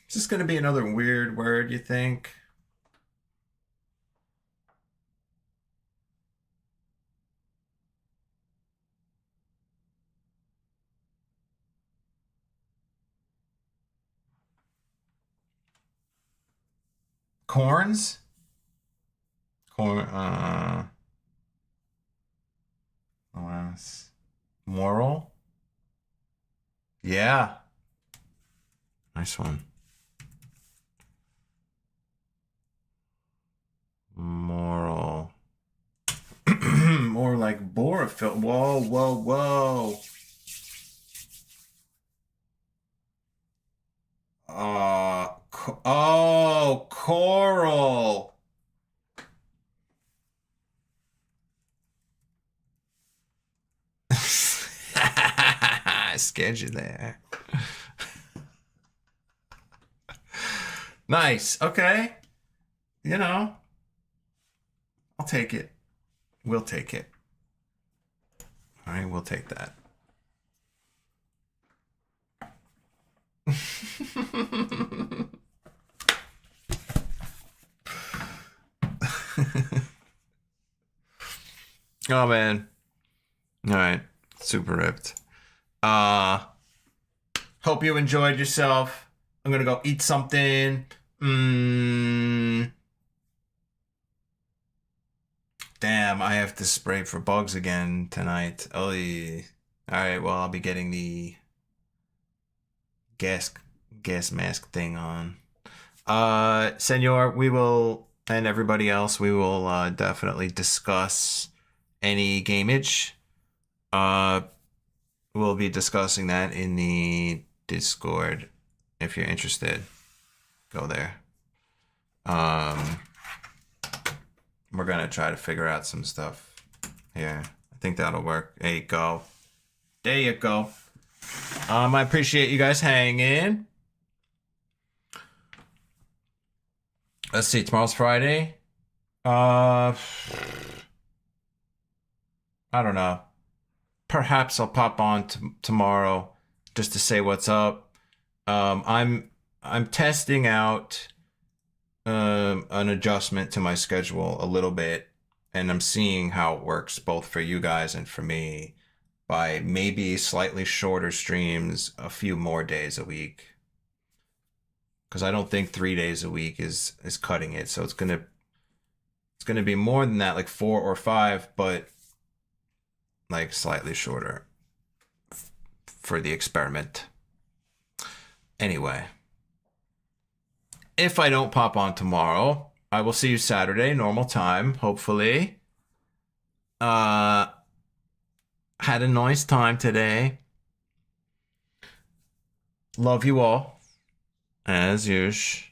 Is this gonna be another weird word, you think? Corns? Corn, alas. Moral? Yeah. Nice one. Moral. More like borophyll. Whoa, whoa, whoa. Oh, coral. I scared you there. Nice. Okay. You know, I'll take it. We'll take it. All right, we'll take that. Oh man. All right. Super ripped. Hope you enjoyed yourself. I'm gonna go eat something. Damn, I have to spray for bugs again tonight. Oy. All right, well, I'll be getting the gas mask thing on. Senor, we will, and everybody else, we will definitely discuss any gameage. We'll be discussing that in the Discord. If you're interested, go there. We're gonna try to figure out some stuff here. I think that'll work. There you go. There you go. I appreciate you guys hanging. Let's see, tomorrow's Friday. I don't know. Perhaps I'll pop on tomorrow just to say what's up. I'm testing out an adjustment to my schedule a little bit, and I'm seeing how it works both for you guys and for me by maybe slightly shorter streams a few more days a week. Because I don't think 3 days a week is cutting it. So it's gonna be more than that, like 4 or 5, but like slightly shorter for the experiment. Anyway, if I don't pop on tomorrow, I will see you Saturday, normal time, hopefully. Had a nice time today. Love you all. As usual.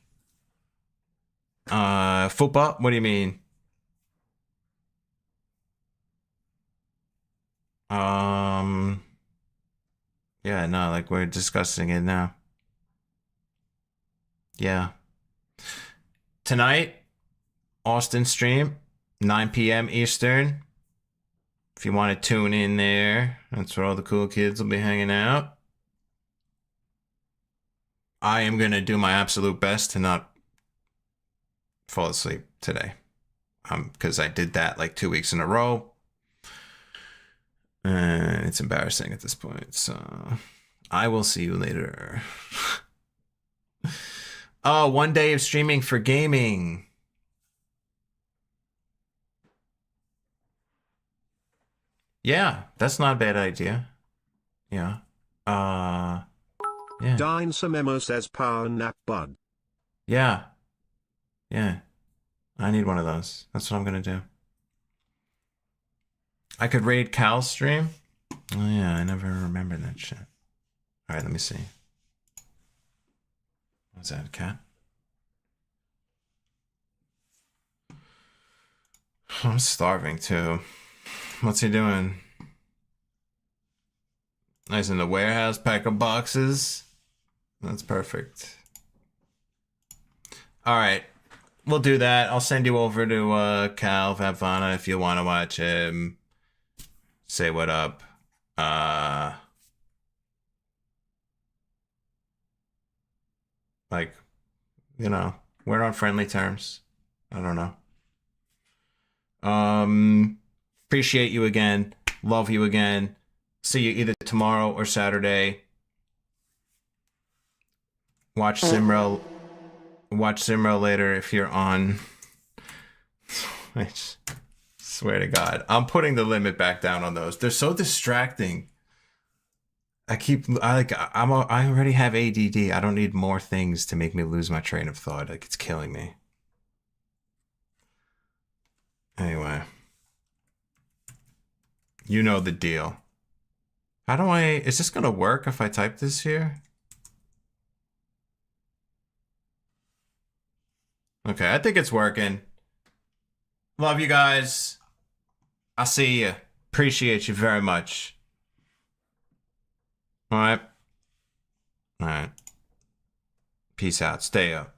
Football? What do you mean? Yeah, no, like we're discussing it now. Yeah. Tonight, Austin stream, 9 p.m. Eastern. If you want to tune in there, that's where all the cool kids will be hanging out. I am going to do my absolute best to not fall asleep today. Because I did that like 2 weeks in a row. And it's embarrassing at this point. So I will see you later. Oh, 1 day of streaming for gaming. Yeah, that's not a bad idea. Yeah. Yeah. Dine Memo says power nap bud. Yeah. Yeah. I need one of those. That's what I'm gonna do. I could raid Cal's stream. Oh yeah, I never remember that shit. Alright, let me see. What's that, cat? I'm starving too. What's he doing? Nice in the warehouse, pack of boxes. That's perfect. Alright. We'll do that. I'll send you over to Cal Vavana if you want to watch him. Say what up. Like, you know, we're on friendly terms. I don't know. Appreciate you again. Love you again. See you either tomorrow or Saturday. Watch Simro later if you're on. I swear to God, I'm putting the limit back down on those. They're so distracting. I already have ADD. I don't need more things to make me lose my train of thought. Like, it's killing me. Anyway. You know the deal. How do is this gonna work if I type this here? Okay, I think it's working. Love you guys. I'll see you. Appreciate you very much. All right. Peace out. Stay up.